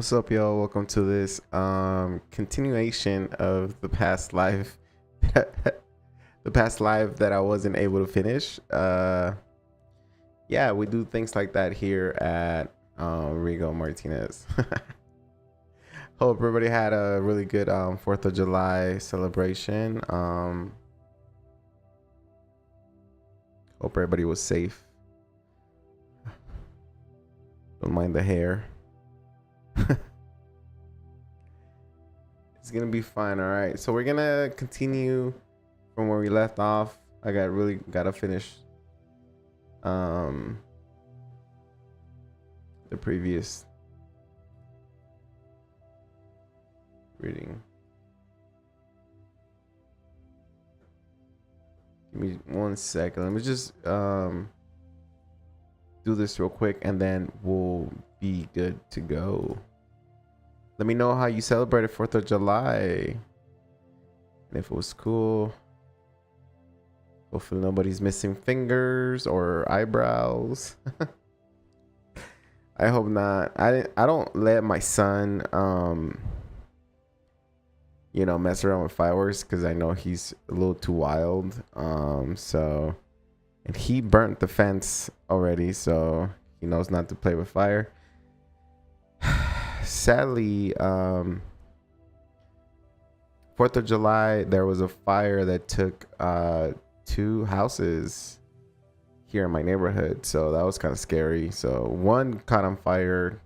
What's up, y'all? Welcome to this continuation of the past life, the past life that I wasn't able to finish. Yeah, we do things like that here at Rigo Martinez. Hope everybody had a really good 4th of July celebration. Hope everybody was safe. Don't mind the hair. It's gonna be fine. All right, so we're gonna continue from where we left off. I gotta finish the previous reading. Give me 1 second. Let me just do this real quick and then we'll be good to go. Let me know how you celebrated 4th of July and if it was cool. Hopefully nobody's missing fingers or eyebrows. I hope not. I don't let my son mess around with fireworks because I know he's a little too wild. So and he burnt the fence already, so he knows not to play with fire. Sadly, 4th of July, there was a fire that took 2 houses here in my neighborhood. So that was kind of scary. So one caught on fire.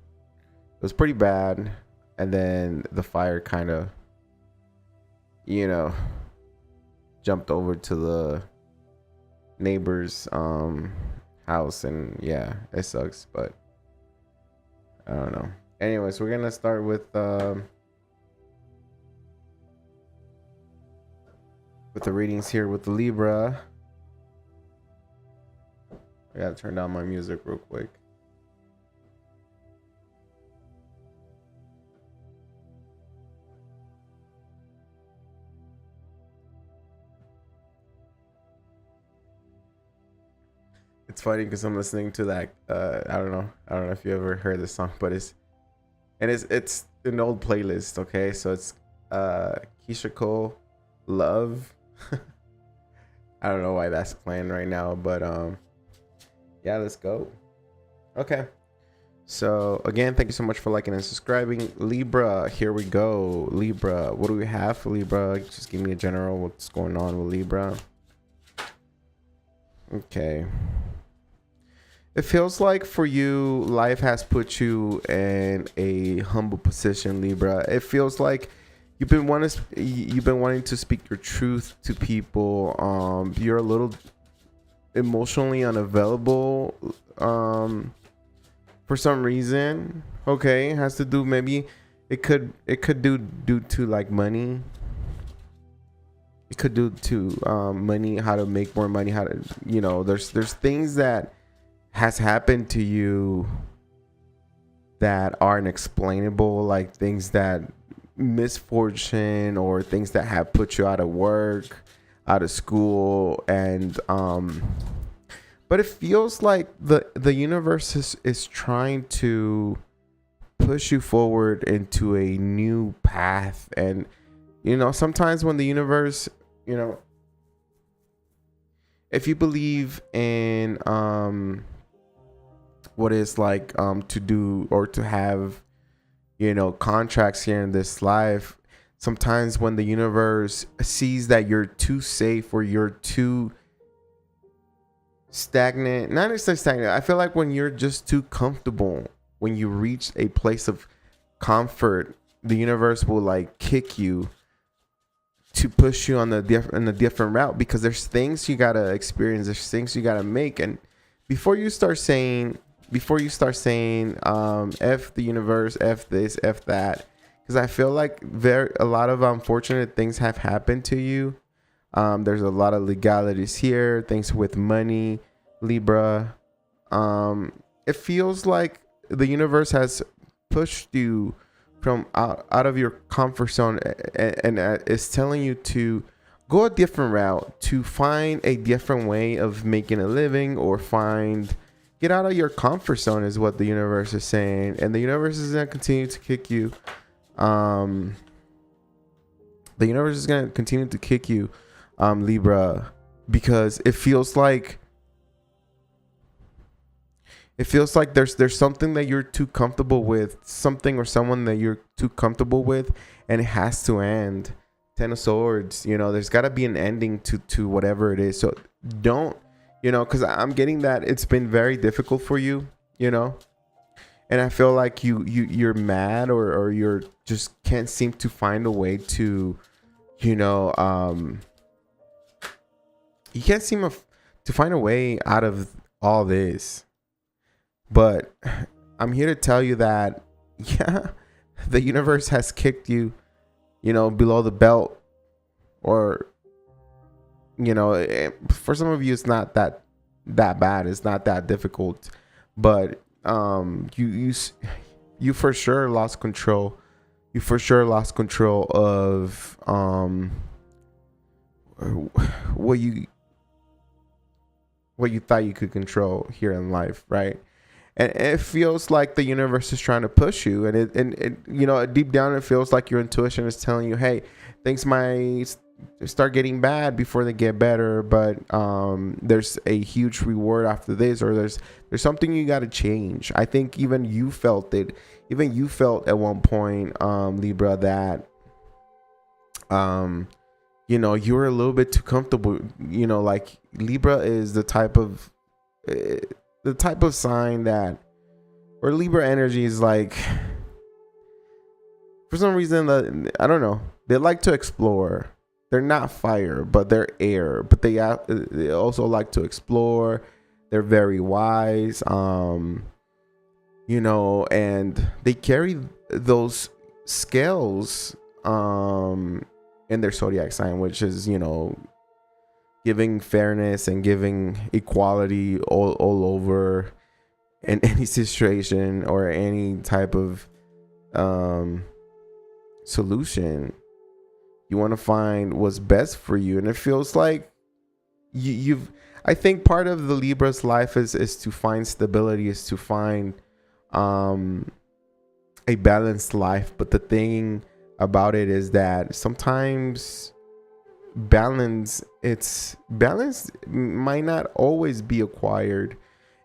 It was pretty bad. And then the fire kind of, jumped over to the neighbor's house. And yeah, it sucks, but I don't know. Anyways, we're gonna start with the readings here with the Libra. I gotta turn down my music real quick. It's funny because I'm listening to that. I don't know if you ever heard this song, but it's an old playlist. Okay, so it's Keisha Cole, Love. I don't know why that's playing right now, but yeah, let's go. Okay, so again, thank you so much for liking and subscribing. Libra, here we go. Libra, what do we have for Libra? Just give me a general what's going on with Libra. Okay. It feels like for you, life has put you in a humble position, Libra. It feels like you've been wanting to speak your truth to people. You're a little emotionally unavailable for some reason. Okay, it has to do, maybe it could do due to like money. It could do to money, how to make more money, how to, there's things that has happened to you that are unexplainable, like things that misfortune or things that have put you out of work, out of school, and but it feels like the universe is trying to push you forward into a new path. And sometimes when the universe, if you believe in what is like to do or to have contracts here in this life, sometimes when the universe sees that you're too safe or you're too stagnant, not necessarily stagnant, I feel like when you're just too comfortable, when you reach a place of comfort, the universe will like kick you to push you on a different route, because there's things you gotta experience, there's things you gotta make. And before you start saying F the universe, F this, F that, because I feel like a lot of unfortunate things have happened to you. There's a lot of legalities here, things with money, Libra. It feels like the universe has pushed you from out of your comfort zone and is telling you to go a different route, to find a different way of making a living, or find get out of your comfort zone is what the universe is saying, and the universe is going to continue to kick you. The universe is going to continue to kick you, Libra, because it feels like there's something that you're too comfortable with, something or someone that you're too comfortable with, and it has to end. 10 of Swords, you know, there's got to be an ending to whatever it is. So don't, you know, because I'm getting that it's been very difficult for you, you know, and I feel like you're mad or you're just can't seem to find a way to, you know, you can't seem to find a way out of all this. But I'm here to tell you that, yeah, the universe has kicked you, you know, below the belt, or, you know, for some of you, it's not that bad. It's not that difficult, but you for sure lost control. You for sure lost control of what you thought you could control here in life, right? And it feels like the universe is trying to push you, and it you know, deep down it feels like your intuition is telling you, hey, things might start getting bad before they get better, but there's a huge reward after this, or there's something you got to change. I think even you felt it. Even you felt at one point, Libra, that you know, you were a little bit too comfortable. You know, like Libra is the type of sign that, or Libra energy is like, for some reason, I don't know, they like to explore. They're not fire, but they're air. But they also like to explore. They're very wise, you know, and they carry those scales in their zodiac sign, which is, you know, giving fairness and giving equality all over in any situation or any type of solution. You want to find what's best for you, and it feels like you've I think part of the Libra's life is to find stability, is to find a balanced life. But the thing about it is that sometimes balance might not always be acquired.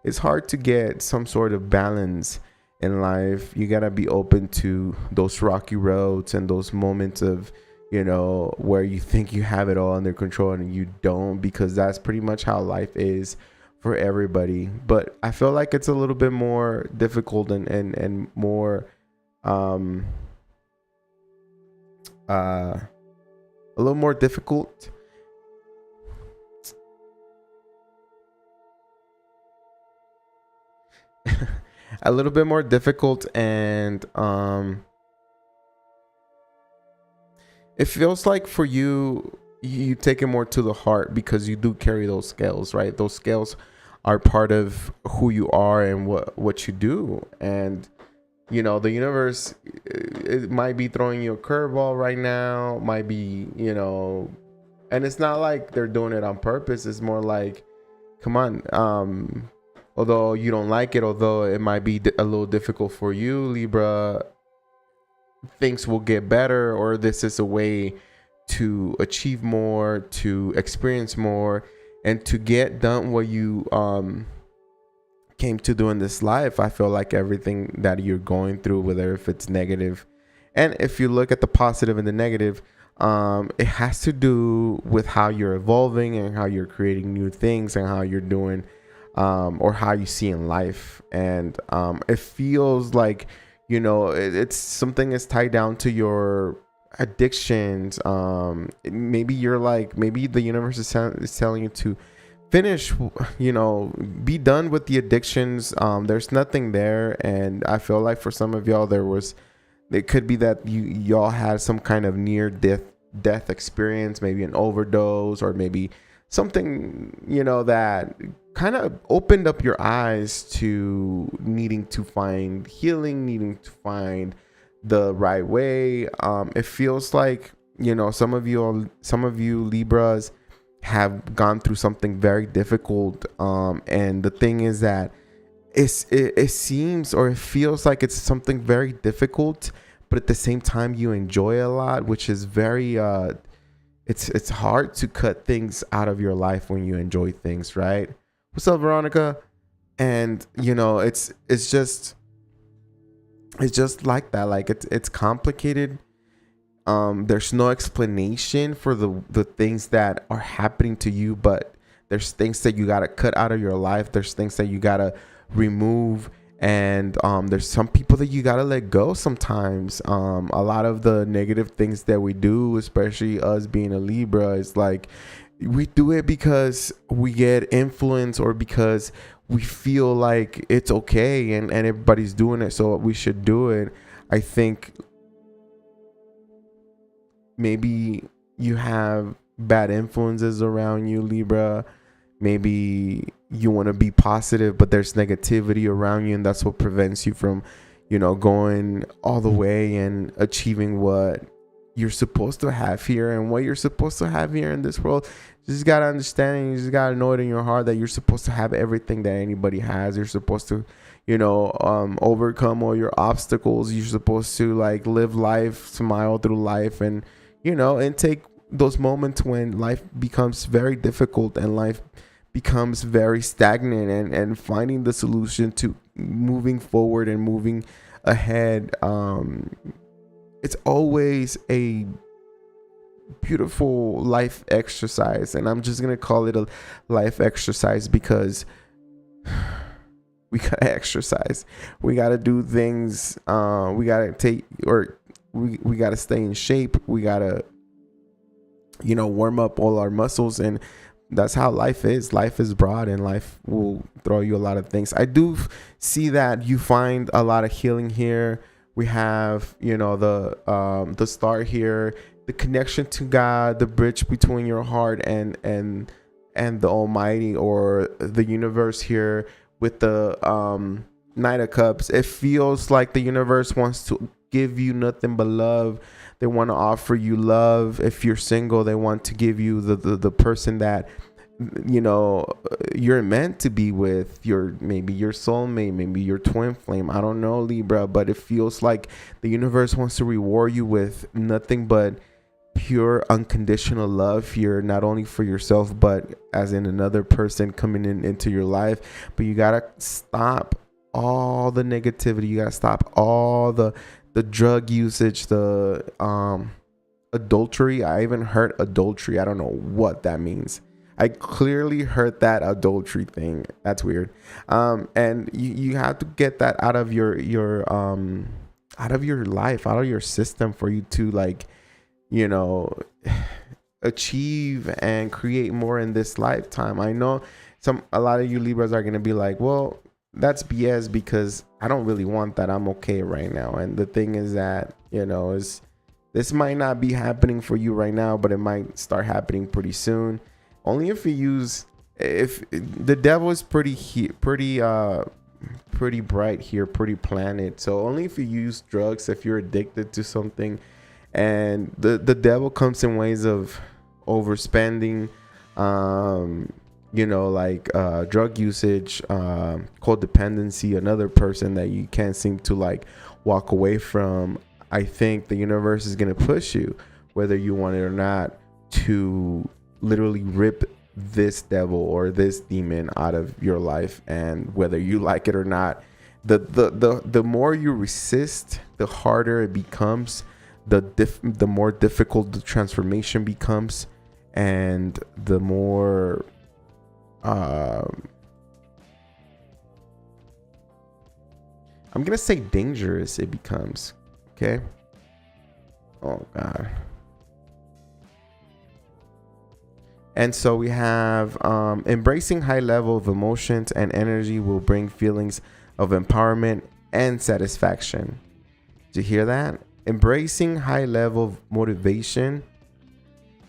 It's hard to get some sort of balance in life. You gotta be open to those rocky roads and those moments of, you know, where you think you have it all under control and you don't, because that's pretty much how life is for everybody. But I feel like it's a little bit more difficult and more a little more difficult a little bit more difficult, and it feels like for you take it more to the heart, because you do carry those scales, right? Those scales are part of who you are and what you do. And, you know, the universe, it might be throwing you a curveball right now, might be, you know, and it's not like they're doing it on purpose. It's more like, come on, although you don't like it, although it might be a little difficult for you, Libra, things will get better, or this is a way to achieve more, to experience more, and to get done what you came to do in this life. I feel like everything that you're going through, whether if it's negative, and if you look at the positive and the negative, it has to do with how you're evolving and how you're creating new things and how you're doing, or how you see in life. And it feels like, you know, it's something is tied down to your addictions. Maybe you're like, maybe the universe is telling you to finish, you know, be done with the addictions. There's nothing there. And I feel like for some of y'all, it could be that y'all had some kind of near death experience, maybe an overdose, or maybe something, you know, that kind of opened up your eyes to needing to find healing, needing to find the right way. It feels like, you know, some of you Libras have gone through something very difficult. And the thing is that it seems or it feels like it's something very difficult, but at the same time you enjoy a lot, which is very it's hard to cut things out of your life when you enjoy things, right? What's up, Veronica? And you know, it's just like that. Like it's complicated. There's no explanation for the things that are happening to you, but there's things that you got to cut out of your life. There's things that you got to remove. And there's some people that you got to let go sometimes. A lot of the negative things that we do, especially us being a Libra, is like we do it because we get influence or because we feel like it's okay and everybody's doing it, so we should do it. I think maybe you have bad influences around you, Libra. Maybe you want to be positive, but there's negativity around you, and that's what prevents you from, you know, going all the way and achieving what you're supposed to have here. And what you're supposed to have here in this world, you just got to understand, and you just got to know it in your heart that you're supposed to have everything that anybody has. You're supposed to, you know, overcome all your obstacles. You're supposed to like live life, smile through life, and, you know, and take those moments when life becomes very difficult and life becomes very stagnant, and finding the solution to moving forward and moving ahead. It's always a beautiful life exercise, and I'm just gonna call it a life exercise because we gotta exercise, we gotta do things, we gotta take, or we gotta stay in shape, we gotta, you know, warm up all our muscles. And that's how life is. Life is broad, and life will throw you a lot of things. I do see that you find a lot of healing here. We have, you know, the star here, the connection to God, the bridge between your heart and the Almighty or the universe here with the Knight of Cups. It feels like the universe wants to give you nothing but love. They want to offer you love. If you're single, they want to give you the person that, you know, you're meant to be with, maybe your soulmate, maybe your twin flame. I don't know, Libra, but it feels like the universe wants to reward you with nothing but pure unconditional love here, not only for yourself, but as in another person coming into your life. But you got to stop all the negativity. You got to stop all the drug usage, the adultery. I even heard adultery. I don't know what that means. I clearly heard that adultery thing. That's weird. And you have to get that out of your life, out of your system, for you to, like, you know, achieve and create more in this lifetime. I know a lot of you Libras are gonna be like, well, that's BS because I don't really want that. I'm okay right now. And the thing is that, you know, this might not be happening for you right now, but it might start happening pretty soon. Only if if the devil is pretty bright here, pretty planet. So only if you use drugs, if you're addicted to something, and the devil comes in ways of overspending, you know, like drug usage, codependency, another person that you can't seem to like walk away from. I think the universe is going to push you, whether you want it or not, to literally rip this devil or this demon out of your life. And whether you like it or not, the more you resist, the harder it becomes, the more difficult the transformation becomes, and the more I'm gonna say dangerous it becomes. Okay. Oh God. And so we have embracing high level of emotions and energy will bring feelings of empowerment and satisfaction. Did you hear that? Embracing high level of motivation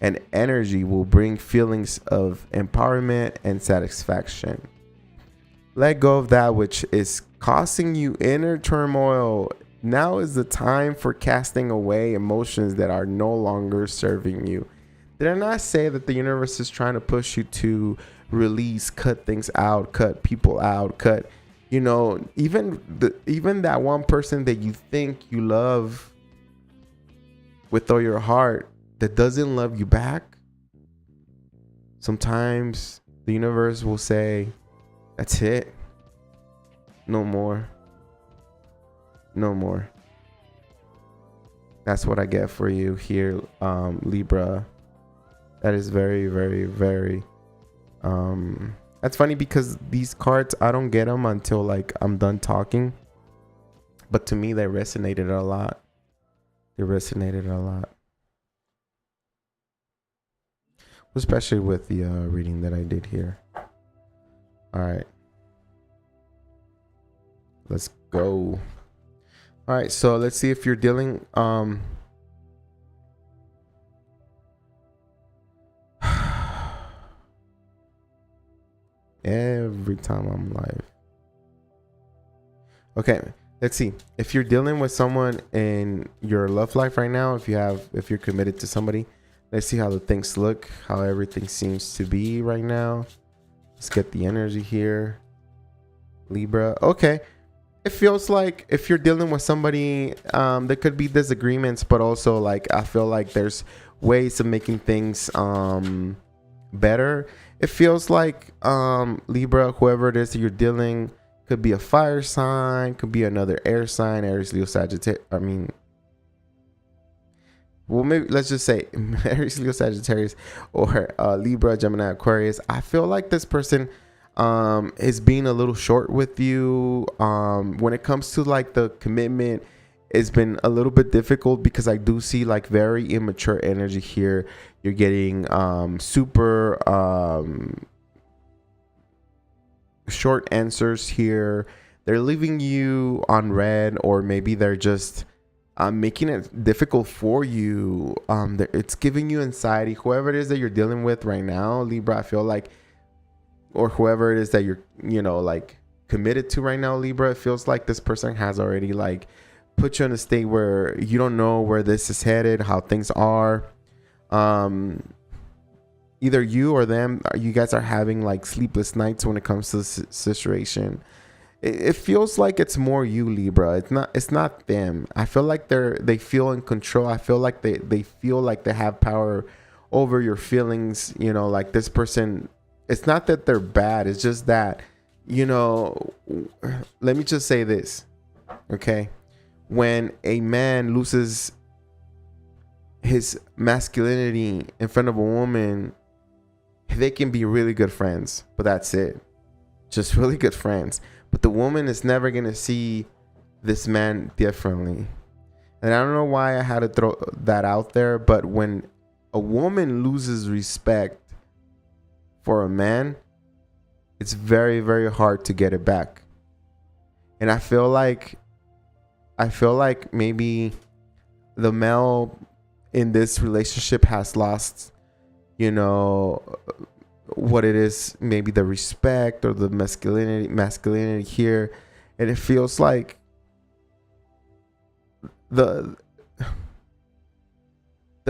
and energy will bring feelings of empowerment and satisfaction. Let go of that which is causing you inner turmoil. Now is the time for casting away emotions that are no longer serving you. Did I not say that the universe is trying to push you to release, cut things out, cut people out, cut, You know, even that one person that you think you love with all your heart that doesn't love you back, sometimes the universe will say, that's it. No more. No more. That's what I get for you here, Libra. That is very, very, very... that's funny because these cards, I don't get them until like I'm done talking. But to me, they resonated a lot. They resonated a lot. Especially with the reading that I did here. All right. Let's go. All right, so let's see if you're dealing every time I'm live. Okay, let's see. If you're dealing with someone in your love life right now, if you're committed to somebody, let's see how the things look, how everything seems to be right now. Let's get the energy here. Libra. Okay. It feels like if you're dealing with somebody, there could be disagreements, but also like I feel like there's ways of making things better. It feels like Libra, whoever it is that you're dealing, could be a fire sign, could be another air sign, Aries, Leo, Sagittarius. Well, maybe let's just say Aries, Leo, Sagittarius, or Libra, Gemini, Aquarius. I feel like this person is being a little short with you. When it comes to like the commitment, it's been a little bit difficult because I do see like very immature energy here. You're getting super short answers here. They're leaving you on red, or maybe they're just making it difficult for you. It's giving you anxiety. Whoever it is that you're dealing with right now, Libra, I feel like, or whoever it is that you're, like committed to right now, Libra, it feels like this person has already like put you in a state where you don't know where this is headed, how things are. Either you or them, you guys are having like sleepless nights when it comes to this situation. It feels like it's more you, Libra. It's not them. I feel like they feel in control. I feel like they feel like they have power over your feelings. Like this person, it's not that they're bad. It's just that, let me just say this. Okay. When a man loses his masculinity in front of a woman, they can be really good friends, but that's it. Just really good friends. But the woman is never going to see this man differently. And I don't know why I had to throw that out there, but when a woman loses respect for a man, it's very, very hard to get it back. And I feel like maybe the male in this relationship has lost, what it is, maybe the respect or the masculinity here. And it feels like the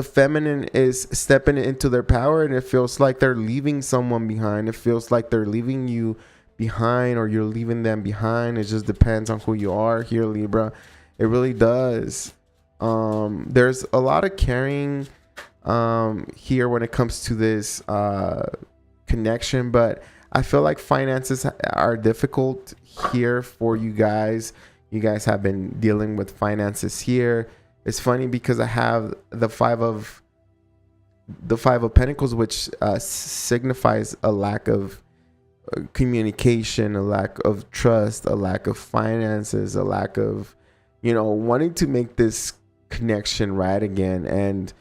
feminine is stepping into their power, and it feels like they're leaving someone behind. It feels like they're leaving you behind, or you're leaving them behind. It just depends on who you are here, Libra. It really does. There's a lot of caring here when it comes to this connection, but I feel like finances are difficult here for you guys. You guys have been dealing with finances here. It's funny because I have the five of Pentacles, which signifies a lack of communication, a lack of trust, a lack of finances, a lack of wanting to make this connection right again. And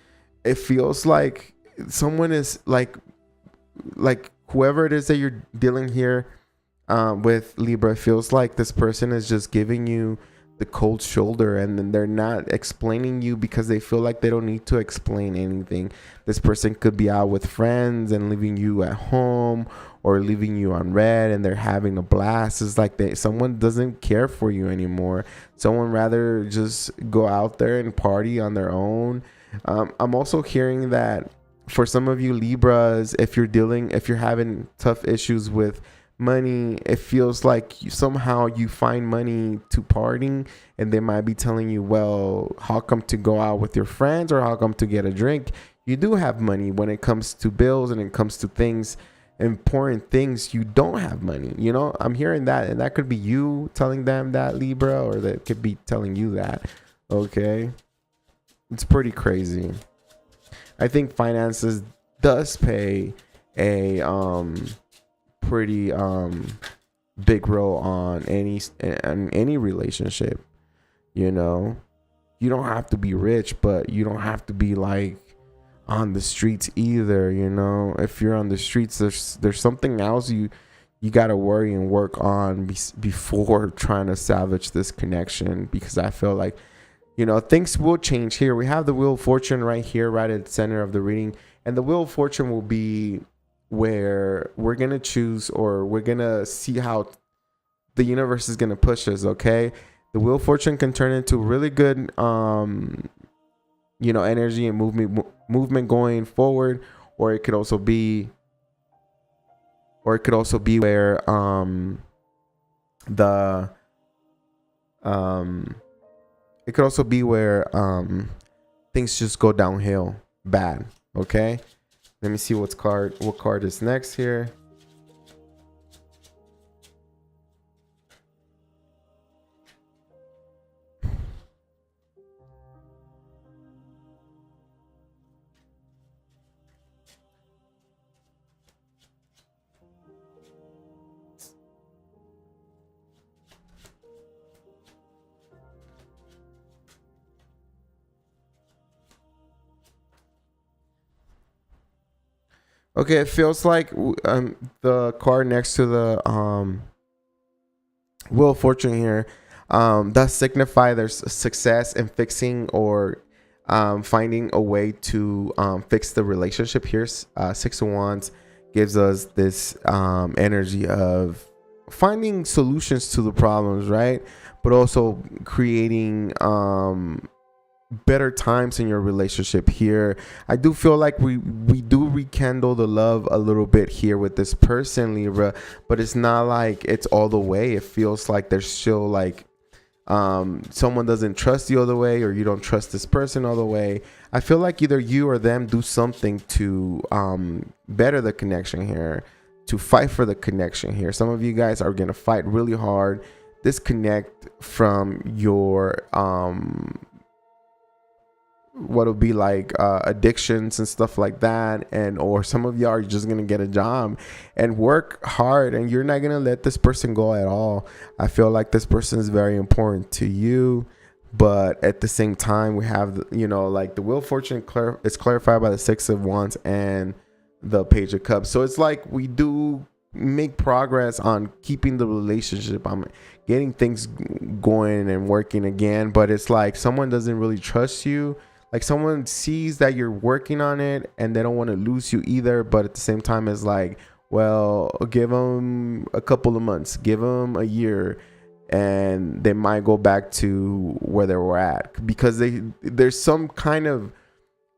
it feels like someone is like whoever it is that you're dealing here with, Libra, feels like this person is just giving you the cold shoulder, and then they're not explaining you because they feel like they don't need to explain anything. This person could be out with friends and leaving you at home, or leaving you on red, and they're having a blast. It's like someone doesn't care for you anymore. Someone rather just go out there and party on their own. I'm also hearing that for some of you Libras, if you're having tough issues with money, it feels like somehow you find money to partying, and they might be telling you, well, how come to go out with your friends, or how come to get a drink? You do have money. When it comes to bills and it comes to things, important things, you don't have money. You know, I'm hearing that, and that could be you telling them that, Libra, or that could be telling you that. Okay, it's pretty crazy. I think finances does play a pretty big role on any relationship. You know, you don't have to be rich, but you don't have to be like on the streets either. You know, if you're on the streets, there's something else you gotta worry and work on before trying to salvage this connection, because I feel like, you know, things will change here. We have the Wheel of Fortune right here, right at the center of the reading, and the Wheel of Fortune will be where we're gonna choose, or we're gonna see how the universe is gonna push us. Okay, the Wheel of Fortune can turn into really good you know, energy and movement going forward, or it could also be where it could also be where things just go downhill bad. Okay, let me see what card is next here. Okay, it feels like the card next to the Wheel of Fortune here does signify there's success in fixing or finding a way to fix the relationship here. Six of Wands gives us this energy of finding solutions to the problems, right? But also creating better times in your relationship here. I do feel like we do rekindle the love a little bit here with this person, Libra, but it's not like it's all the way. It feels like there's still like someone doesn't trust you all the way, or you don't trust this person all the way. I feel like either you or them do something to better the connection here, to fight for the connection here. Some of you guys are gonna fight really hard, disconnect from your what would be like addictions and stuff like that, and or some of you are just gonna get a job and work hard, and you're not gonna let this person go at all. I feel like this person is very important to you, but at the same time, we have, you know, like the Wheel of Fortune is clarified by the Six of Wands and the Page of Cups. So it's like we do make progress on keeping the relationship, on getting things going and working again, but it's like someone doesn't really trust you. Like someone sees that you're working on it and they don't want to lose you either, but at the same time it's like, well, give them a couple of months, give them a year, and they might go back to where they were at, because there's some kind of,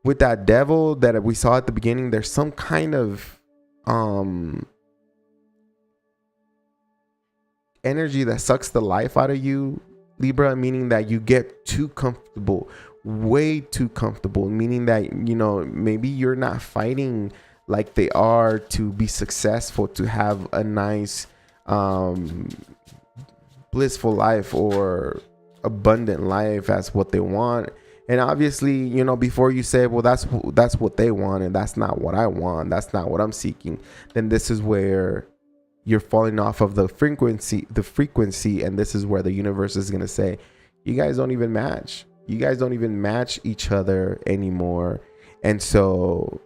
with that devil that we saw at the beginning, there's some kind of energy that sucks the life out of you, Libra, meaning that you get too comfortable, way too comfortable, meaning that, you know, maybe you're not fighting like they are to be successful, to have a nice blissful life or abundant life as what they want. And obviously, you know, before you say, well, that's what they want and that's not what I want, that's not what I'm seeking, then this is where you're falling off of the frequency, and this is where the universe is going to say, you guys don't even match. You guys don't even match each other anymore. And so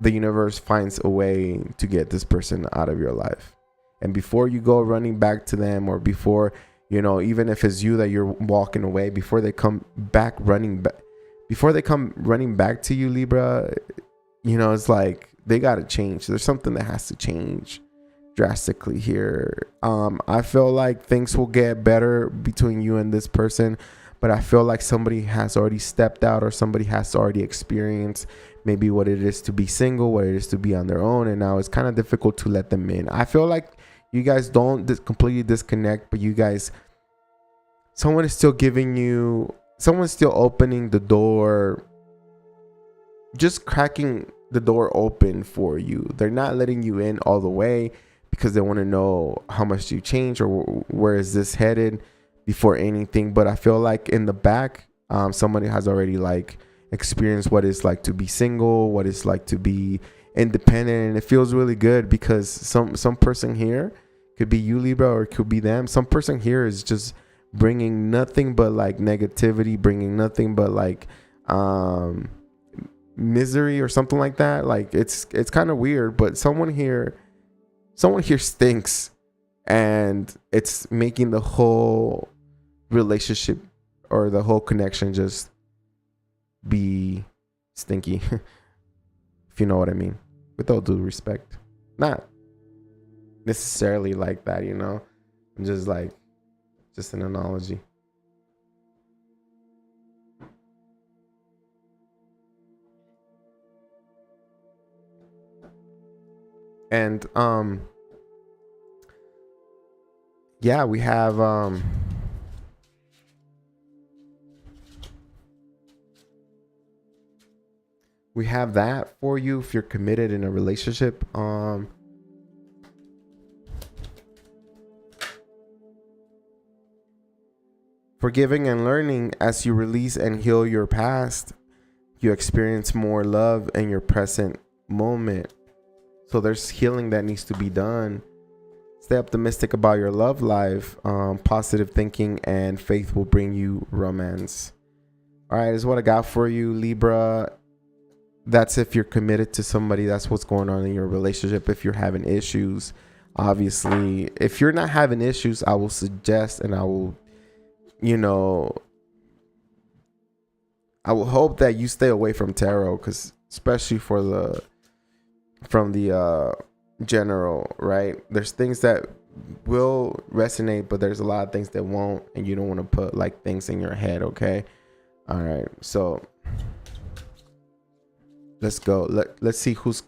the universe finds a way to get this person out of your life. And before you go running back to them, or before, you know, even if it's you that you're walking away, before they come running back to you, Libra, you know, it's like they got to change. There's something that has to change drastically here. I feel like things will get better between you and this person, but I feel like somebody has already stepped out, or somebody has already experienced maybe what it is to be single, what it is to be on their own, and now it's kind of difficult to let them in. I feel like you guys don't completely disconnect, but you guys, someone is still giving you, someone's still opening the door, just cracking the door open for you. They're not letting you in all the way because they want to know how much you change or where is this headed before anything. But I feel like in the back, somebody has already like experienced what it's like to be single, what it's like to be independent, and it feels really good because some person here, could be you, Libra, or it could be them. Some person here is just bringing nothing but like negativity, bringing nothing but like misery or something like that. Like it's kind of weird, but someone here stinks, and it's making the whole relationship or the whole connection just be stinky. If you know what I mean, with all due respect. Not necessarily like that, you know. I'm just like, just an analogy. And yeah, we have that for you if you're committed in a relationship. Forgiving and learning. As you release and heal your past, you experience more love in your present moment. So there's healing that needs to be done. Stay optimistic about your love life. Positive thinking and faith will bring you romance. All right, is what I got for you, Libra. That's if you're committed to somebody. That's what's going on in your relationship. If you're having issues, obviously, if you're not having issues, I will suggest, and I will, you know, I will hope that you stay away from tarot, because especially from the general, right? There's things that will resonate, but there's a lot of things that won't, and you don't want to put like things in your head. Okay. All right. So let's go. Let's see who's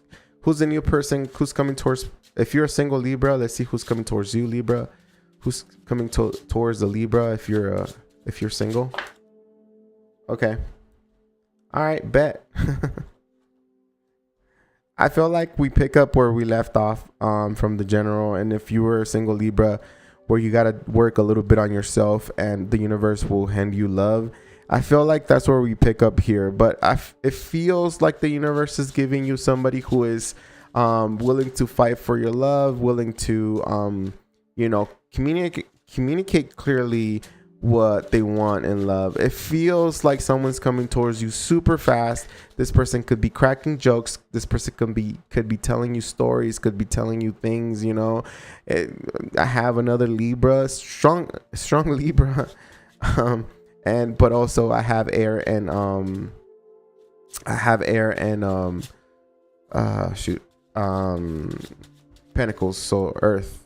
the new person who's coming towards. If you're a single Libra, let's see who's coming towards you, Libra. Who's coming towards the Libra if you're single. Okay. All right, bet. I feel like we pick up where we left off from the general, and if you were a single Libra, where you got to work a little bit on yourself and the universe will hand you love. I feel like that's where we pick up here, but it feels like the universe is giving you somebody who is willing to fight for your love, willing to communicate clearly what they want in love. It feels like someone's coming towards you super fast. This person could be cracking jokes. This person could be telling you stories, could be telling you things, you know. I have another Libra, strong Libra. But also I have air and Pentacles, so Earth.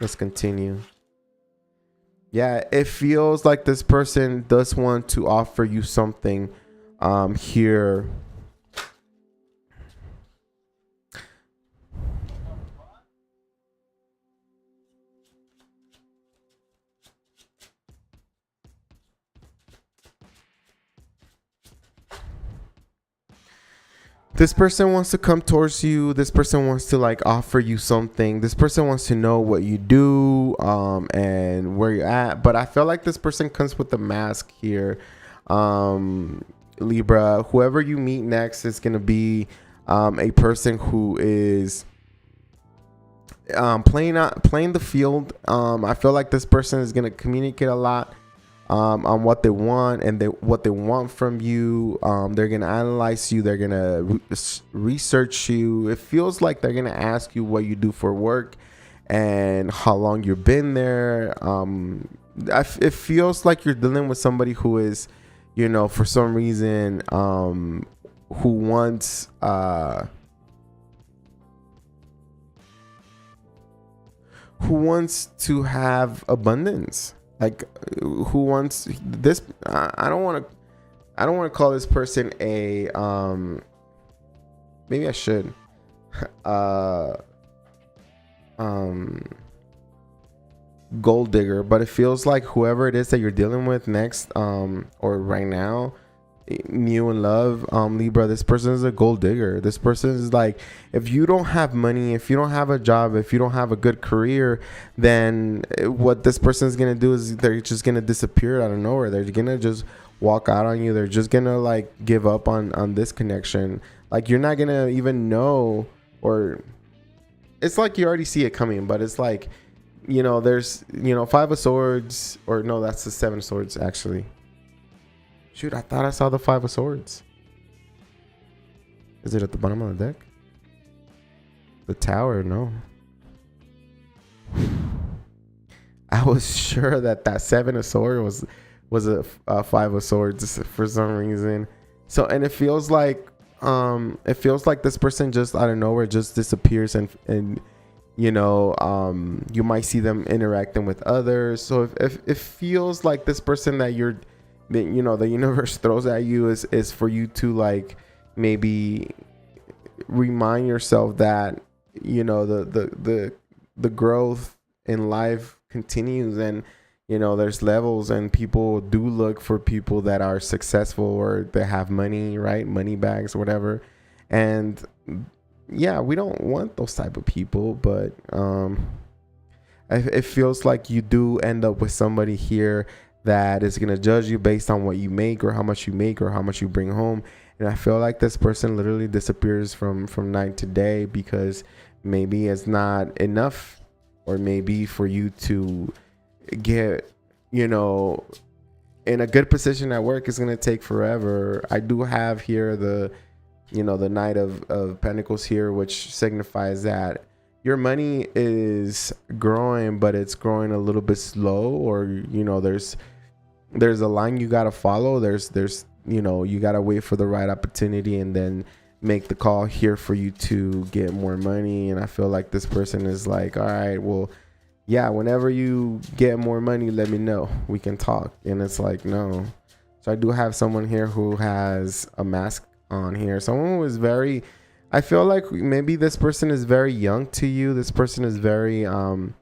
Let's continue. Yeah, it feels like this person does want to offer you something here. This person wants to come towards you. This person wants to like offer you something. This person wants to know what you do and where you're at. But I feel like this person comes with a mask here. Libra, whoever you meet next is going to be a person who is playing the field. I feel like this person is going to communicate a lot on what they want and what they want from you. They're gonna analyze you. They're gonna research you. It feels like they're gonna ask you what you do for work and how long you've been there. It feels like you're dealing with somebody who is, you know, for some reason, who wants to have abundance. Like, who wants this? I don't want to. I don't want to call this person a maybe I should. uh Gold digger, but it feels like whoever it is that you're dealing with next, or right now, new in love, Libra, this person is a gold digger. This person is like, if you don't have money, if you don't have a job, if you don't have a good career, then what this person is gonna do is they're just gonna disappear out of nowhere. They're gonna just walk out on you. They're just gonna like give up on this connection. Like, you're not gonna even know, or it's like you already see it coming, but it's like, there's, Five of Swords, or no, that's the Seven of Swords, actually. Shoot, I thought I saw the Five of Swords. Is it at the bottom of the deck? The Tower, no. I was sure that Seven of Swords was a Five of Swords for some reason. So, and it feels like this person just out of nowhere just disappears, and you might see them interacting with others. So if it feels like this person that the universe throws at you is for you to like maybe remind yourself that the growth in life continues, and there's levels, and people do look for people that are successful or they have money, right? Money bags, whatever. And yeah, we don't want those type of people, but it feels like you do end up with somebody here that is going to judge you based on what you make, or how much you make, or how much you bring home. And I feel like this person literally disappears from night to day, because maybe it's not enough, or maybe for you to get in a good position at work is going to take forever. I do have here the Knight of Pentacles here, which signifies that your money is growing, but it's growing a little bit slow, or there's a line you got to follow. There's you got to wait for the right opportunity and then make the call here for you to get more money. And I feel like this person is like, all right, well, yeah, whenever you get more money, let me know, we can talk. And it's like, no. So I do have someone here who has a mask on here. Someone who is very, I feel like maybe this person is very young to you. This person is very young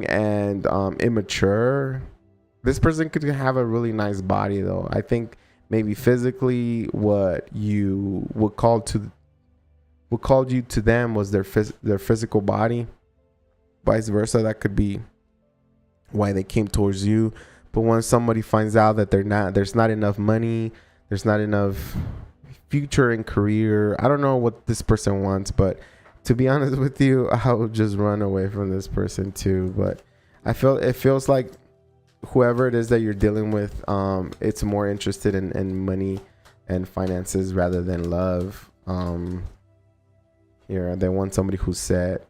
and immature. This person could have a really nice body, though. I think maybe physically what called you to them was their physical body. Vice versa, that could be why they came towards you. But once somebody finds out that there's not enough money, there's not enough future and career, I don't know what this person wants, but to be honest with you, I would just run away from this person too. But it feels like whoever it is that you're dealing with, it's more interested in money and finances rather than love. Here, they want somebody who's set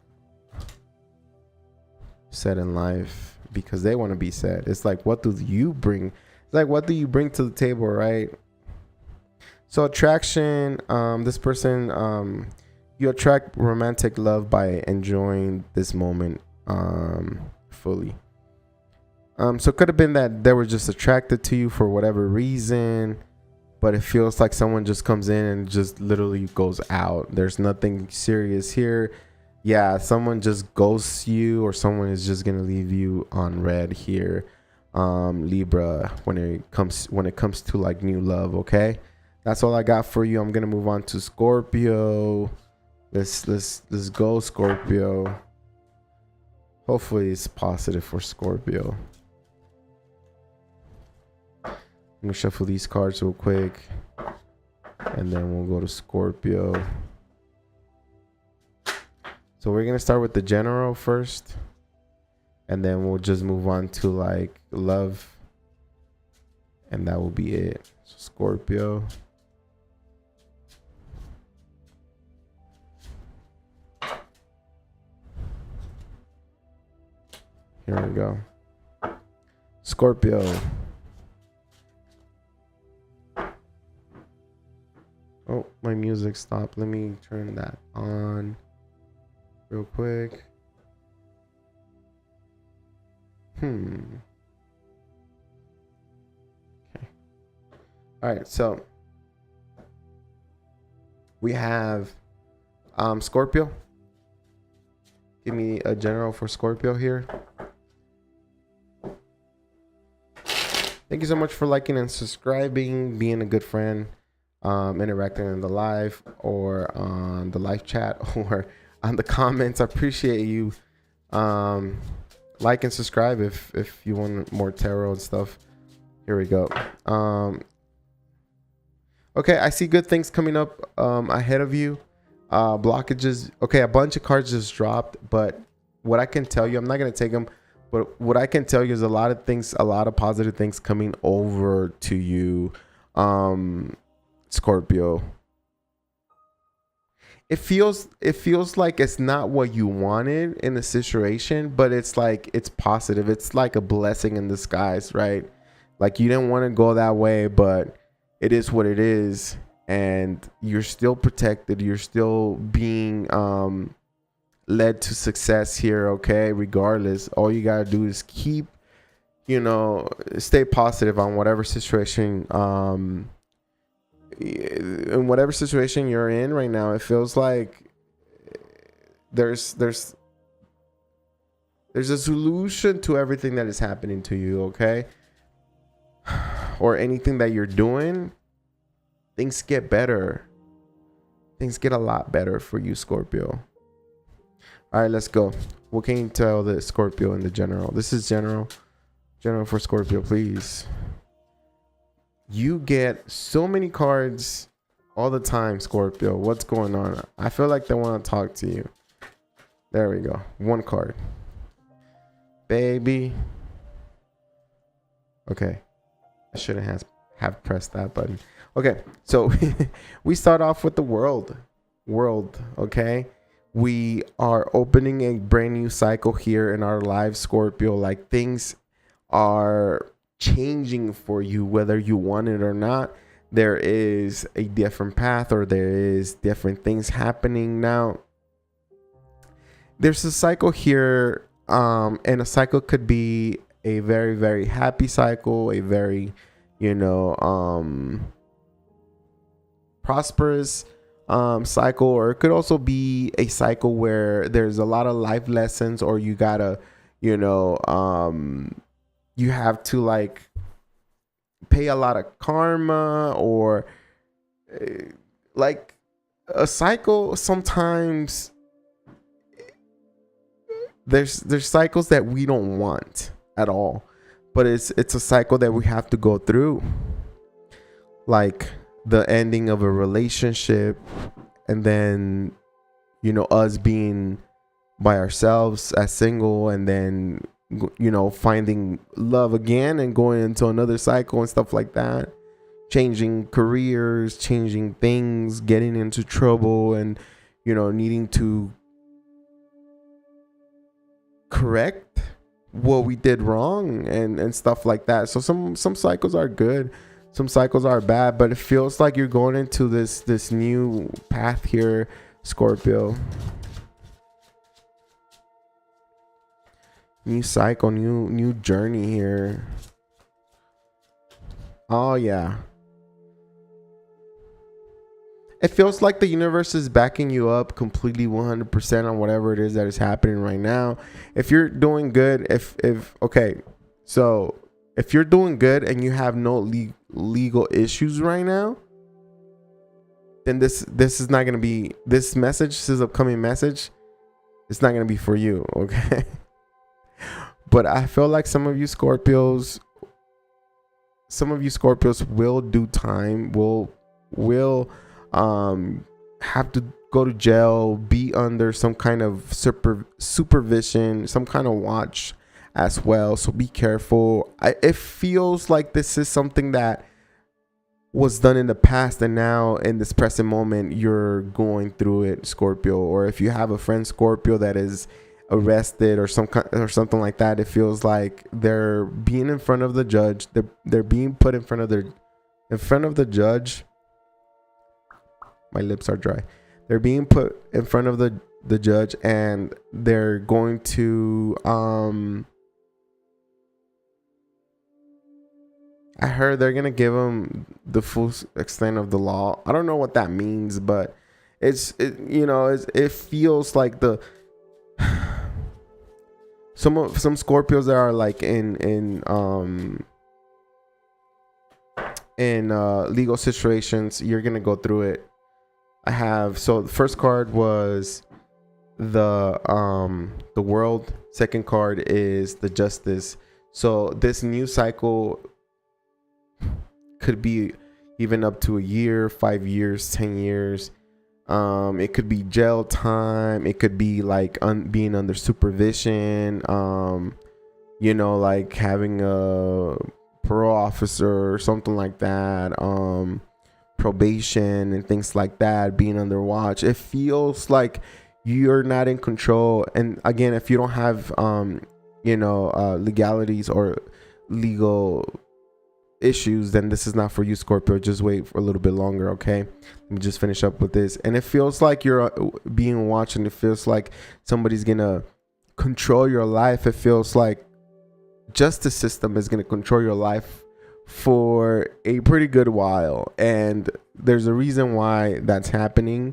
in life, because they want to be set. It's like, what do you bring? It's like, what do you bring to the table, right? So attraction, this person, you attract romantic love by enjoying this moment fully. So it could have been that they were just attracted to you for whatever reason, but it feels like someone just comes in and just literally goes out. There's nothing serious here. Yeah, someone just ghosts you, or someone is just gonna leave you on red here, Libra, when it comes to like new love. Okay, that's all I got for you. I'm gonna move on to Scorpio. Let's go, Scorpio. Hopefully it's positive for Scorpio. I'm gonna shuffle these cards real quick, and then we'll go to Scorpio. So we're gonna start with the general first, and then we'll just move on to like love, and that will be it. So Scorpio. Here we go. Scorpio. Oh, my music stopped. Let me turn that on real quick. All right, so we have Scorpio. Give me a general for Scorpio here. Thank you so much for liking and subscribing, being a good friend, interacting in the live or on the live chat or on the comments. I appreciate you. Like and subscribe if you want more tarot and stuff. Here we go. Okay, I see good things coming up ahead of you. Blockages. Okay, a bunch of cards just dropped, but what I can tell you, I'm not gonna take them, but what I can tell you is a lot of things, a lot of positive things coming over to you, Scorpio. It feels like it's not what you wanted in the situation, but it's like it's positive. It's like a blessing in disguise, right? Like you didn't want to go that way, but it is what it is. And you're still protected. You're still being led to success here, okay? Regardless, all you gotta do is keep, stay positive on whatever situation, in whatever situation you're in right now. It feels like there's a solution to everything that is happening to you, okay? Or anything that you're doing. Things get better. Things get a lot better for you, Scorpio. All right, let's go. What can you tell the Scorpio in the general? This is general. General for Scorpio, please. You get so many cards all the time, Scorpio. What's going on? I feel like they want to talk to you. There we go. One card. Baby. Okay. I shouldn't have pressed that button. Okay, so we start off with the world, okay? We are opening a brand new cycle here in our lives, Scorpio. Like things are changing for you, whether you want it or not. There is a different path, or there is different things happening now. There's a cycle here, and a cycle could be a very, very happy cycle, a very, prosperous cycle, or it could also be a cycle where there's a lot of life lessons, or you gotta, you have to like pay a lot of karma, or like a cycle. Sometimes there's cycles that we don't want at all, but it's a cycle that we have to go through, like the ending of a relationship, and then us being by ourselves as single, and then finding love again and going into another cycle and stuff like that, changing careers, changing things, getting into trouble, and needing to correct what we did wrong and stuff like that. So some cycles are good, some cycles are bad, but it feels like you're going into this new path here, Scorpio. New cycle, new journey here. Oh yeah. It feels like the universe is backing you up completely 100% on whatever it is that is happening right now. If you're doing good, so if you're doing good and you have no legal issues right now, then this is not going to be, this upcoming message, it's not going to be for you, okay? But I feel like some of you Scorpios will do time, will have to go to jail, be under some kind of supervision, some kind of watch as well. So be careful. It feels like this is something that was done in the past, and now in this present moment you're going through it, Scorpio. Or if you have a friend, Scorpio, that is arrested or something like that, it feels like they're being in front of the judge. They're being put in front of the judge. My lips are dry. They're being put in front of the judge, and they're going to I heard they're gonna give him the full extent of the law. I don't know what that means, but it feels like the some Scorpios that are like in legal situations, you're gonna go through it. So the first card was the World. Second card is the Justice. So this new cycle could be even up to a year, 5 years, 10 years. It could be jail time. It could be like being under supervision. Like having a parole officer or something like that. Probation and things like that. Being under watch. It feels like you're not in control. And again, if you don't have legalities or legal issues, then this is not for you, Scorpio. Just wait for a little bit longer, okay? Let me just finish up with this. And it feels like you're being watched, and it feels like somebody's gonna control your life. It feels like justice system is gonna control your life for a pretty good while, and there's a reason why that's happening.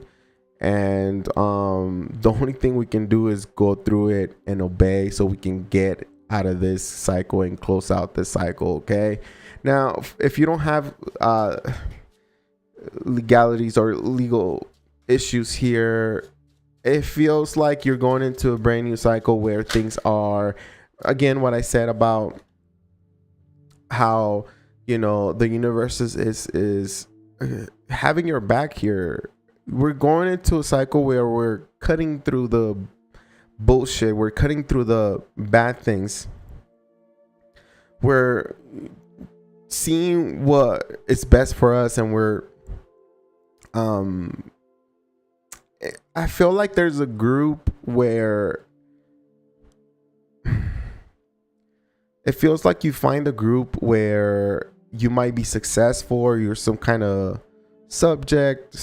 And the only thing we can do is go through it and obey, so we can get out of this cycle and close out this cycle, okay? Now, if you don't have legalities or legal issues here, it feels like you're going into a brand new cycle where things are, again, what I said about how, the universe is having your back here. We're going into a cycle where we're cutting through the bullshit. We're cutting through the bad things. We're seeing what is best for us, and we're I feel like there's a group where it feels like you find a group where you might be successful, or you're some kind of subject,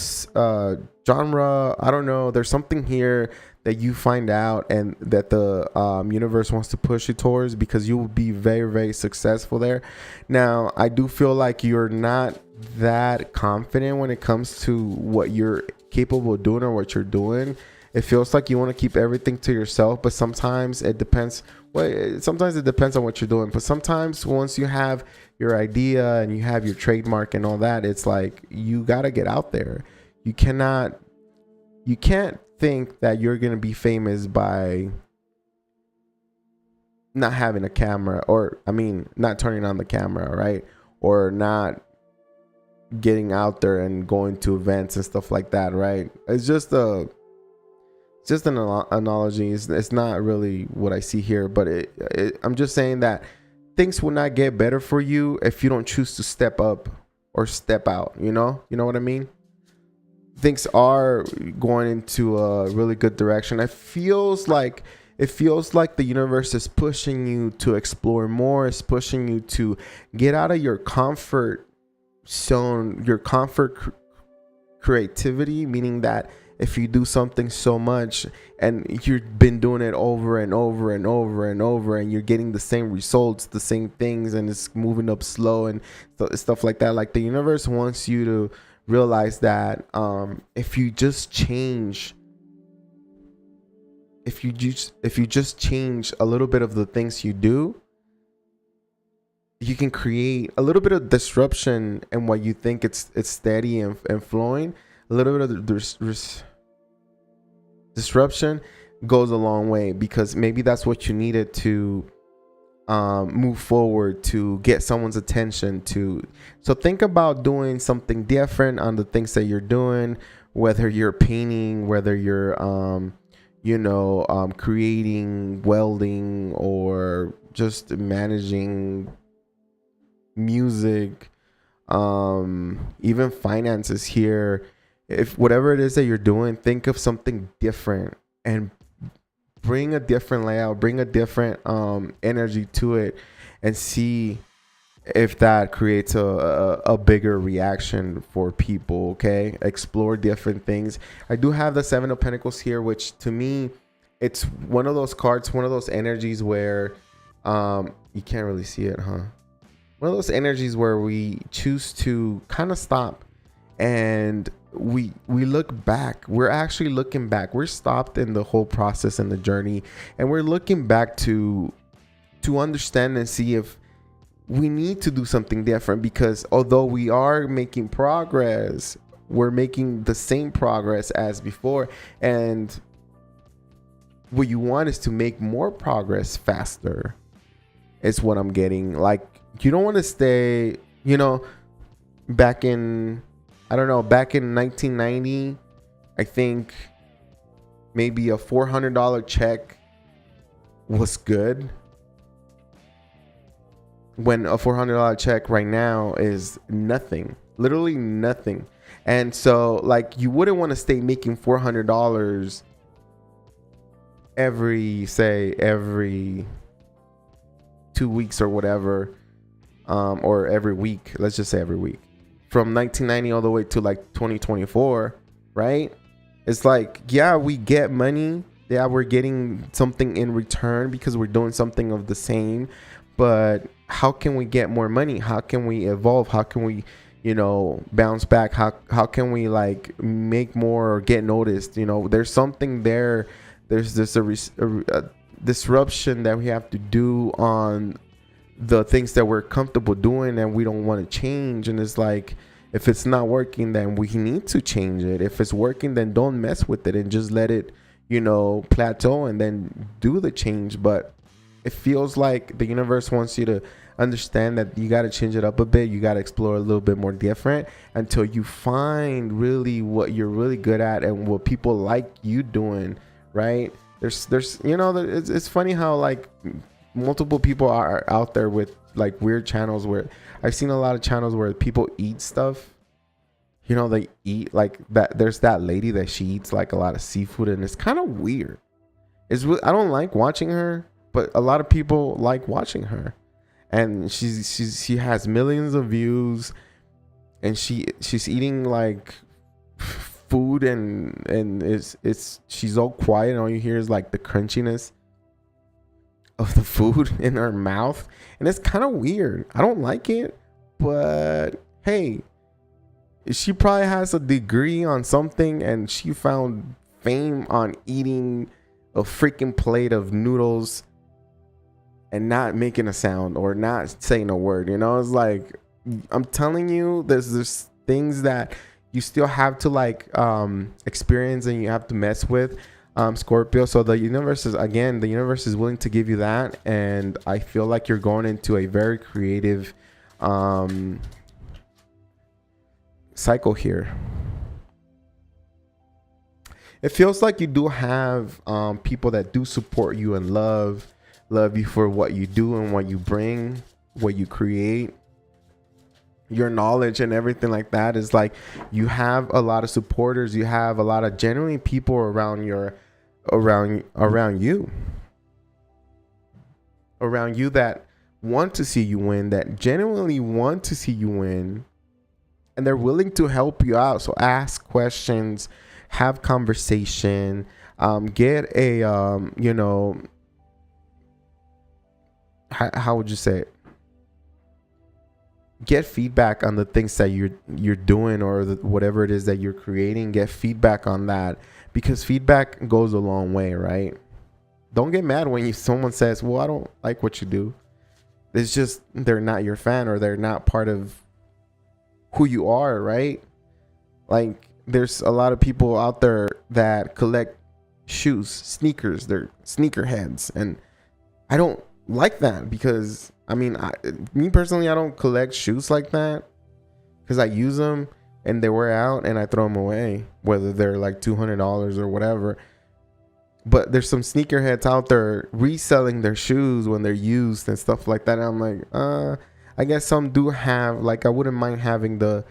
genre, I don't know. There's something here that you find out, and that the universe wants to push you towards, because you will be very, very successful there. Now, I do feel like you're not that confident when it comes to what you're capable of doing or what you're doing. It feels like you want to keep everything to yourself, but sometimes it depends. Sometimes it depends on what you're doing, but sometimes once you have your idea and you have your trademark and all that, it's like you got to get out there. You can't think that you're going to be famous by not having a camera, or not turning on the camera, right? Or not getting out there and going to events and stuff like that, right? It's just an analogy. It's not really what I see here, but I'm just saying that things will not get better for you if you don't choose to step up or step out. You know what I mean? Things are going into a really good direction. It feels like the universe is pushing you to explore more. It's pushing you to get out of your comfort zone, your comfort creativity, meaning that if you do something so much and you've been doing it over and over and over and over, and you're getting the same results, the same things, and it's moving up slow and stuff like that, like the universe wants you to realize that if you just change a little bit of the things you do, you can create a little bit of disruption in what you think it's steady and flowing. A little bit of the disruption goes a long way, because maybe that's what you needed to move forward, to get someone's attention. So think about doing something different on the things that you're doing, whether you're painting, whether you're creating, welding, or just managing music, even finances here. If whatever it is that you're doing, think of something different and bring a different layout, bring a different energy to it, and see if that creates a bigger reaction for people. Okay, explore different things. I do have the Seven of Pentacles here, which to me, it's one of those cards, one of those energies where you can't really see it, huh? one of those energies where we choose to kind of stop and we look back. We're actually looking back. We're stopped in the whole process and the journey, and we're looking back to understand and see if we need to do something different, because although we are making progress, we're making the same progress as before, and what you want is to make more progress faster. Is what I'm getting. Like, you don't want to stay, back in 1990, I think maybe a $400 check was good, when a $400 check right now is nothing, literally nothing. And so, like, you wouldn't want to stay making $400 every 2 weeks or whatever, or every week. Let's just say every week, from 1990 all the way to like 2024, right? It's like, yeah, we get money. Yeah, we're getting something in return because we're doing something of the same. But how can we get more money? How can we evolve? How can we, bounce back? How can we like make more or get noticed? There's something there. There's this a disruption that we have to do on the things that we're comfortable doing and we don't want to change. And it's like, if it's not working, then we need to change it. If it's working, then don't mess with it and just let it, plateau and then do the change. But it feels like the universe wants you to understand that you got to change it up a bit. You got to explore a little bit more different until you find really what you're really good at and what people like you doing, right? There's it's funny how like multiple people are out there with like weird channels where I've seen a lot of channels where people eat stuff. They eat like that. There's that lady that she eats like a lot of seafood, and it's kind of weird. I don't like watching her, but a lot of people like watching her, and she has millions of views, and she's eating like food and she's all quiet, and all you hear is like the crunchiness of the food in her mouth, and it's kind of weird. I don't like it, but hey, she probably has a degree on something, and she found fame on eating a freaking plate of noodles and not making a sound or not saying a word. It's like, I'm telling you, there's things that you still have to like experience and you have to mess with, Scorpio. So the universe is willing to give you that, and I feel like you're going into a very creative cycle here. It feels like you do have people that do support you and love you for what you do and what you bring, what you create, your knowledge and everything like that. Is like, you have a lot of supporters. You have a lot of genuine people around you that want to see you win, that genuinely want to see you win, and they're willing to help you out. So ask questions, have conversation, get a how would you say it? Get feedback on the things that you're doing, or whatever it is that you're creating. Get feedback on that, because feedback goes a long way, right? Don't get mad when someone says, well, I don't like what you do. It's just they're not your fan, or they're not part of who you are, right? Like, there's a lot of people out there that collect shoes, sneakers. They're sneakerheads, and I don't like that, because me personally, I don't collect shoes like that, because I use them and they wear out and I throw them away, whether they're like $200 or whatever. But there's some sneakerheads out there reselling their shoes when they're used and stuff like that. And I'm like, I guess some do have, like, I wouldn't mind having the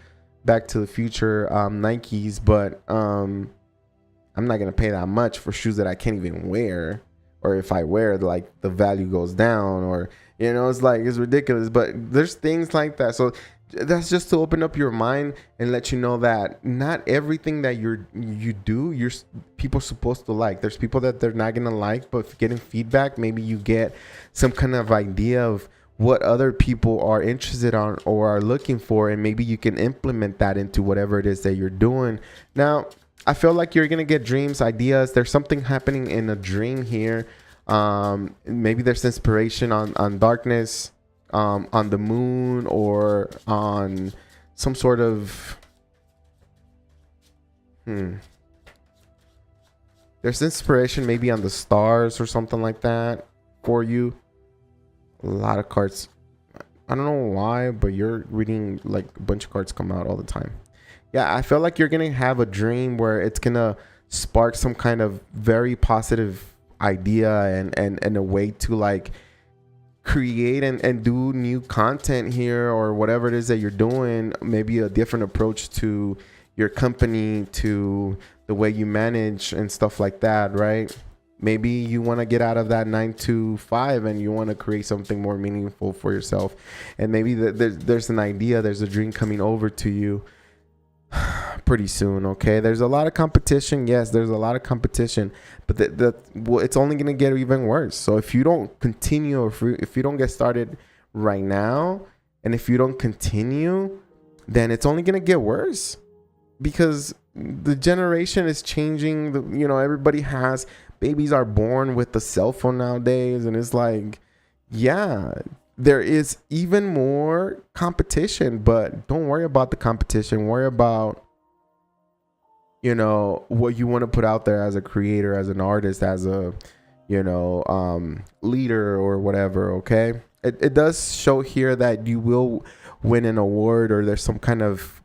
Back to the Future Nikes, but I'm not gonna pay that much for shoes that I can't even wear, or if I wear, like, the value goes down, or it's like, it's ridiculous. But there's things like that. So that's just to open up your mind and let you know that not everything that you do, people supposed to like. There's people that they're not gonna like, but getting feedback, maybe you get some kind of idea of what other people are interested on or are looking for, and maybe you can implement that into whatever it is that you're doing. Now, I feel like you're gonna get dreams, ideas. There's something happening in a dream here. Maybe there's inspiration on darkness, on the moon, or on some sort of there's inspiration maybe on the stars or something like that for you. A lot of cards. I don't know why, but you're reading like a bunch of cards come out all the time. Yeah, I feel like you're gonna have a dream where it's gonna spark some kind of very positive idea and a way to like create and do new content here, or whatever it is that you're doing. Maybe a different approach to your company, to the way you manage and stuff like that, right? Maybe you want to get out of that 9 to 5 and you want to create something more meaningful for yourself. And maybe there's an idea, there's a dream coming over to you pretty soon. Okay, there's a lot of competition. Yes, there's a lot of competition, but it's only going to get even worse. So if you don't continue, or if you don't get started right now, and if you don't continue, then it's only going to get worse, because the generation is changing. Everybody has babies are born with the cell phone nowadays, and it's like, yeah, there is even more competition. But don't worry about the competition. Worry about what you want to put out there as a creator, as an artist, as a leader or whatever. Okay, it does show here that you will win an award, or there's some kind of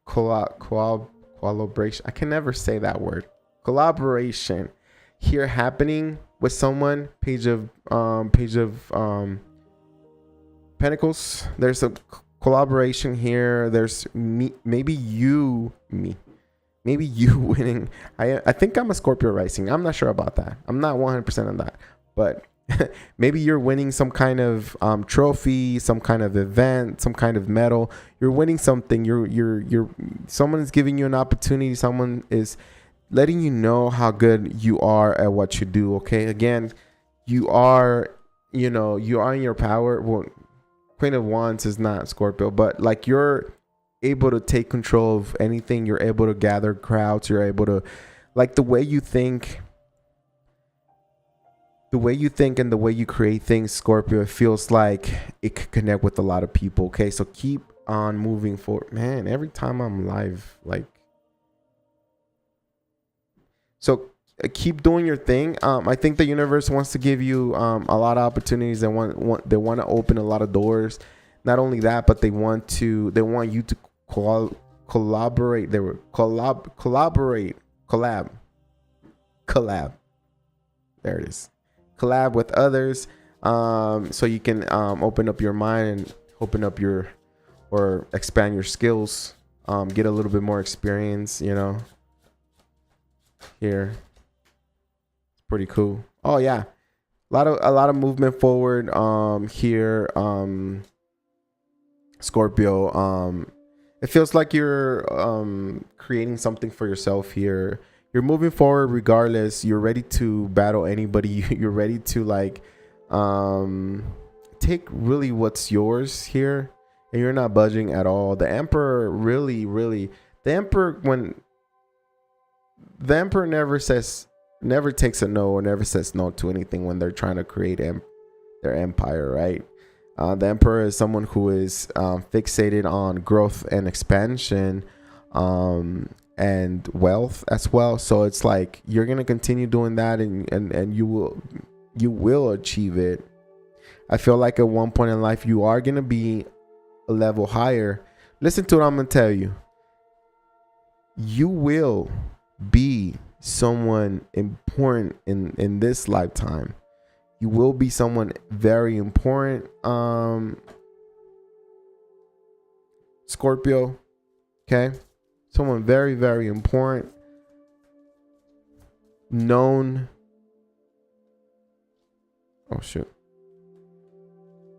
collaboration. I can never say that word. Collaboration here happening with someone. Page of Pentacles. There's a collaboration here. There's maybe you winning. I think I'm a Scorpio rising. I'm not sure about that. I'm not 100% on that, but maybe you're winning some kind of trophy, some kind of event, some kind of medal. You're winning something. Someone is giving you an opportunity. Someone is letting you know how good you are at what you do. Okay, again, you are in your power. Well, Queen of Wands is not Scorpio, but like, you're able to take control of anything. You're able to gather crowds. You're able to, like, the way you think and the way you create things, Scorpio, it feels like it could connect with a lot of people. Okay, so keep on moving forward. Man, every time I'm live, like, so keep doing your thing. I think the universe wants to give you a lot of opportunities. They want to open a lot of doors. Not only that, but they want you to collaborate. They were collab. There it is. Collab with others, so you can open up your mind and open up or expand your skills, get a little bit more experience. Here, it's pretty cool. Oh yeah, a lot of movement forward here, Scorpio. It feels like you're creating something for yourself here. You're moving forward regardless. You're ready to battle anybody. You're ready to like take really what's yours here, and you're not budging at all. The Emperor the Emperor never takes a no, or never says no to anything when they're trying to create their empire, right? The Emperor is someone who is fixated on growth and expansion, and wealth as well. So it's like, you're gonna continue doing that, and you will achieve it. I feel like at one point in life you are gonna be a level higher. Listen to what I'm gonna tell you. You will be someone important in this lifetime. You will be someone very important, Scorpio. Okay, someone very, very important, known. Oh shoot.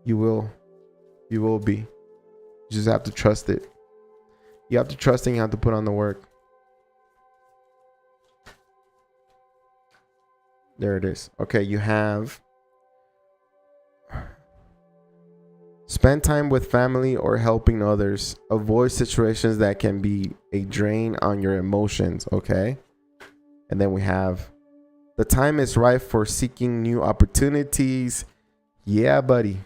You will be. You just have to trust it. You have to trust, and you have to put on the work. There it is. Okay, you have Spend time with family or helping others. Avoid situations that can be a drain on your emotions, okay? And then we have the time is right for seeking new opportunities. Yeah, buddy.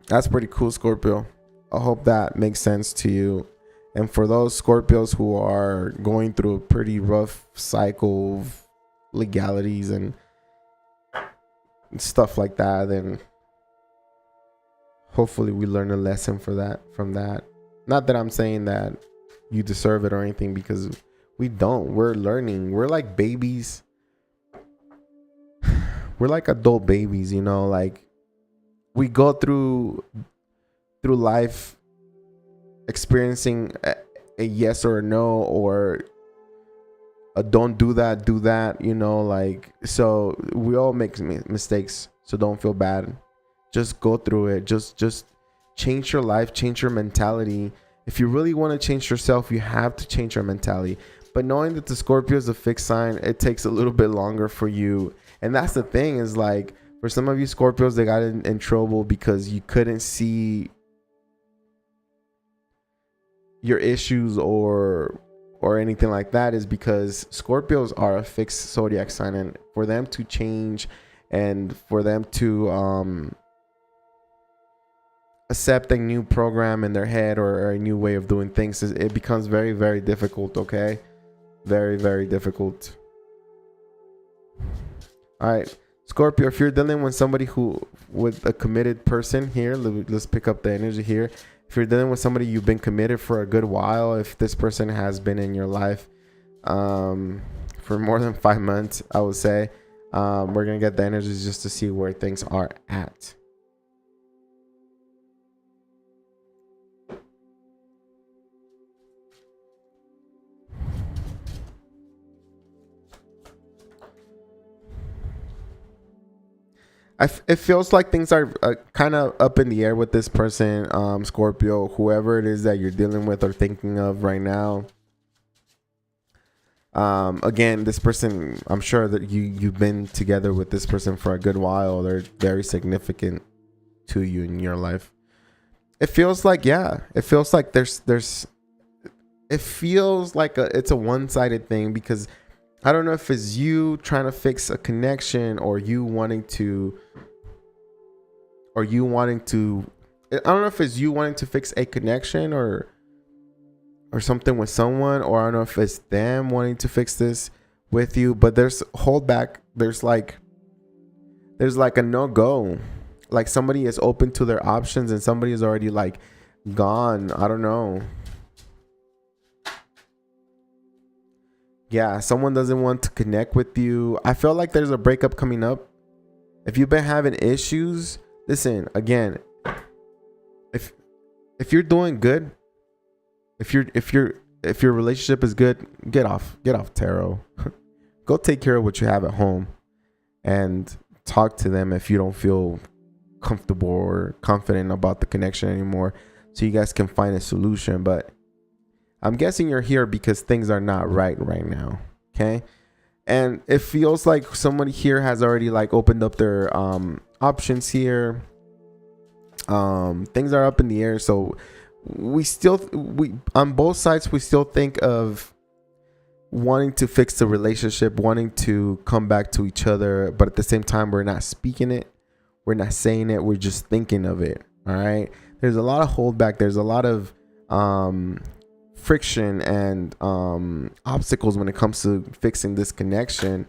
That's pretty cool, Scorpio. I hope that makes sense to you. And for those Scorpios who are going through a pretty rough cycle of legalities and stuff like that, then hopefully we learn a lesson from that. Not that I'm saying that you deserve it or anything, because we don't. We're learning. We're like babies. We're like adult babies, you know, like we go through life experiencing a yes or a no, or a don't do that, you know, like, so we all make mistakes, so don't feel bad. Just go through it. Just change your life, change your mentality. If you really want to change yourself, you have to change your mentality. But knowing that the Scorpio is a fixed sign, it takes a little bit longer for you. And that's the thing, is like, for some of you Scorpios, they got in trouble because you couldn't see your issues or anything like that, is because Scorpios are a fixed zodiac sign, and for them to change and for them to accept a new program in their head or a new way of doing things, it becomes very, very difficult. Okay, very, very difficult. All right, Scorpio, if you're dealing with somebody with a committed person here, let's pick up the energy here. If you're dealing with somebody you've been committed for a good while, if this person has been in your life for more than 5 months, I would say, we're going to get the energies just to see where things are at. It feels like things are kind of up in the air with this person, Scorpio, whoever it is that you're dealing with or thinking of right now. Again, this person, I'm sure that you've been together with this person for a good while. They're very significant to you in your life. It feels like, yeah, it feels like it feels like it's a one-sided thing, because I don't know if it's you trying to fix a connection or you wanting to I don't know if it's you wanting to fix a connection or something with someone, or I don't know if it's them wanting to fix this with you, but there's holdback. There's like a no-go. Like somebody is open to their options and somebody is already like gone. I don't know. Yeah, someone doesn't want to connect with you. I feel like there's a breakup coming up. If you've been having issues, listen, again, if you're doing good, if your relationship is good, get off tarot. Go take care of what you have at home and talk to them if you don't feel comfortable or confident about the connection anymore, so you guys can find a solution. But I'm guessing you're here because things are not right now. Okay. And it feels like somebody here has already like opened up their options here. Things are up in the air. So we on both sides, we still think of wanting to fix the relationship, wanting to come back to each other. But at the same time, we're not speaking it. We're not saying it. We're just thinking of it. All right. There's a lot of holdback. There's a lot of friction and obstacles when it comes to fixing this connection.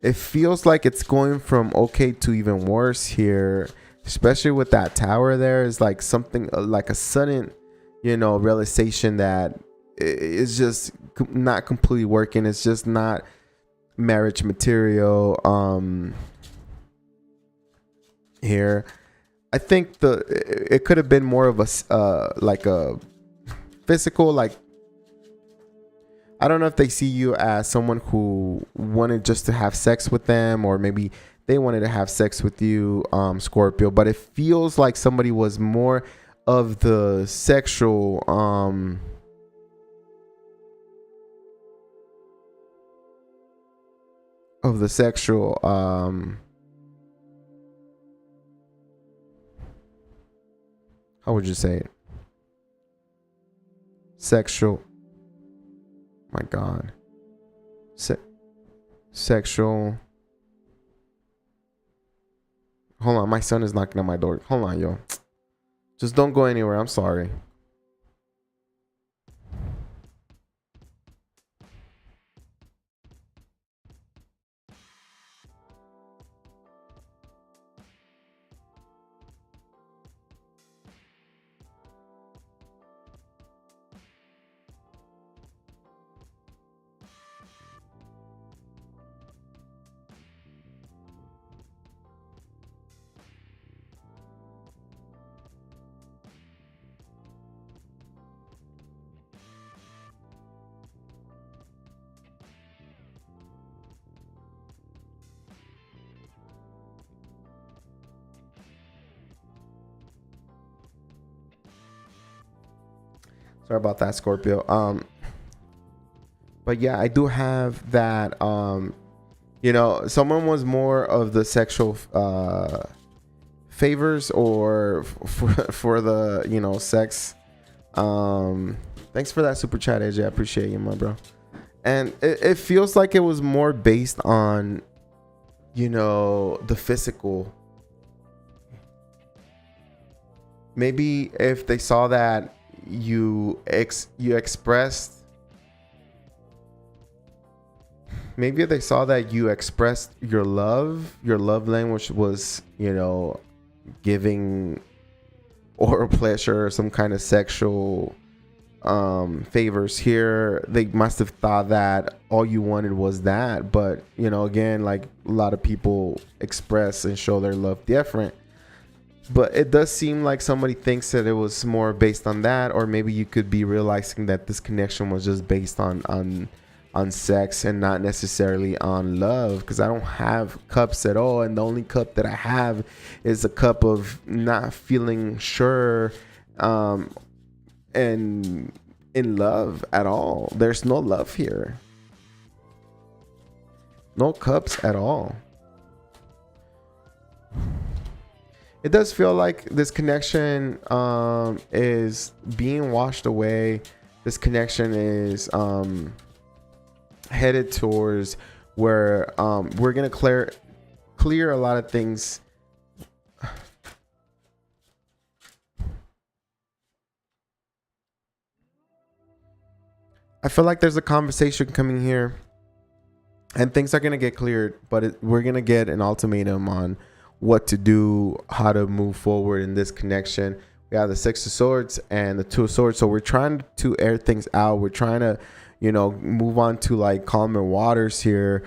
It feels like it's going from okay to even worse here, especially with that tower. There is like something like a sudden, realization that it's just not completely working. It's just not marriage material. Here, I think it could have been more of a like a physical, like, I don't know if they see you as someone who wanted just to have sex with them, or maybe they wanted to have sex with you, Scorpio. But it feels like somebody was more of the sexual, How would you say it? Sexual. My God. Sexual. Hold on, my son is knocking on my door. Hold on, yo. Just don't go anywhere. I'm sorry. Sorry about that, Scorpio. But yeah, I do have that. You know, someone was more of the sexual favors or for the, you know, sex. Thanks for that super chat, AJ. I appreciate you, my bro. And it feels like it was more based on, you know, the physical. Maybe if they saw that you expressed, maybe if they saw that you expressed your love language was, you know, giving oral pleasure or some kind of sexual favors here, they must have thought that all you wanted was that. But, you know, again, like a lot of people express and show their love different. But it does seem like somebody thinks that it was more based on that, or maybe you could be realizing that this connection was just based on sex and not necessarily on love. Because I don't have cups at all, and the only cup that I have is a cup of not feeling sure and in love at all. There's no love here, no cups at all. It does feel like this connection is being washed away. This connection is headed towards where we're gonna clear a lot of things. I feel like there's a conversation coming here, and things are gonna get cleared, but we're gonna get an ultimatum on what to do, how to move forward in this connection. We have the Six of Swords and the Two of Swords, so we're trying to air things out. We're trying to, you know, move on to like calmer waters here,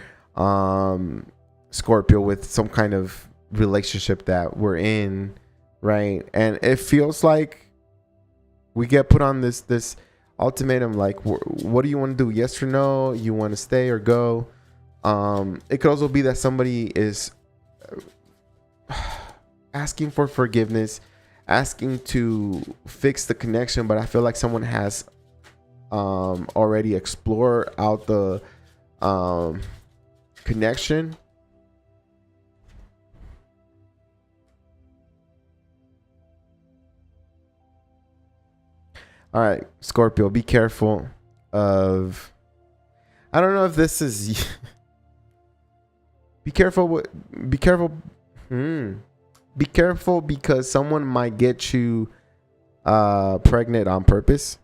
Scorpio, with some kind of relationship that we're in, right? And it feels like we get put on this ultimatum, like, what do you want to do? Yes or no? You want to stay or go? It could also be that somebody is asking for forgiveness, asking to fix the connection, but I feel like someone has already explored out the connection. All right, Scorpio, be careful of, I don't know if this is be careful because someone might get you pregnant on purpose.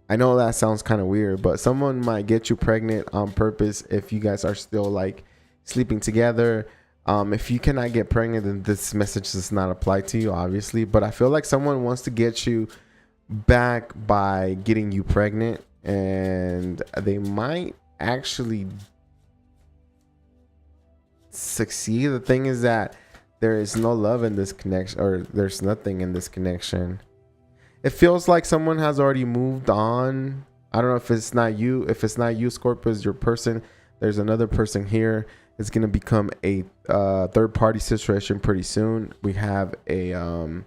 I know that sounds kind of weird, but someone might get you pregnant on purpose if you guys are still like sleeping together. If you cannot get pregnant, then this message does not apply to you, obviously. But I feel like someone wants to get you back by getting you pregnant, and they might actually succeed. The thing is that there is no love in this connection, or there's nothing in this connection. It feels like someone has already moved on. I don't know if it's not you. If it's not you, Scorpio, is your person. There's another person here. It's going to become a third party situation pretty soon. We have a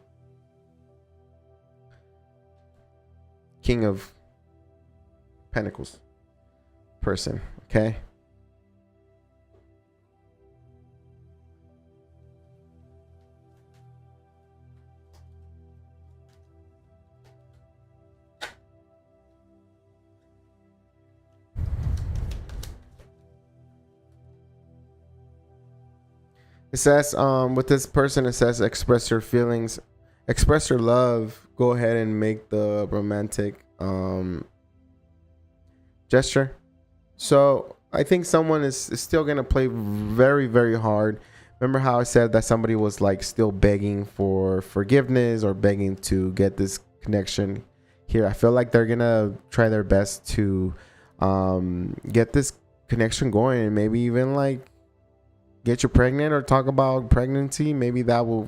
King of Pentacles person. Okay. It says with this person, it says express your feelings, express your love. Go ahead and make the romantic gesture. So I think someone is still gonna play very, very hard. Remember how I said that somebody was like still begging for forgiveness or begging to get this connection here? I feel like they're gonna try their best to get this connection going, and maybe even like get you pregnant or talk about pregnancy. Maybe that will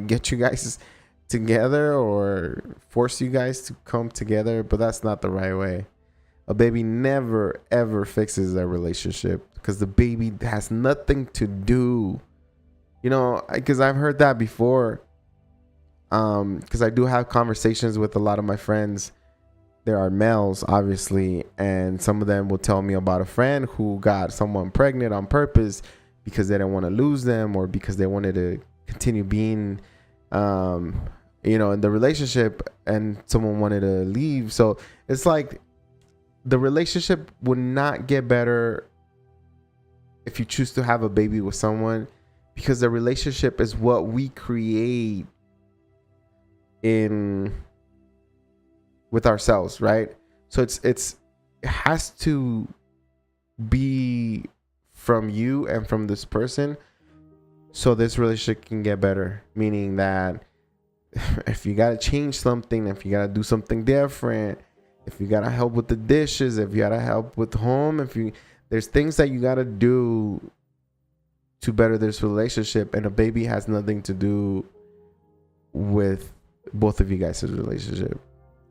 get you guys together or force you guys to come together, but that's not the right way. A baby never ever fixes a relationship because the baby has nothing to do. You know, because I've heard that before. Because I do have conversations with a lot of my friends. There are males, obviously, and some of them will tell me about a friend who got someone pregnant on purpose because they didn't want to lose them or because they wanted to continue being, in the relationship, and someone wanted to leave. So it's like the relationship would not get better if you choose to have a baby with someone, because the relationship is what we create with ourselves, right? So it has to be from you and from this person so this relationship can get better. Meaning that if you gotta change something, if you gotta do something different, if you gotta help with the dishes, if you gotta help with home, there's things that you gotta do to better this relationship, and a baby has nothing to do with both of you guys' relationship.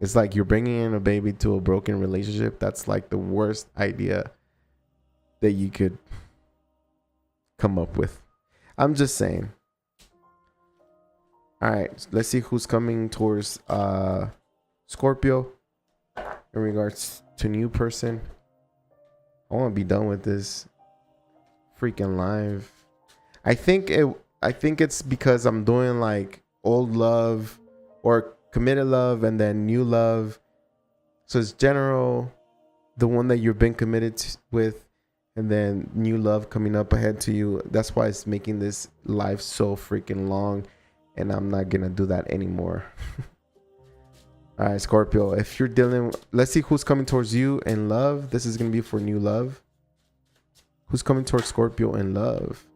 It's like you're bringing in a baby to a broken relationship. That's like the worst idea that you could come up with. I'm just saying. All right, let's see who's coming towards Scorpio in regards to new person. I want to be done with this freaking live. I think it's because I'm doing like old love or committed love and then new love. So it's general, the one that you've been committed with, and then new love coming up ahead to you. That's why it's making this live so freaking long, and I'm not gonna do that anymore. All right, Scorpio, if you're dealing, let's see who's coming towards you in love. This is gonna be for new love. Who's coming towards Scorpio in love?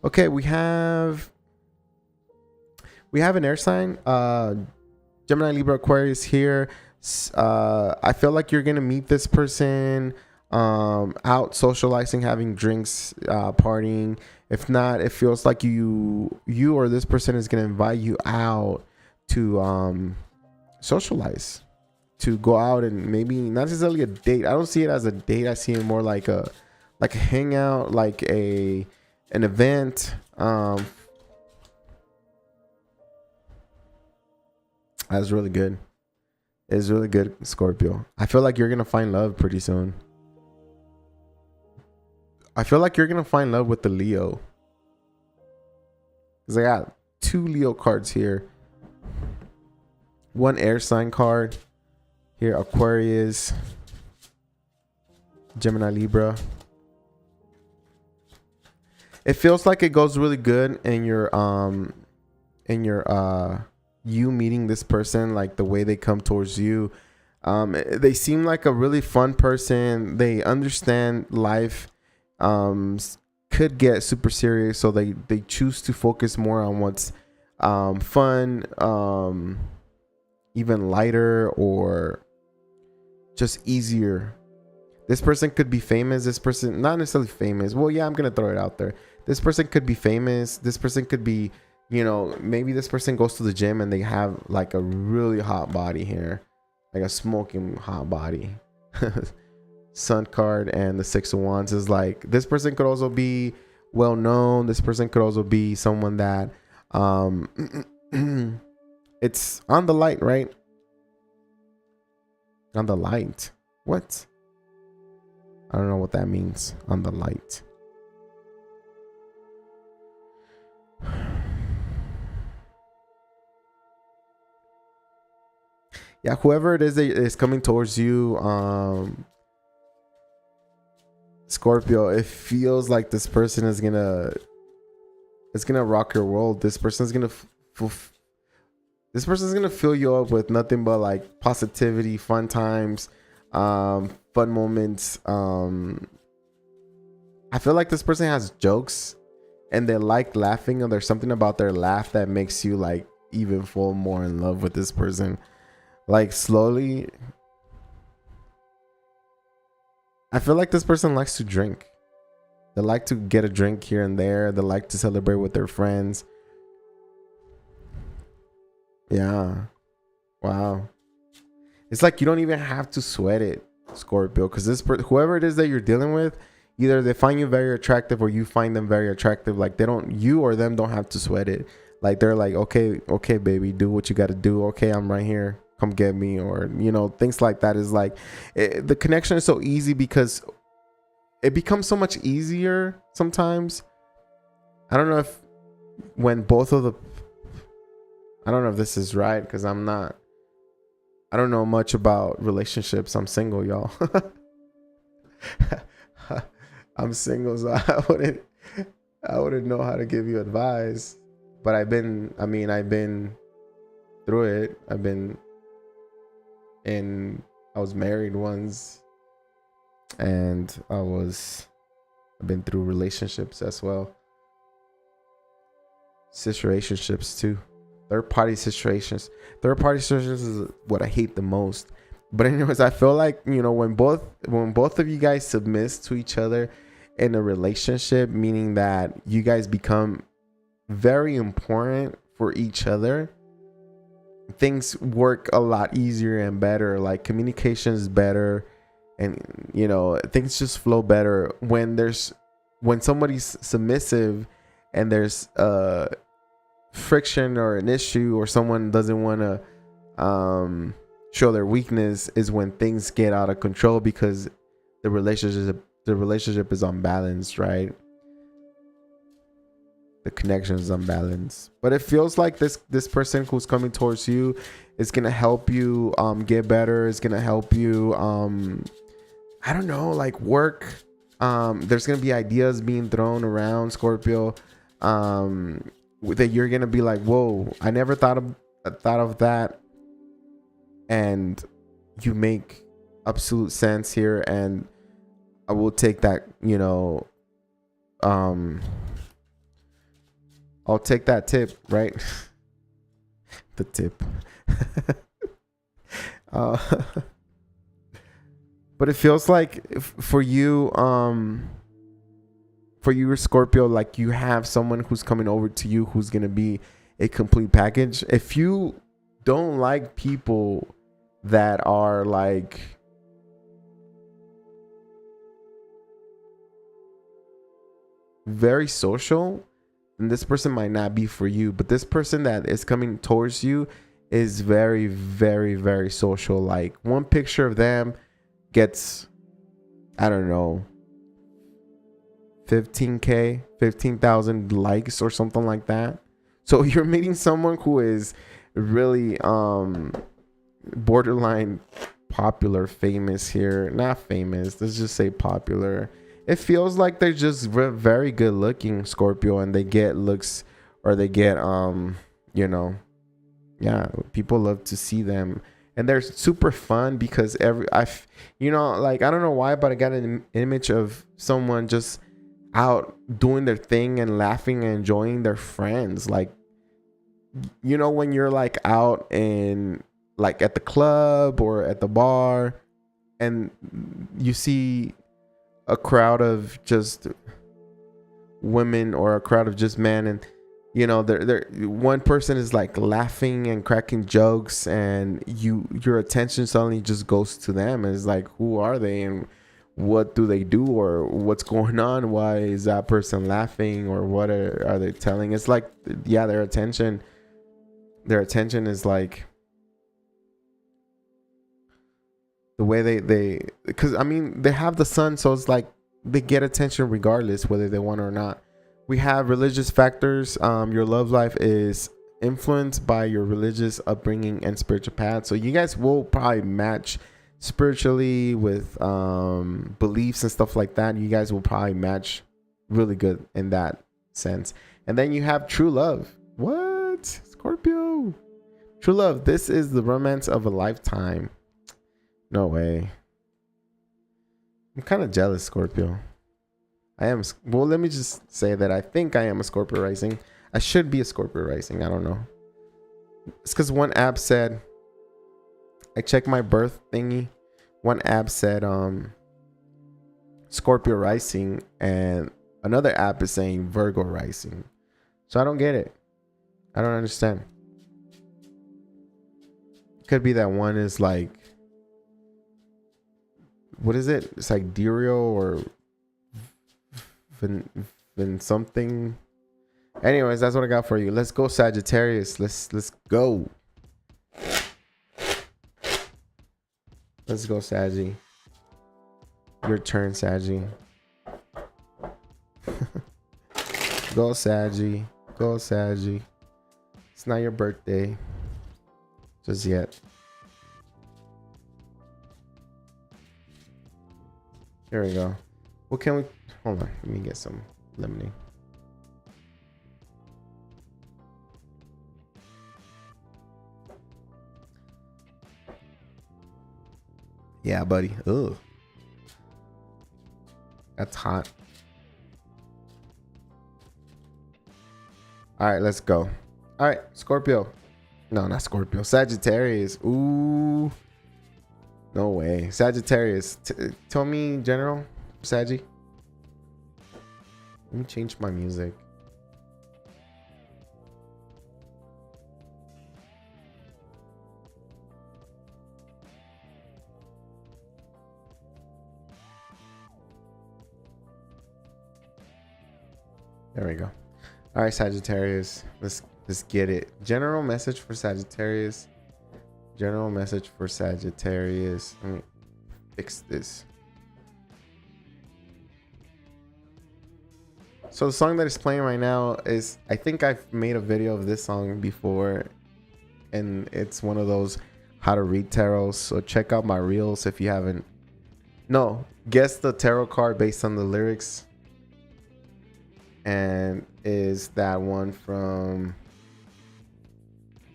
Okay, we have an air sign, Gemini, Libra, Aquarius here. I feel like you're gonna meet this person out socializing, having drinks, partying. If not, it feels like you or this person is gonna invite you out to socialize, to go out, and maybe not necessarily a date. I don't see it as a date. I see it more like a hangout, like an event. That's really good. It's really good, Scorpio. I feel like you're gonna find love pretty soon. I feel like you're gonna find love with the Leo, because I got 2 Leo cards here. 1 air sign card here, Aquarius, Gemini, Libra. It feels like it goes really good in your you meeting this person, like the way they come towards you. They seem like a really fun person. They understand life could get super serious, so they choose to focus more on what's fun, even lighter, or just easier. This person could be famous. This person, not necessarily famous. Well, yeah, I'm gonna throw it out there. This person could be famous. This person could be, maybe this person goes to the gym and they have like a really hot body here, like a smoking hot body. Sun card and the 6 of Wands is like, this person could also be well known. This person could also be someone that it's on the light, right? On the light. What? I don't know what that means. On the light. Yeah, whoever it is that is coming towards you, Scorpio, it feels like this person is gonna it's gonna rock your world. This person's gonna this person's gonna fill you up with nothing but like positivity, fun times, fun moments. I feel like this person has jokes and they like laughing, and there's something about their laugh that makes you like even fall more in love with this person. Like slowly, I feel like this person likes to drink. They like to get a drink here and there. They like to celebrate with their friends. Yeah. Wow. It's like you don't even have to sweat it, Scorpio, because whoever it is that you're dealing with, either they find you very attractive or you find them very attractive. Like you or them don't have to sweat it. Like they're like, okay, baby, do what you got to do. Okay, I'm right here. Come get me, or things like that. Is like the connection is so easy because it becomes so much easier sometimes. I don't know if I don't know if this is right because I don't know much about relationships. I'm single, y'all. I'm single, so I wouldn't know how to give you advice. But I've been through it. I was married once, and I've been through relationships as well. Situationships too. Third party situations is what I hate the most. But anyways, I feel like, when both of you guys submit to each other in a relationship, meaning that you guys become very important for each other, things work a lot easier and better. Like communication is better, and things just flow better when somebody's submissive and there's friction or an issue, or someone doesn't want to show their weakness, is when things get out of control because the relationship is unbalanced, right? The connection is unbalanced. But it feels like this person who's coming towards you is gonna help you get better. Is gonna help you I don't know, like work. There's gonna be ideas being thrown around, Scorpio, that you're gonna be like, whoa, I never thought of that, and you make absolute sense here, and I will take that. I'll take that tip, right? The tip. But it feels like for you, Scorpio, like you have someone who's coming over to you who's going to be a complete package. If you don't like people that are like very social, then this person might not be for you. But this person that is coming towards you is very, very, very social. Like one picture of them gets, I don't know, 15,000 likes or something like that. So you're meeting someone who is really borderline popular, famous here. Not famous, let's just say popular. It feels like they're just very good looking, Scorpio, and they get looks, or they get people love to see them, and they're super fun because I don't know why, but I got an image of someone just out doing their thing and laughing and enjoying their friends. Like, when you're like out and like at the club or at the bar, and you see a crowd of just women or a crowd of just men, and they're one person is like laughing and cracking jokes, and your attention suddenly just goes to them, and it's like, who are they and what do they do, or what's going on? Why is that person laughing, or what are they telling? It's like, yeah, their attention is like the way they because they have the sun, so it's like they get attention regardless whether they want or not. We have religious factors. Your love life is influenced by your religious upbringing and spiritual path, so you guys will probably match spiritually with beliefs and stuff like that. You guys will probably match really good in that sense. And then you have true love. What? Scorpio. True love. This is the romance of a lifetime. No way. I'm kind of jealous, Scorpio. I am. Well, let me just say that I think I am a Scorpio rising. I should be a Scorpio rising. I don't know. It's because one app said, I checked my birth thingy. One app said Scorpio rising, and another app is saying Virgo rising. So I don't get it. I don't understand. Could be that one is like, what is it? It's like Dirio or Vin something. Anyways, that's what I got for you. Let's go, Sagittarius. Let's go. Let's go, Saggy. Your turn, Saggy. Go, Saggy. Go, Saggy. It's not your birthday. Just yet. Here we go. What can we... Hold on. Let me get some lemonade. Yeah, buddy. Ugh. That's hot. All right, let's go. All right, Scorpio. No, not Scorpio. Sagittarius. Ooh. No way. Sagittarius. Tell me, General. Saggy. Let me change my music. There we go. All right, Sagittarius. Let's get it. General message for Sagittarius. General message for Sagittarius. Let me fix this. So the song that is playing right now is, I think I've made a video of this song before, and it's one of those how to read tarots. So check out my reels if you haven't. No, guess the tarot card based on the lyrics. And is that one from,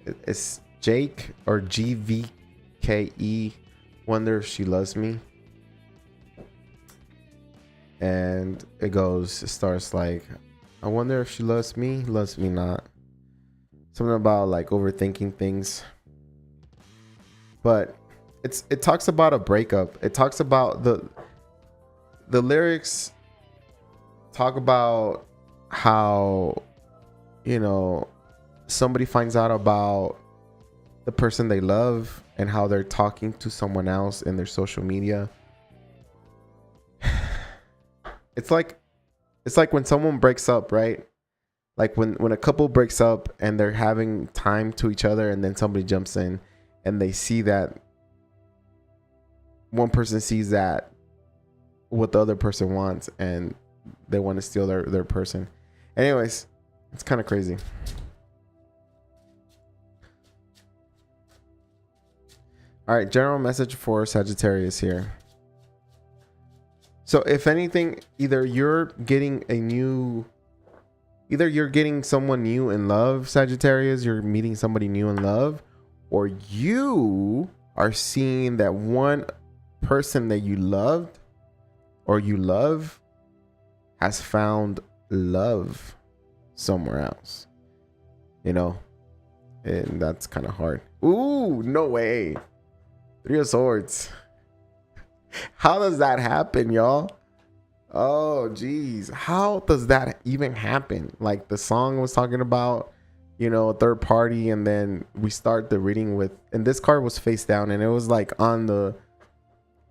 it's Jake or GVKE, Wonder If She Loves Me. And it starts like, I wonder if she loves me not. Something about like overthinking things. But it talks about a breakup. It talks about the lyrics talk about how, you know, somebody finds out about the person they love and how they're talking to someone else in their social media. It's like when someone breaks up, right? Like when a couple breaks up and they're having time to each other, and then somebody jumps in and they see that one person sees that what the other person wants, and they want to steal their person. Anyways, it's kind of crazy. All right, general message for Sagittarius here. So if anything, either you're getting someone new in love, Sagittarius, you're meeting somebody new in love, or you are seeing that one person that you loved or you love has found love somewhere else, you know, and that's kind of hard. Ooh, no way. 3 of Swords. How does that happen, y'all? Oh, geez. How does that even happen? Like the song was talking about, you know, a third party, and then we start the reading with, and this card was face down, and it was like on the,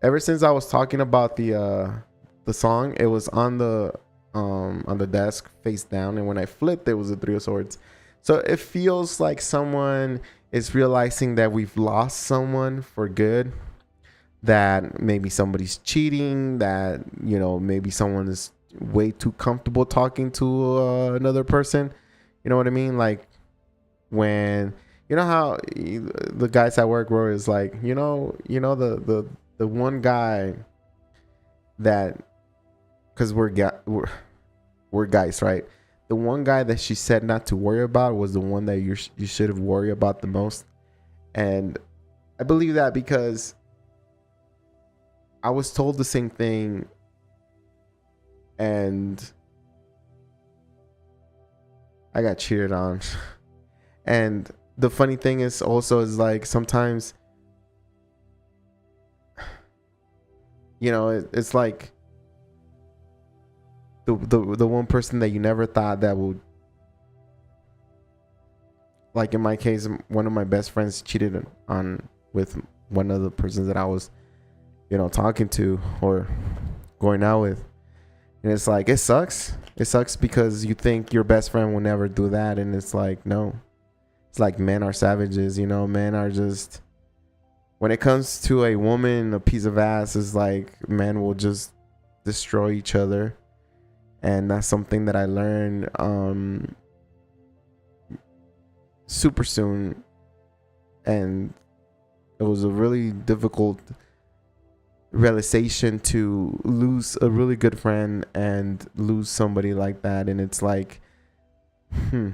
ever since I was talking about the song, it was on the desk face down, and when I flipped, it was a 3 of Swords. So it feels like someone is realizing that we've lost someone for good, that maybe somebody's cheating, that, you know, maybe someone is way too comfortable talking to another person. You know what I mean? Like when, you know how the guys at work were is like, you know the one guy that, because we're guys, right? the one guy that she said not to worry about was the one that you should have worried about the most. And I believe that because I was told the same thing, and I got cheated on. And the funny thing is also is like sometimes, you know, it's like the one person that you never thought that would, like in my case, one of my best friends cheated on with one of the persons that I was, you know, talking to or going out with. And it's like, it sucks. It sucks because you think your best friend will never do that. And it's like, no. It's like men are savages, you know. Men are just, when it comes to a woman, a piece of ass is like, men will just destroy each other. And that's something that I learned super soon. And it was a really difficult realization to lose a really good friend and lose somebody like that. And it's like, now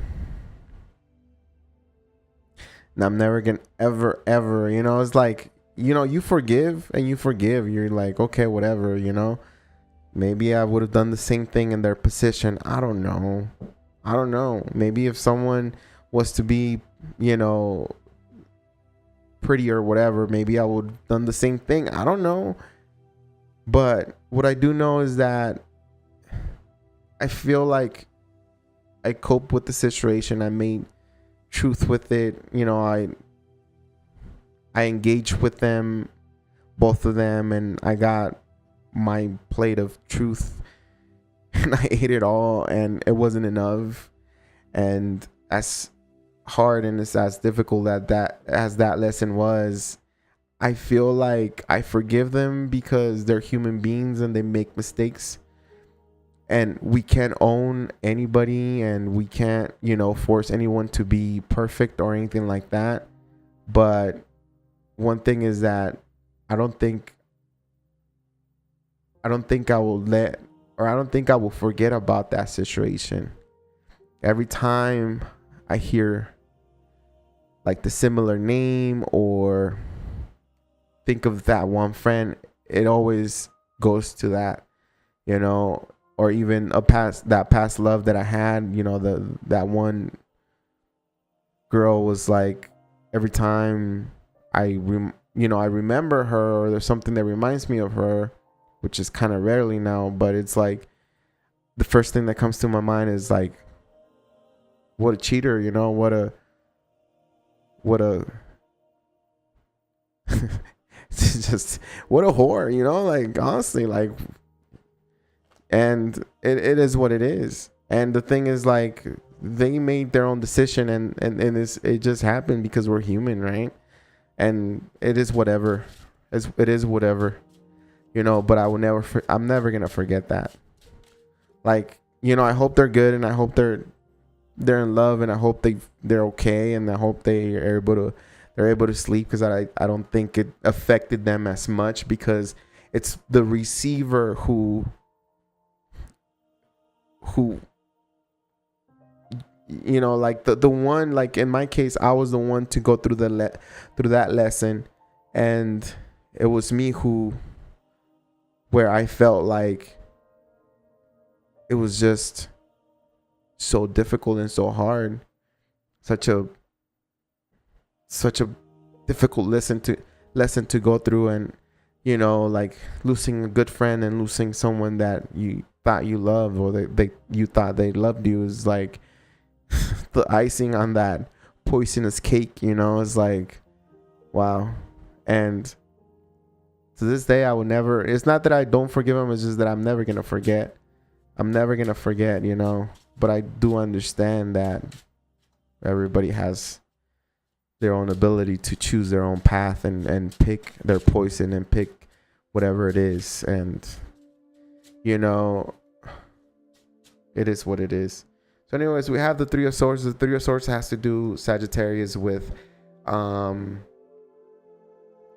I'm never gonna ever, you know, it's like, you know, you forgive and you forgive. You're like, okay, whatever, you know. Maybe I would have done the same thing in their position. I don't know. Maybe if someone was to be, you know, pretty or whatever, maybe I would have done the same thing. I don't know. But what I do know is that I feel like I cope with the situation. I made truth with it. You know, I engaged with them, both of them, and I got my plate of truth and I ate it all, and it wasn't enough. And as hard and as difficult as that lesson was, I feel like I forgive them because they're human beings and they make mistakes, and we can't own anybody, and we can't, you know, force anyone to be perfect or anything like that. But one thing is that I don't think I don't think I will forget about that situation. Every time I hear like the similar name or think of that one friend, it always goes to that, you know, or even that past love that I had, you know, that one girl was like, every time I remember her, or there's something that reminds me of her, which is kind of rarely now, but it's like the first thing that comes to my mind is like, what a cheater, you know, what a just what a whore, you know, like honestly, like, and it is what it is. And the thing is, like, they made their own decision, and it just happened because we're human, right? And it is whatever. It is whatever. You know, but I'm never gonna forget that. Like, you know, I hope they're good, and I hope they're in love, and I hope they're okay, and I hope they're able to sleep, because I don't think it affected them as much, because it's the receiver who you know, like the one, like in my case, I was the one to go through through that lesson, and it was me where I felt like it was just so difficult and so hard, such a difficult lesson to go through. And, you know, like losing a good friend and losing someone that you thought you loved, or you thought they loved you, is like the icing on that poisonous cake, you know. It's like, wow. And to this day, I will never, it's not that I don't forgive him, it's just that I'm never going to forget, you know. But I do understand that everybody has their own ability to choose their own path and pick their poison and pick whatever it is. And, you know, it is what it is. So anyways, we have the Three of Swords. The Three of Swords has to do, Sagittarius, with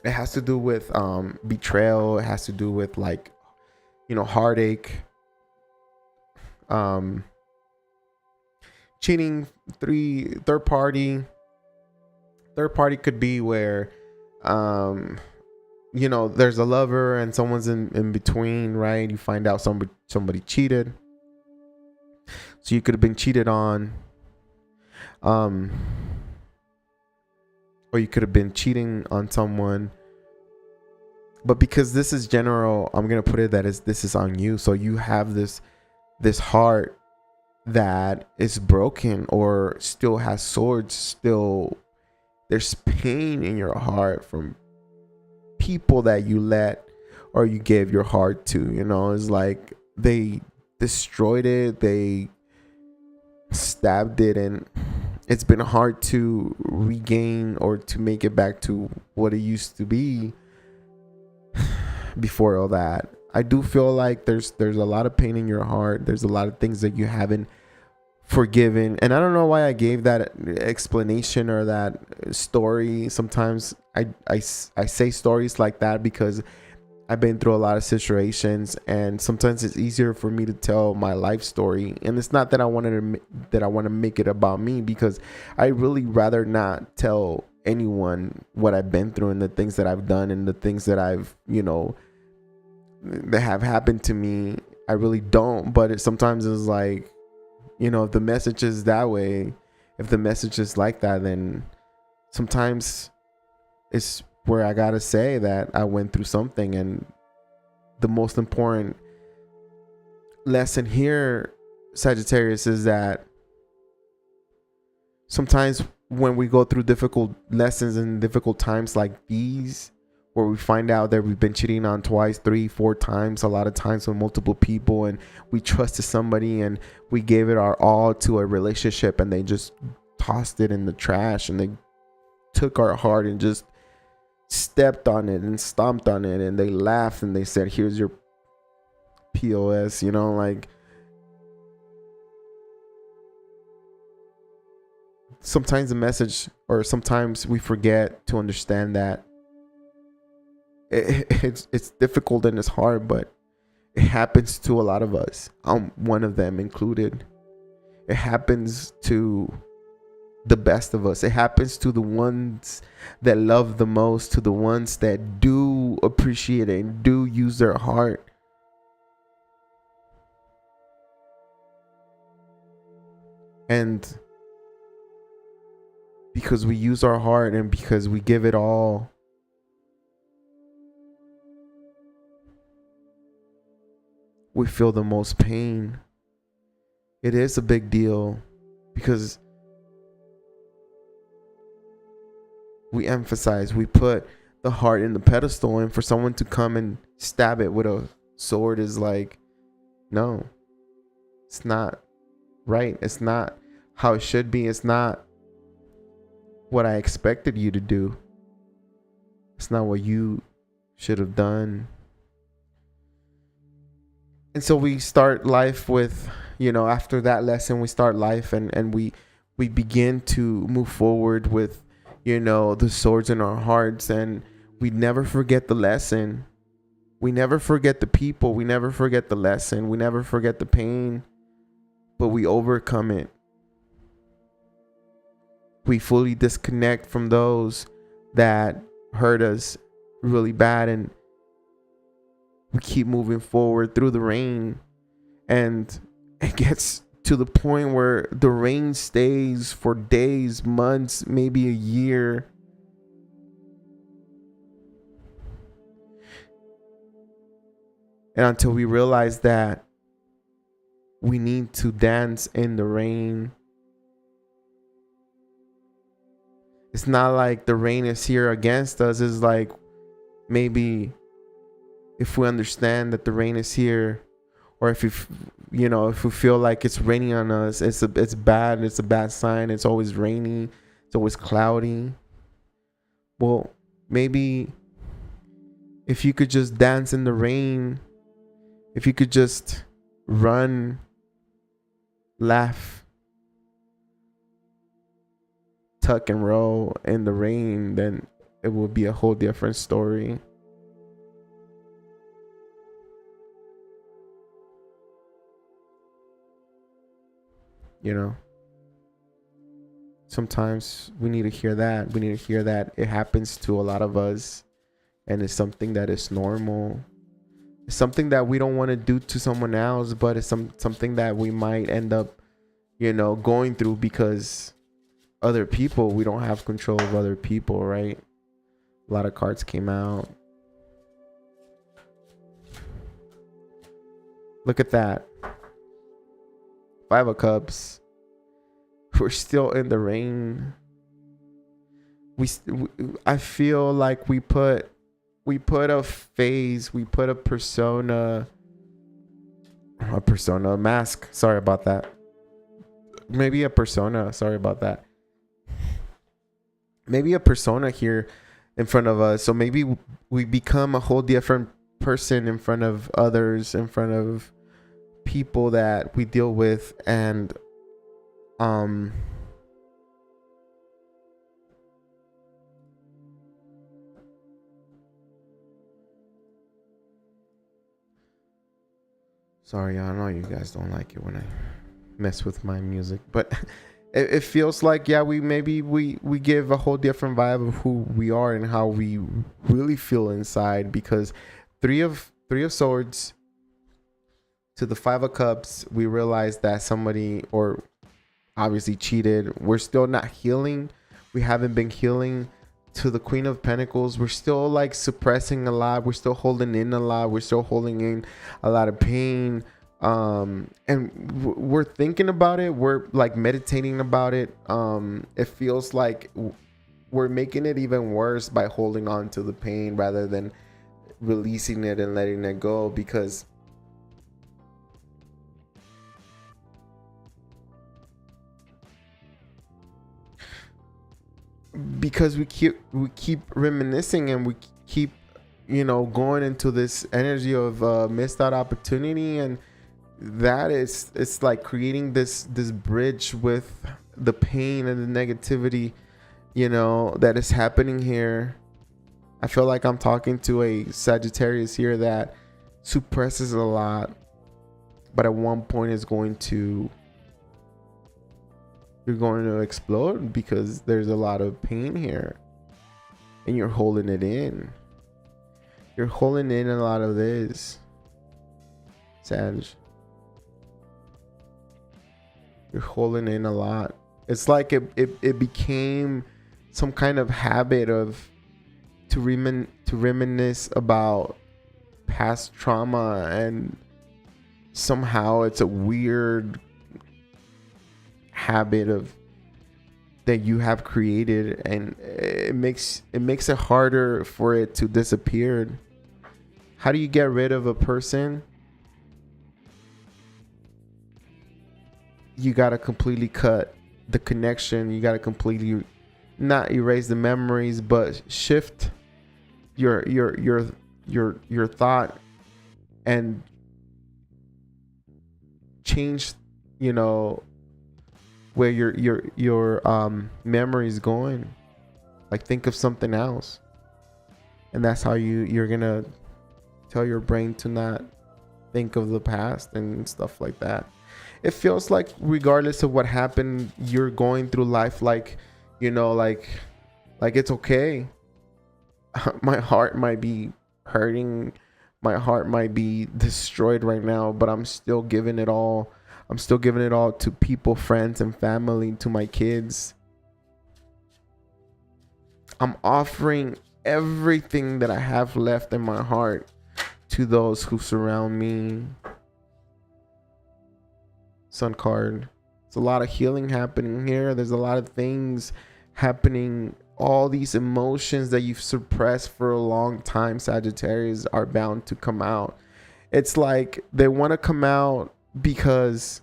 it has to do with betrayal. It has to do with, like, you know, heartache. cheating, third party could be where there's a lover and someone's in between, right? You find out somebody cheated, so you could have been cheated on, or you could have been cheating on someone. But because this is general, I'm gonna put it that this is on you. So you have this heart that is broken or still has swords. Still, there's pain in your heart from people that you let or you gave your heart to. It's like they destroyed it, they stabbed it, and it's been hard to regain or to make it back to what it used to be before all that. I do feel like there's a lot of pain in your heart. There's a lot of things that you haven't forgiven, and I don't know why I gave that explanation or that story. Sometimes I say stories like that because I've been through a lot of situations, and sometimes it's easier for me to tell my life story. And it's not that I want to make it about me, because I really rather not tell anyone what I've been through and the things that I've done and the things that I've that have happened to me. I really don't. But sometimes it's like, if the message is that way, if the message is like that, then sometimes it's where I gotta say that I went through something. And the most important lesson here, Sagittarius, is that sometimes when we go through difficult lessons and difficult times like these, where we find out that we've been cheating on twice, 3, 4 times, a lot of times with multiple people, and we trusted somebody and we gave it our all to a relationship, and they just tossed it in the trash, and they took our heart and just stepped on it and stomped on it, and they laughed and they said, here's your POS, like sometimes the message, or sometimes we forget to understand that it's difficult and it's hard, but it happens to a lot of us. I'm one of them included. It happens to the best of us. It happens to the ones that love the most, to the ones that do appreciate it and do use their heart. And because we use our heart and because we give it all, we feel the most pain. It is a big deal because we emphasize, we put the heart in the pedestal, and for someone to come and stab it with a sword is like, no, it's not right. It's not how it should be. It's not what I expected you to do. It's not what you should have done. And so we start life with, after that lesson, we start life and we begin to move forward with, the swords in our hearts, and we never forget the lesson. We never forget the people. We never forget the lesson. We never forget the pain, but we overcome it. We fully disconnect from those that hurt us really bad, and we keep moving forward through the rain. And it gets to the point where the rain stays for days, months, maybe a year. And until we realize that we need to dance in the rain. It's not like the rain is here against us. It's like, maybe if we understand that the rain is here, or if we feel like it's raining on us, it's bad. It's a bad sign. It's always rainy. It's always cloudy. Well, maybe if you could just dance in the rain, if you could just run, laugh, tuck and roll in the rain, then it will be a whole different story. Sometimes we need to hear that. We need to hear that it happens to a lot of us, and it's something that is normal. It's something that we don't want to do to someone else, but it's something that we might end up, going through because other people, we don't have control of other people, right? A lot of cards came out. Look at that. 5 of Cups. We're still in the rain. I feel like we put a phase, we put a mask. Sorry about that. Maybe a persona. Sorry about that. Maybe a persona here in front of us. So maybe we become a whole different person in front of others, in front of people that we deal with, and sorry, I know you guys don't like it when I mess with my music, but it feels like, yeah, we give a whole different vibe of who we are and how we really feel inside, because three of swords to the 5 of Cups, we realize that somebody, or obviously, cheated. We're still not healing. We haven't been healing. To the Queen of Pentacles, we're still like suppressing a lot. We're still holding in a lot. We're still holding in a lot of pain. And we're thinking about it. We're like meditating about it. It feels like we're making it even worse by holding on to the pain rather than releasing it and letting it go, because we keep reminiscing, and we keep going into this energy of missed out opportunity, and that it's like creating this bridge with the pain and the negativity that is happening here. I feel like I'm talking to a Sagittarius here that suppresses a lot, but at one point is you're going to explode, because there's a lot of pain here and you're holding it in. You're holding in a lot of this, Sag. You're holding in a lot. It's like it became some kind of habit of to reminisce about past trauma, and somehow it's a weird habit of that you have created, and it makes it harder for it to disappear. How do you get rid of a person? You got to completely cut the connection. You got to completely not erase the memories, but shift your thought and change where your memory is going. Like, think of something else, and that's how you're gonna tell your brain to not think of the past and stuff like that. It feels like regardless of what happened, you're going through life like it's okay. My heart might be hurting, my heart might be destroyed right now, but I'm still giving it all. I'm still giving it all to people, friends, and family, to my kids. I'm offering everything that I have left in my heart to those who surround me. Sun card. There's a lot of healing happening here. There's a lot of things happening. All these emotions that you've suppressed for a long time, Sagittarius, are bound to come out. It's like they want to come out because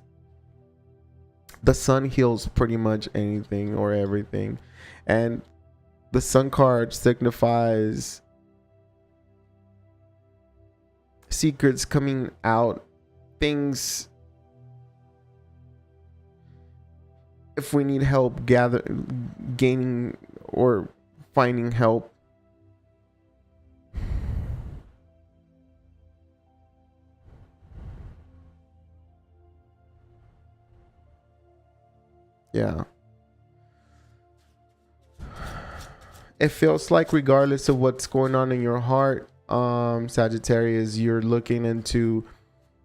the sun heals pretty much anything or everything. And the sun card signifies secrets coming out, things. If we need help gaining or finding help, yeah. It feels like regardless of what's going on in your heart, Sagittarius, you're looking into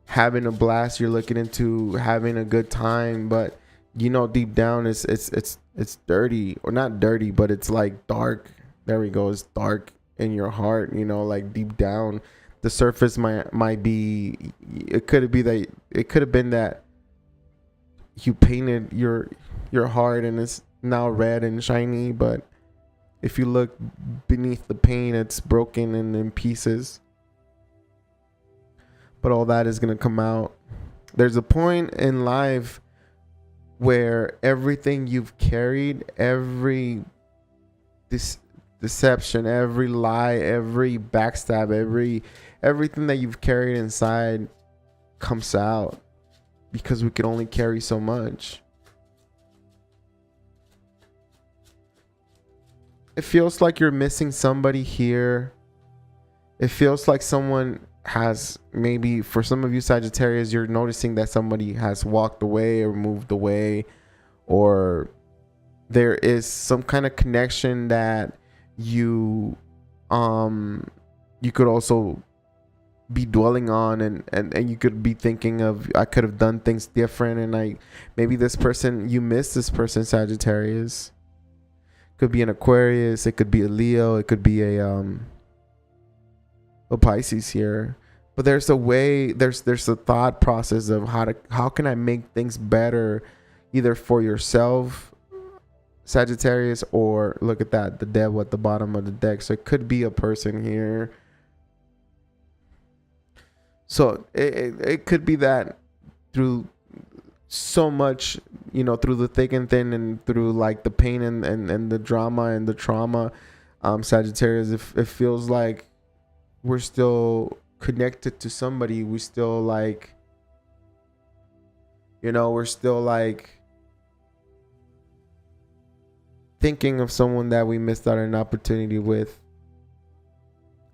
having a blast, you're looking into having a good time, but you know deep down it's dirty, or not dirty, but it's like dark. There we go. It's dark in your heart, you know, like deep down. The surface might be, it could be that, it could have been that you painted your heart and it's now red and shiny, but if you look beneath the paint, it's broken and in pieces. But all that is going to come out. There's a point in life where everything you've carried, every deception, every lie, every backstab, everything that you've carried inside comes out, because we can only carry so much. It feels like you're missing somebody here. It feels like someone has, maybe for some of you Sagittarius, you're noticing that somebody has walked away or moved away, or there is some kind of connection that you could also be dwelling on, and you could be thinking of, I could have done things different, and maybe this person, you miss this person, Sagittarius. Could be an Aquarius, it could be a Leo, it could be a Pisces here. But there's a way, there's a thought process of how can I make things better, either for yourself, Sagittarius, or look at that, the devil at the bottom of the deck. So it could be a person here. So it could be that through so much, you know, through the thick and thin, and through like the pain and the drama and the trauma, Sagittarius, it feels like we're still connected to somebody. We still like, you know, we're still like thinking of someone that we missed out on an opportunity with.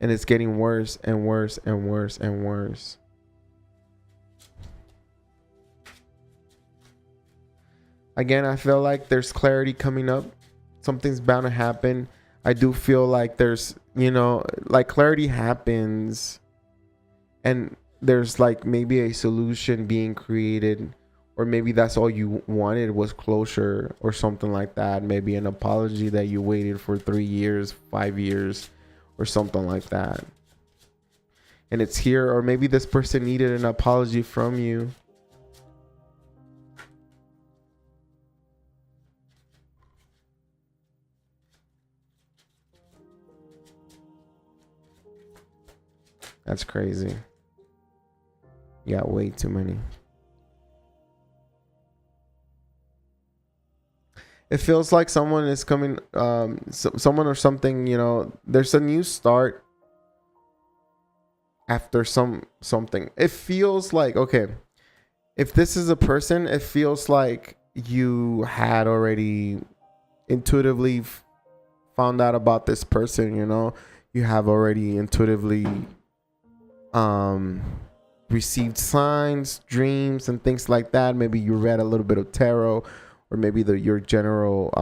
And it's getting worse and worse and worse and worse. Again, I feel like there's clarity coming up. Something's bound to happen. I do feel like there's, you know, like clarity happens, and there's like maybe a solution being created, or maybe that's all you wanted was closure or something like that. Maybe an apology that you waited for 3 years, 5 years, or something like that. And it's here, or maybe this person needed an apology from you. That's crazy. You got way too many. It feels like someone is coming, someone or something, you know, there's a new start after something. It feels like, okay, if this is a person, it feels like you had already intuitively found out about this person, you know. You have already intuitively received signs, dreams, and things like that. Maybe you read a little bit of tarot, or maybe your general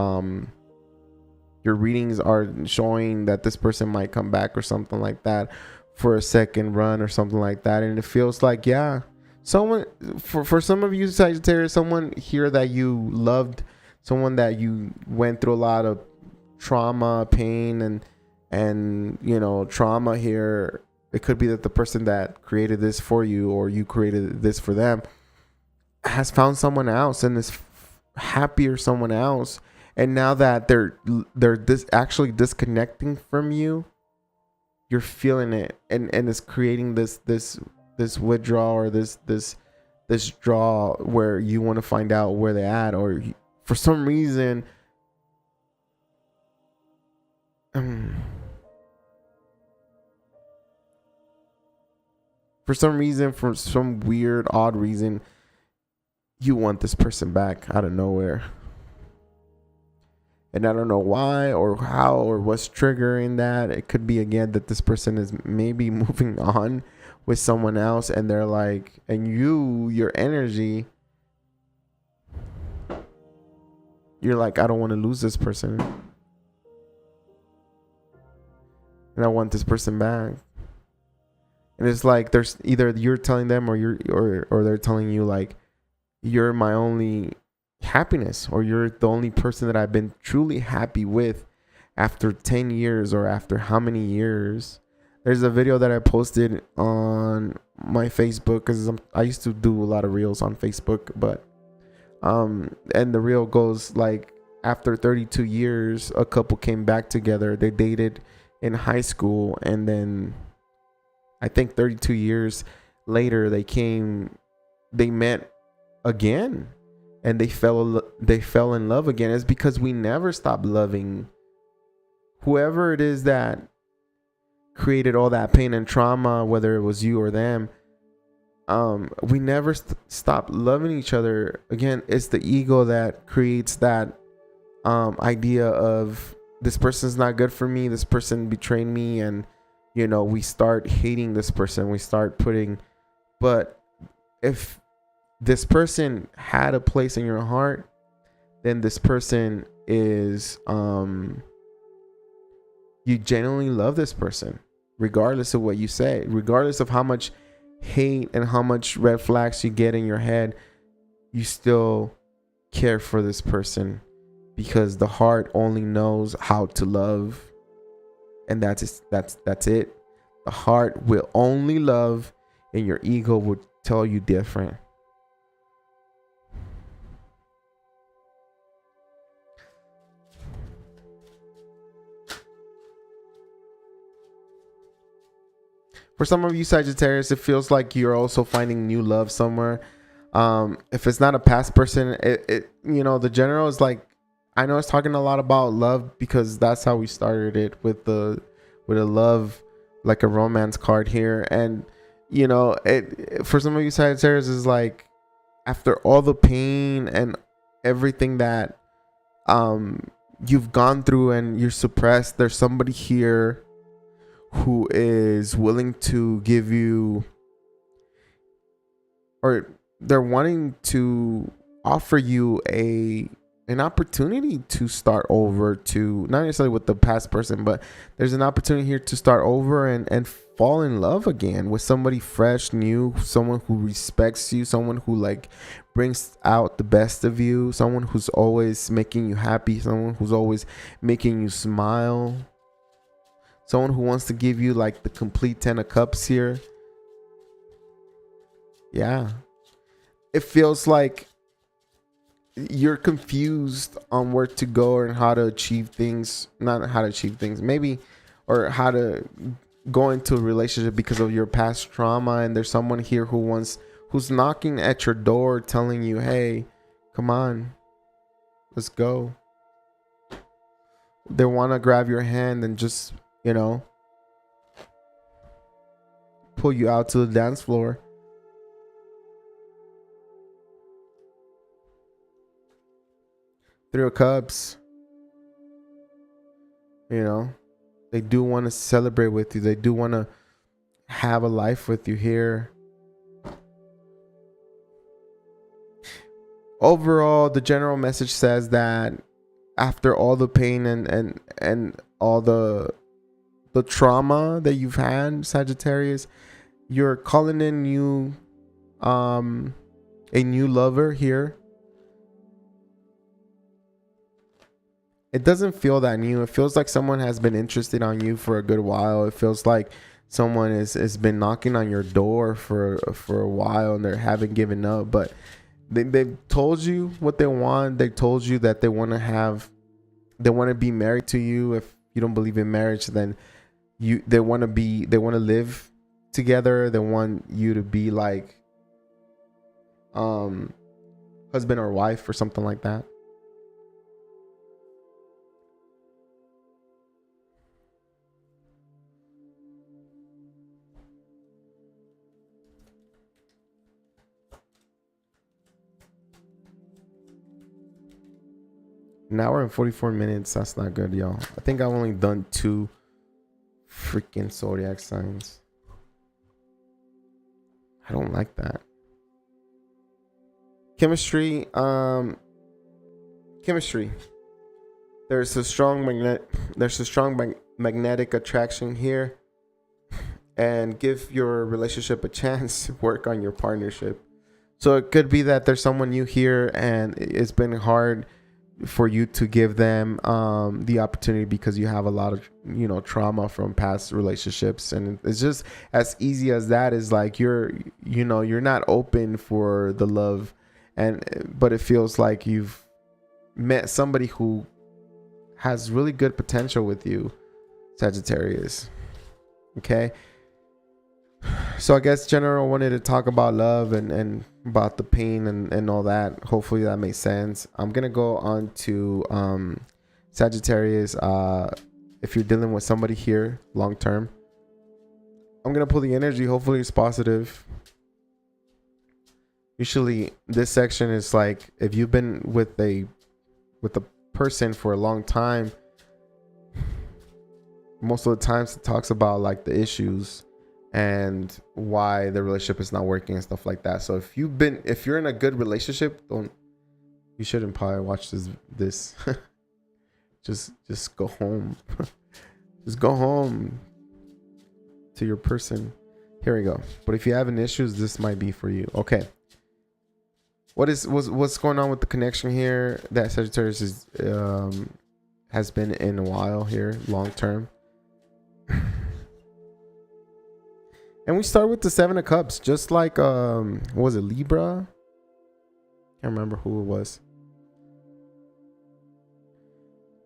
your readings are showing that this person might come back or something like that for a second run or something like that. And it feels like, yeah, someone, for some of you Sagittarius, someone here that you loved, someone that you went through a lot of trauma, pain, and you know, trauma here. It could be that the person that created this for you, or you created this for them, has found someone else and is happier someone else. And now that they're actually disconnecting from you, you're feeling it, and it's creating this withdrawal, or this draw where you want to find out where they're at, or for some reason for some weird, odd reason, you want this person back out of nowhere. And I don't know why or how or what's triggering that. It could be, again, that this person is maybe moving on with someone else, and they're like, and your energy, you're like, I don't want to lose this person. and I want this person back. And it's like there's either you're telling them or they're telling you like you're my only happiness, or you're the only person that I've been truly happy with after 10 years or after how many years. There's a video that I posted on my Facebook because I used to do a lot of reels on Facebook, but and the reel goes like, after 32 years, a couple came back together. They dated in high school, and then I think 32 years later they met again, and they fell in love again. It's because we never stop loving whoever it is that created all that pain and trauma, whether it was you or them. We never stop loving each other. Again, it's the ego that creates that idea of, this person's not good for me, this person betrayed me, and we start hating this person. We start putting, but if this person had a place in your heart, then this person is you genuinely love this person, regardless of what you say, regardless of how much hate and how much red flags you get in your head. You still care for this person, because the heart only knows how to love, and that's it. The heart will only love, and your ego will tell you different. For some of you Sagittarius, it feels like you're also finding new love somewhere. If it's not a past person, the general is like, I know it's talking a lot about love because that's how we started it with a love, like a romance card here. And for some of you Sagittarius, is like, after all the pain and everything that you've gone through and you're suppressed, there's somebody here who is willing to give you, or they're wanting to offer you an opportunity to start over, to not necessarily with the past person, but there's an opportunity here to start over and fall in love again with somebody fresh, new, someone who respects you, someone who like brings out the best of you, someone who's always making you happy, someone who's always making you smile, someone who wants to give you like the complete 10 of cups here. Yeah. It feels like you're confused on where to go and how to achieve things. Not how to achieve things, maybe, or how to go into a relationship because of your past trauma. And there's someone here who's knocking at your door telling you, hey, come on, let's go. They want to grab your hand and just, pull you out to the dance floor. Three of Cups. They do want to celebrate with you. They do want to have a life with you here. Overall, the general message says that after all the pain and all the trauma that you've had, Sagittarius, you're calling in a new lover here. It doesn't feel that new. It feels like someone has been interested on you for a good while. It feels like someone has been knocking on your door for a while, and they haven't given up. But they've told you what they want. They told you that they want to be married to you. If you don't believe in marriage, then they want to live together. They want you to be like husband or wife or something like that. An hour and 44 minutes. That's not good, y'all. I think I've only done 2 freaking zodiac signs. I don't like that. Chemistry. Chemistry. There's a strong magnetic attraction here, and give your relationship a chance. Work on your partnership. So it could be that there's someone new here and it's been hard for you to give them the opportunity because you have a lot of, you know, trauma from past relationships. And it's just as easy as that, is like you're not open for the love, but it feels like you've met somebody who has really good potential with you, Sagittarius. Okay. So I guess General wanted to talk about love and about the pain and all that. Hopefully that makes sense. I'm going to go on to Sagittarius. If you're dealing with somebody here long term, I'm going to pull the energy. Hopefully it's positive. Usually this section is like, if you've been with a person for a long time, most of the times it talks about like the issues and why the relationship is not working and stuff like that. So if you're in a good relationship, you shouldn't probably watch this. just go home. Just go home to your person. Here we go. But if you're having issues, this might be for you. Okay. What's going on with the connection here that Sagittarius has been in a while here, long term? And we start with the Seven of Cups, just like what was it, Libra? Can't remember who it was.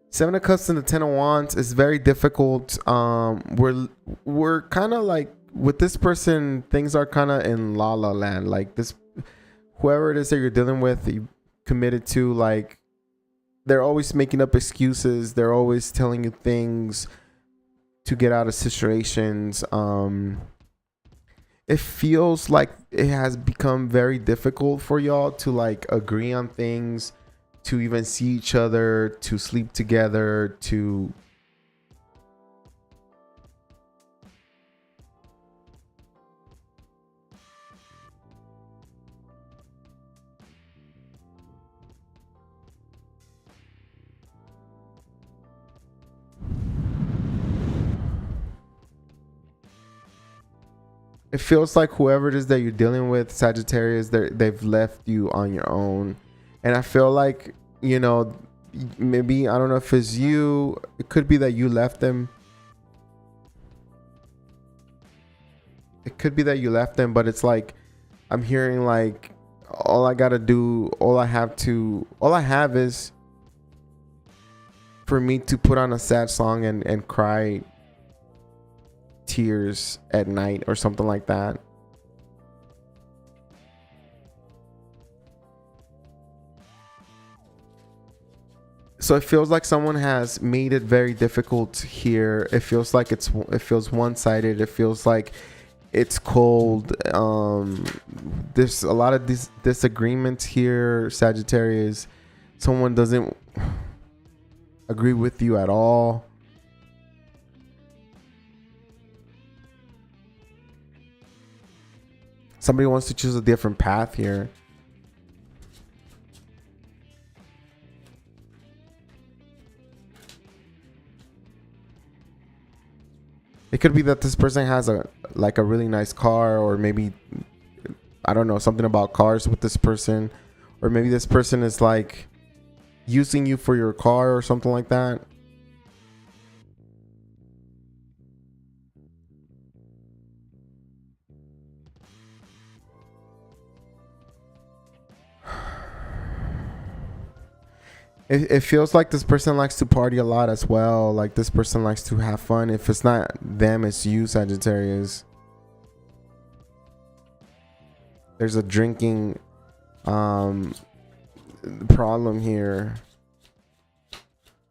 Seven of Cups and the Ten of Wands is very difficult. We're kind of like, with this person, things are kind of in la la land. Like this, whoever it is that you're dealing with, you committed to, like, they're always making up excuses. They're always telling you things to get out of situations. It feels like it has become very difficult for y'all to like agree on things, to even see each other, to sleep together, to it feels like whoever it is that you're dealing with, Sagittarius, they've left you on your own. And I feel like, you know, maybe, I don't know if it's you, it could be that you left them. It could be that you left them, but it's like, I'm hearing like, all I have is for me to put on a sad song and cry tears at night or something like that. So it feels like someone has made it very difficult here. It feels like it feels one-sided. It feels like it's cold. There's a lot of disagreements here, Sagittarius. Someone doesn't agree with you at all. Somebody wants to choose a different path here. It could be that this person has a really nice car, or maybe, I don't know, something about cars with this person, or maybe this person is like using you for your car or something like that. It feels like this person likes to party a lot as well. Like this person likes to have fun. If it's not them, it's you, Sagittarius. There's a drinking problem here.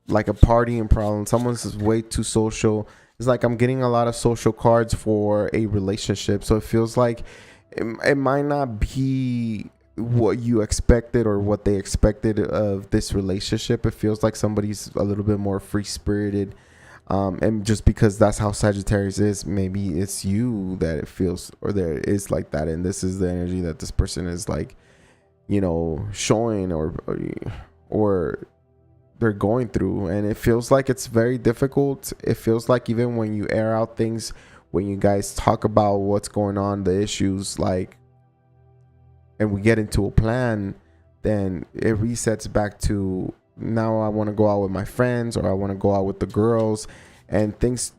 Like a partying problem. Someone's way too social. It's like I'm getting a lot of social cards for a relationship. So it feels like it might not be what you expected or what they expected of this relationship. It feels like somebody's a little bit more free spirited, and just because that's how Sagittarius is, maybe it's you that it feels, or there is like that, and this is the energy that this person is like, you know, showing, or they're going through, and it feels like it's very difficult. It feels like even when you air out things, when you guys talk about what's going on, the issues, like, and we get into a plan, then it resets back to, now I want to go out with my friends, or I want to go out with the girls, and things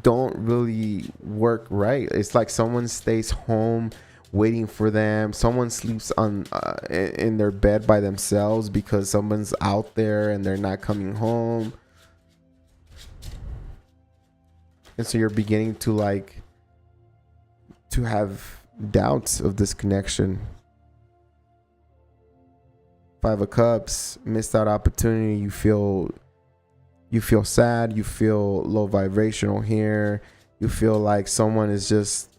don't really work right. It's like someone stays home waiting for them. Someone sleeps on in their bed by themselves because someone's out there and they're not coming home. And so you're beginning to have doubts of this connection. 5 of Cups, missed out opportunity. You feel sad. You feel low vibrational here. You feel like someone is just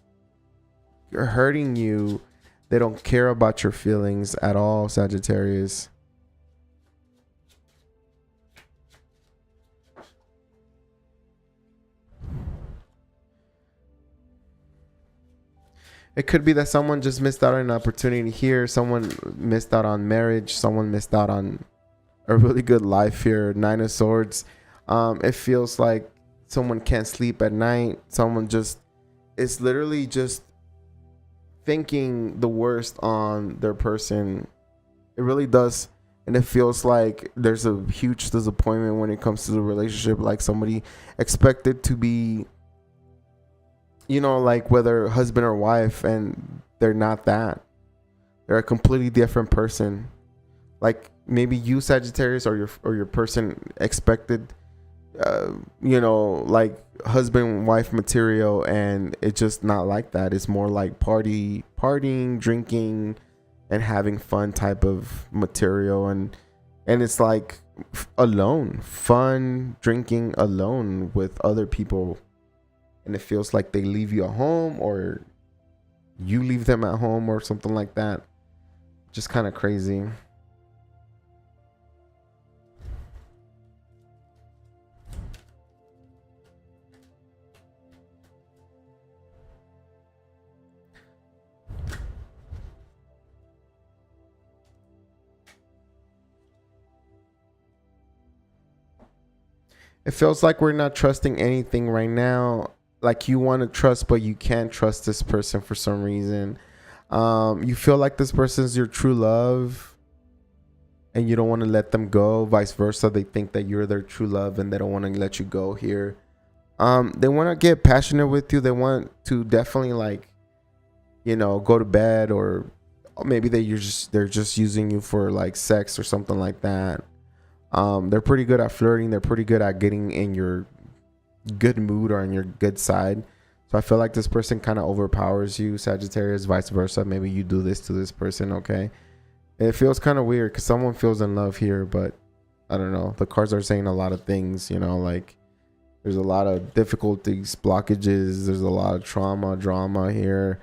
hurting you. They don't care about your feelings at all, Sagittarius. It could be that someone just missed out on an opportunity here. Someone missed out on marriage. Someone missed out on a really good life here. 9 of Swords. It feels like someone can't sleep at night. Someone just is literally just thinking the worst on their person. It really does. And it feels like there's a huge disappointment when it comes to the relationship. Like somebody expected to be, you know, like whether husband or wife, and they're not that. They're a completely different person. Like maybe you, Sagittarius, or your person expected, you know, like husband wife material, and it's just not like that. It's more like partying, drinking, and having fun type of material, and it's like alone, fun, drinking alone with other people. And it feels like they leave you at home, or you leave them at home, or something like that. Just kind of crazy. It feels like we're not trusting anything right now. Like you want to trust, but you can't trust this person for some reason. You feel like this person's your true love, and you don't want to let them go. Vice versa, they think that you're their true love, and they don't want to let you go here. They want to get passionate with you. They want to definitely, like, you know, go to bed, or maybe they're just using you for like sex or something like that. They're pretty good at flirting. They're pretty good at getting in your good mood or on your good side. So I feel like this person kind of overpowers you, Sagittarius. Vice versa, maybe you do this to this person. Okay, it feels kind of weird because someone feels in love here, but I don't know, the cards are saying a lot of things, you know, like there's a lot of difficulties, blockages, there's a lot of drama here.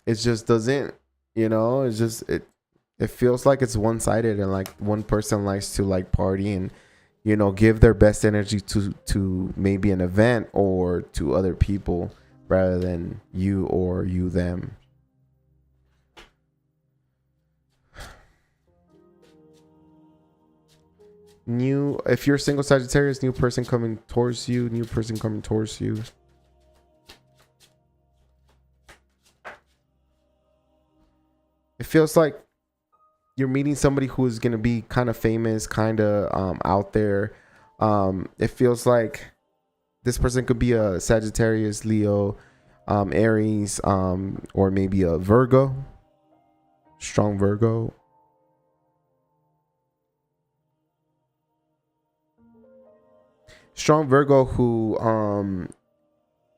It just doesn't, you know, it's just it feels like it's one-sided, and like one person likes to like party and, you know, give their best energy to maybe an event or to other people rather than you or you them. If you're single, Sagittarius, new person coming towards you. It feels like you're meeting somebody who is going to be kind of famous, kind of out there. It feels like this person could be a Sagittarius, Leo, Aries, or maybe a Virgo, strong Virgo. Strong Virgo who,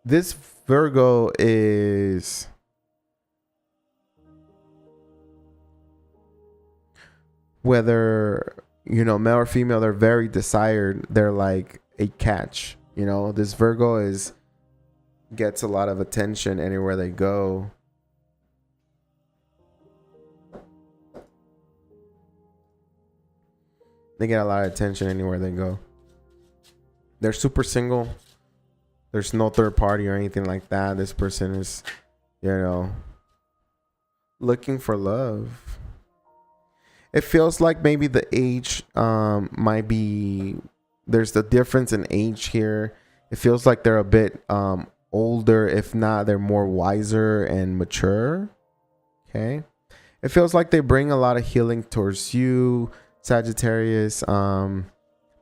this Virgo is, whether, you know, male or female, they're very desired. They're like a catch, you know. This Virgo gets a lot of attention anywhere they go. They get a lot of attention anywhere they go. They're super single. There's no third party or anything like that. This person is, you know, looking for love. It feels like maybe the age might be, there's the difference in age here. It feels like they're a bit older. If not, they're more wiser and mature. Okay. It feels like they bring a lot of healing towards you, Sagittarius.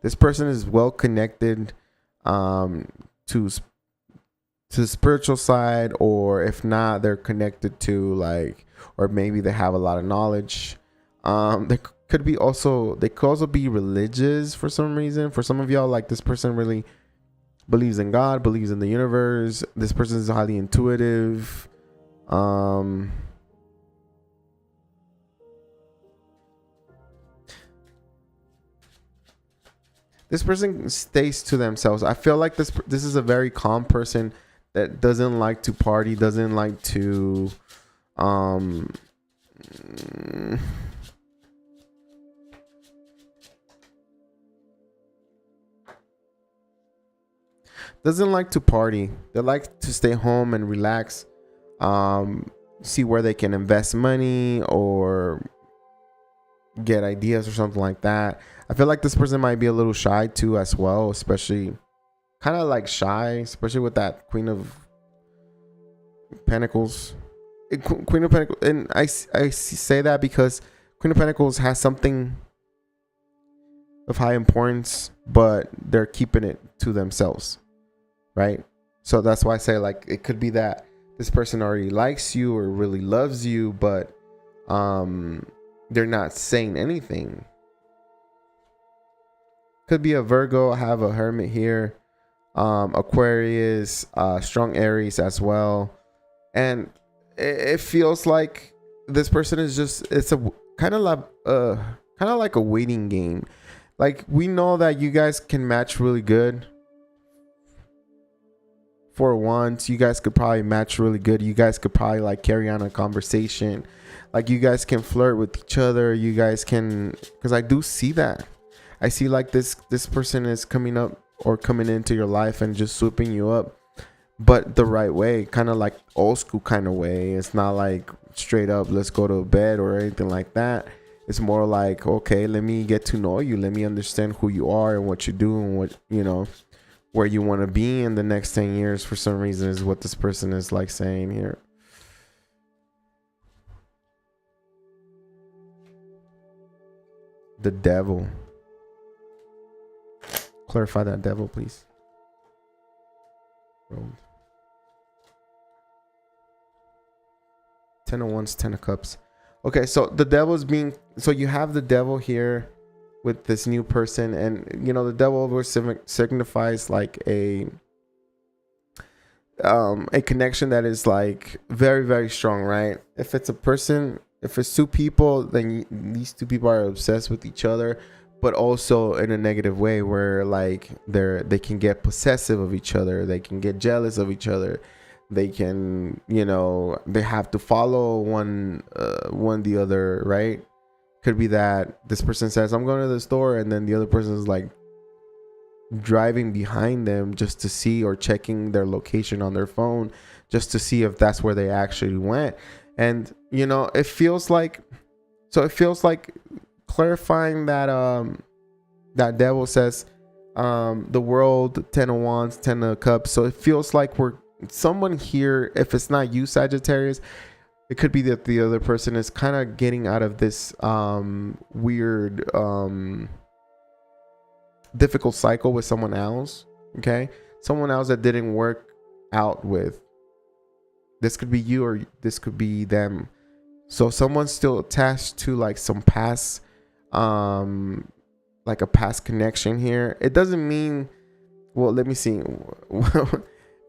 This person is well connected to the spiritual side, or if not, they're connected to like, or maybe they have a lot of knowledge. They could also be religious for some reason. For some of y'all, like this person really believes in God, believes in the universe. This person is highly intuitive. This person stays to themselves. I feel like this is a very calm person that doesn't like to party, doesn't like to doesn't like to party. They like to stay home and relax, see where they can invest money or get ideas or something like that. I feel like this person might be a little shy too as well, especially kind of like shy, especially with that Queen of Pentacles. Queen of Pentacles, and I say that because Queen of Pentacles has something of high importance, but they're keeping it to themselves, right? So that's why I say, like, it could be that this person already likes you or really loves you, but they're not saying anything. Could be a Virgo. I have a Hermit here. Aquarius, strong Aries as well. And it feels like this person is just, it's a kind of like a waiting game. Like, we know that you guys can match really good. For once, you guys could probably match really good. You guys could probably like carry on a conversation. Like, you guys can flirt with each other. You guys can, because I do see that. I see like this person is coming up or coming into your life and just swooping you up, but the right way, kind of like old school kind of way. It's not like straight up, let's go to bed or anything like that. It's more like, okay, let me get to know you. Let me understand who you are and what you do and what, you know, where you want to be in the next 10 years for some reason is what this person is like saying here. The Devil. Clarify that, Devil, please. Rolled. 10 of Wands, 10 of Cups. Okay, so the Devil is being, so you have the Devil here with this new person, and you know the Devil always signifies like a connection that is like very, very strong, right? If it's a person, if it's two people, then these two people are obsessed with each other, but also in a negative way where like they can get possessive of each other, they can get jealous of each other, they can, you know, they have to follow one the other, right? Could be that this person says, I'm going to the store, and then the other person is like driving behind them just to see, or checking their location on their phone just to see if that's where they actually went. And you know, it feels like clarifying that that Devil says the World, 10 of Wands, 10 of Cups. So it feels like we're someone here, if it's not you, Sagittarius, it could be that the other person is kind of getting out of this weird difficult cycle with someone else. Okay, someone else that didn't work out with. This could be you, or this could be them. So someone's still attached to like some past like a past connection here. It doesn't mean, well, let me see.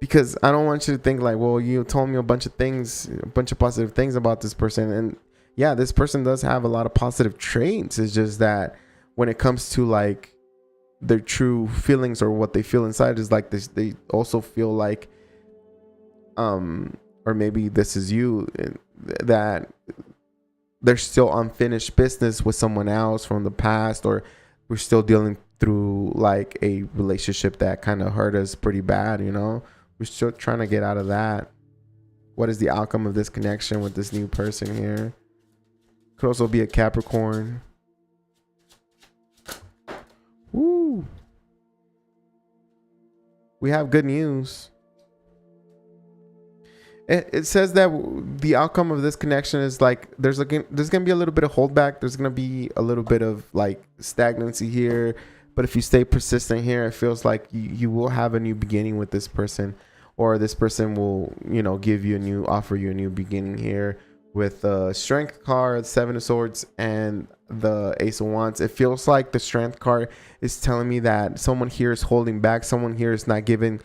Because I don't want you to think like, well, you told me a bunch of things, a bunch of positive things about this person. And yeah, this person does have a lot of positive traits. It's just that when it comes to like their true feelings or what they feel inside is like this, they also feel like, or maybe this is you, that there's still unfinished business with someone else from the past, or we're still dealing through like a relationship that kind of hurt us pretty bad, you know? We're still trying to get out of that. What is the outcome of this connection with this new person here? Could also be a Capricorn. Woo. We have good news. It says that the outcome of this connection is like there's gonna be a little bit of holdback. There's gonna be a little bit of like stagnancy here, but if you stay persistent here, it feels like you will have a new beginning with this person, or this person will, you know, offer you a new beginning here with the Strength card, Seven of Swords, and the Ace of Wands. It feels like the Strength card is telling me that someone here is holding back. Someone here is not giving.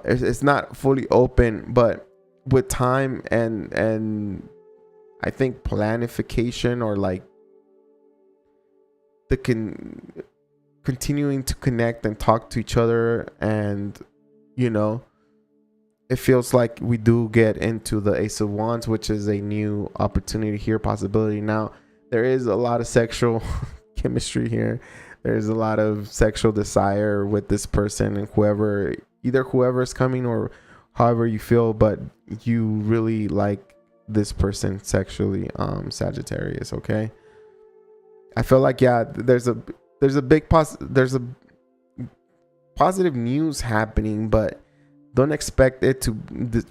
It's not fully open, but with time and I think planification, or like the continuing to connect and talk to each other, and you know, it feels like we do get into the Ace of Wands, which is a new opportunity here, possibility. Now there is a lot of sexual chemistry here. There's a lot of sexual desire with this person, and whoever is coming, or however you feel, but you really like this person sexually, Sagittarius. Okay, I feel like, yeah, there's a positive news happening, but don't expect it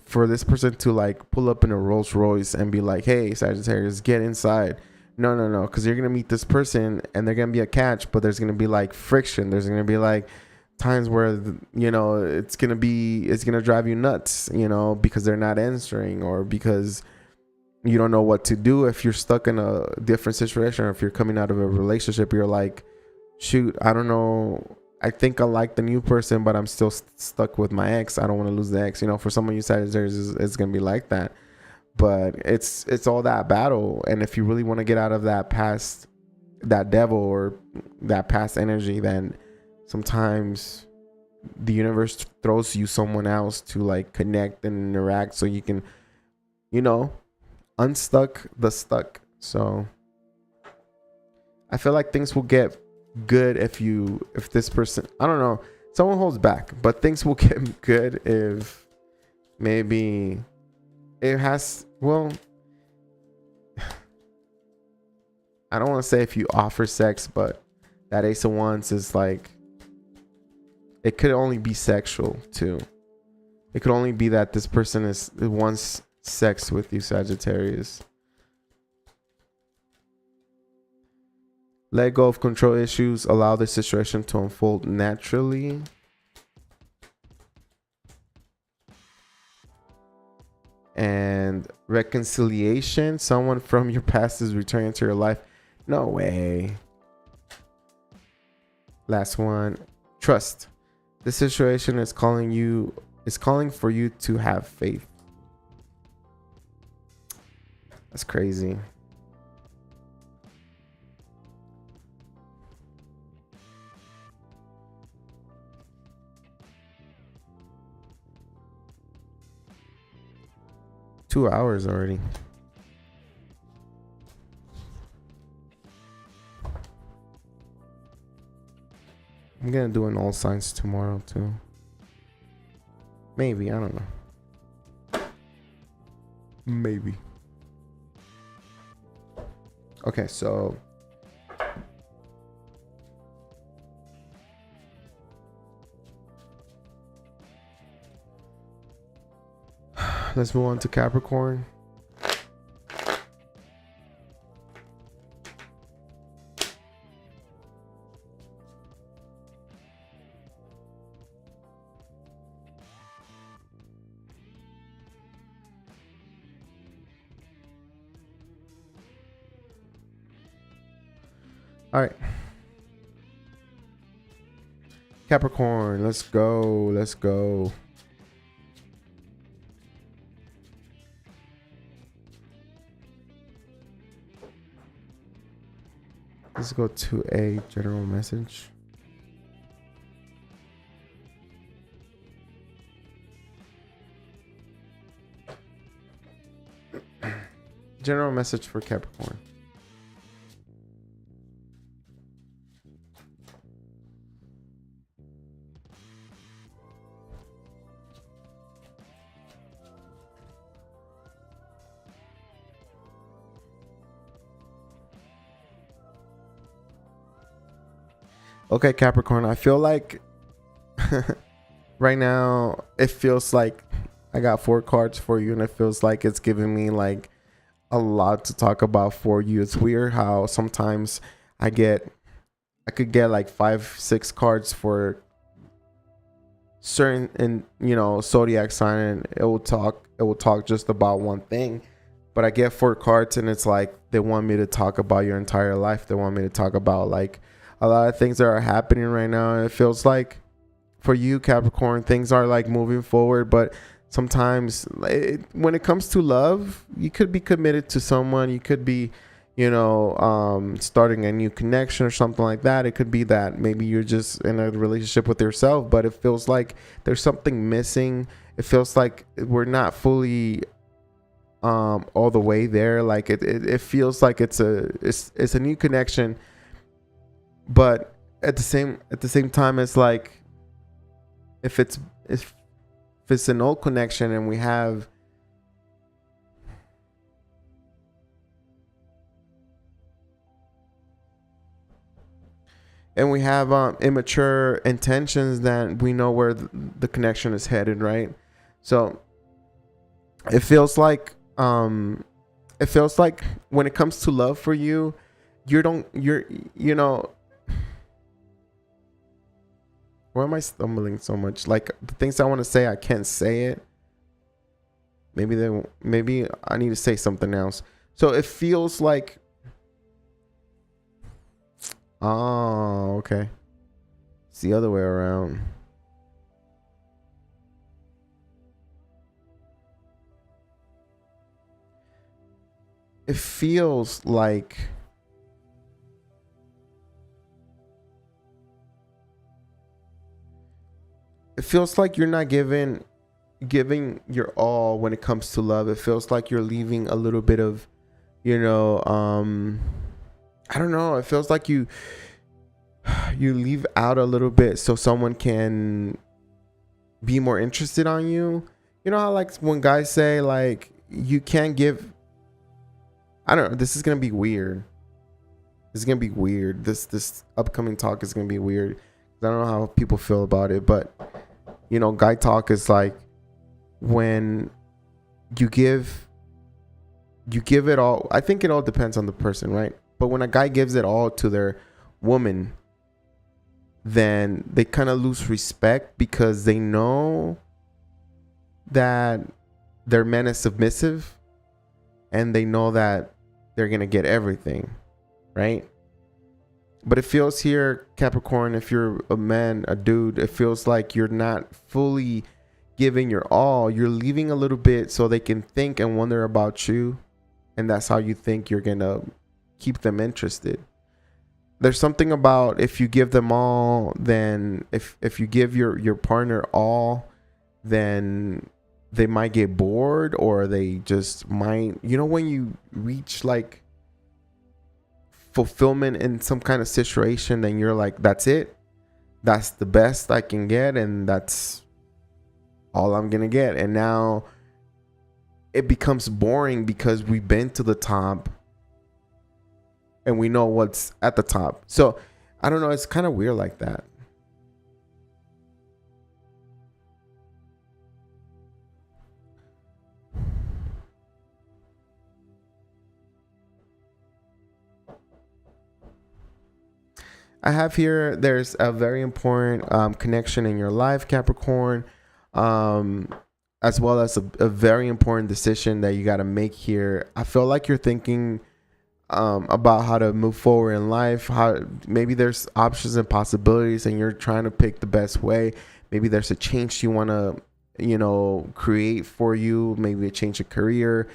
for this person to like pull up in a Rolls Royce and be like, hey, Sagittarius, get inside. No, because you're gonna meet this person and they're gonna be a catch, but there's gonna be like friction. There's gonna be like times where, you know, it's gonna drive you nuts, you know, because they're not answering, or because you don't know what to do. If you're stuck in a different situation, or if you're coming out of a relationship, you're like, shoot, I don't know, I think I like the new person, but I'm still stuck with my ex. I don't want to lose the ex. You know, for some of you Sagittarius, it's gonna be like that. But it's all that battle, and if you really want to get out of that past, that devil, or that past energy, then sometimes the universe throws you someone else to like connect and interact, so you can, you know, unstuck the stuck. So I feel like things will get good if this person, I don't know, someone holds back, but things will get good if maybe it has, well, I don't want to say if you offer sex, but that Ace of Wands is like, it could only be sexual too. It could only be that this person wants sex with you, Sagittarius. Let go of control issues. Allow the situation to unfold naturally. And reconciliation. Someone from your past is returning to your life. No way. Last one. Trust. This situation is calling for you to have faith. That's crazy. Two hours already. I'm gonna do an all signs tomorrow too. Maybe, I don't know. Maybe. Okay, so let's move on to Capricorn. All right. Capricorn, let's go. Let's go. Let's go to a general message. General message for Capricorn. Okay, Capricorn, I feel like right now it feels like I got 4 cards for you, and it feels like it's giving me like a lot to talk about for you. It's weird how sometimes I could get like 5, 6 cards for certain, and zodiac sign, and it will talk just about one thing. But I get 4 cards and it's like they want me to talk about your entire life. They want me to talk about like a lot of things that are happening right now. And it feels like for you, Capricorn, things are like moving forward, but sometimes when it comes to love, you could be committed to someone. You could be, starting a new connection or something like that. It could be that maybe you're just in a relationship with yourself, but it feels like there's something missing. It feels like we're not fully all the way there. Like it feels like it's a new connection, but at the same time, it's like if it's an old connection and we have immature intentions, then we know where the connection is headed, right? So it feels like when it comes to love for you, why am I stumbling so much? Like the things I want to say, I can't say it. Maybe I need to say something else. So it feels like, oh, okay. It's the other way around. It feels like you're not giving your all when it comes to love. It feels like you're leaving a little bit of, I don't know. It feels like you leave out a little bit so someone can be more interested on you. You know how like when guys say like you can't give, I don't know, this is going to be weird. This upcoming talk is going to be weird. I don't know how people feel about it, but guy talk is like when you give it all. I think it all depends on the person, right? But when a guy gives it all to their woman, then they kind of lose respect because they know that their man is submissive and they know that they're going to get everything, right? But it feels here, Capricorn, if you're a man, a dude, it feels like you're not fully giving your all. You're leaving a little bit so they can think and wonder about you. And that's how you think you're going to keep them interested. There's something about if you give them all, then if you give your partner all, then they might get bored, or they just might, when you reach like fulfillment in some kind of situation, then you're like, that's it, that's the best I can get, and that's all I'm gonna get. And now it becomes boring because we've been to the top and we know what's at the top. So I don't know, it's kind of weird like that. I have here, there's a very important connection in your life, Capricorn, as well as a very important decision that you got to make here. I feel like you're thinking about how to move forward in life, how maybe there's options and possibilities and you're trying to pick the best way. Maybe there's a change you want to, create for you, maybe a change of career.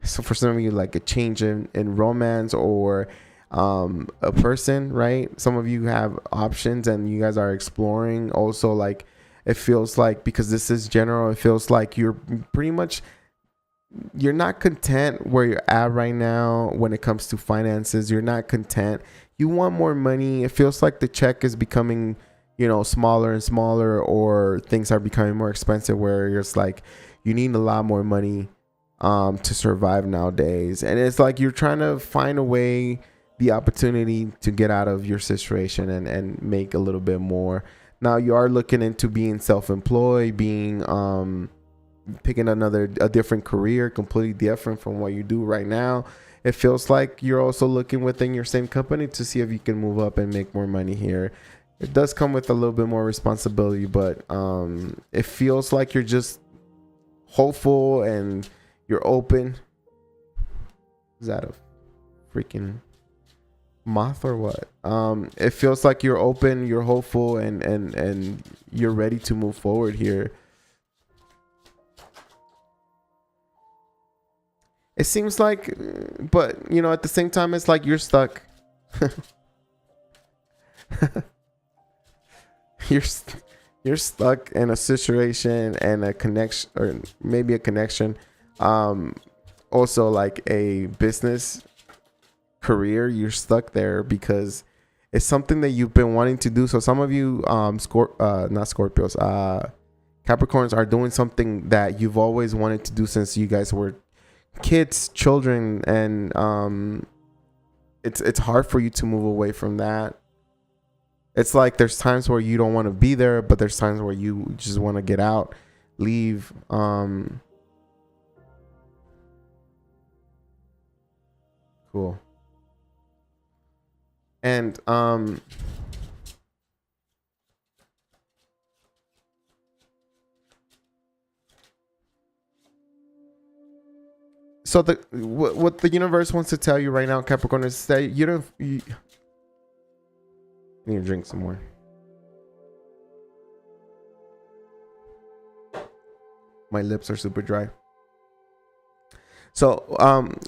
So for some of you, like a change in romance or a person, right? Some of you have options and you guys are exploring. Also, like it feels like, because this is general, it feels like you're not content where you're at right now when it comes to finances. You're not content. You want more money. It feels like the check is becoming, smaller and smaller, or things are becoming more expensive where it's like you need a lot more money to survive nowadays. And it's like you're trying to find a way the opportunity to get out of your situation and make a little bit more. Now you are looking into being self-employed, being picking a different career, completely different from what you do right now. It feels like you're also looking within your same company to see if you can move up and make more money here. It does come with a little bit more responsibility, but it feels like you're just hopeful and you're open. Is that a freaking moth or what? It feels like you're open, you're hopeful, and you're ready to move forward here. It seems like, but you know, at the same time, it's like you're stuck. You're stuck in a situation and a connection, or maybe a connection. Also, like a business career, you're stuck there because it's something that you've been wanting to do. So some of you, not Scorpios, Capricorns, are doing something that you've always wanted to do since you guys were kids, children, and it's hard for you to move away from that. It's like there's times where you don't want to be there, but there's times where you just want to get out, leave. Cool. And so what the universe wants to tell you right now, Capricorn, is that you need to drink some more. My lips are super dry. So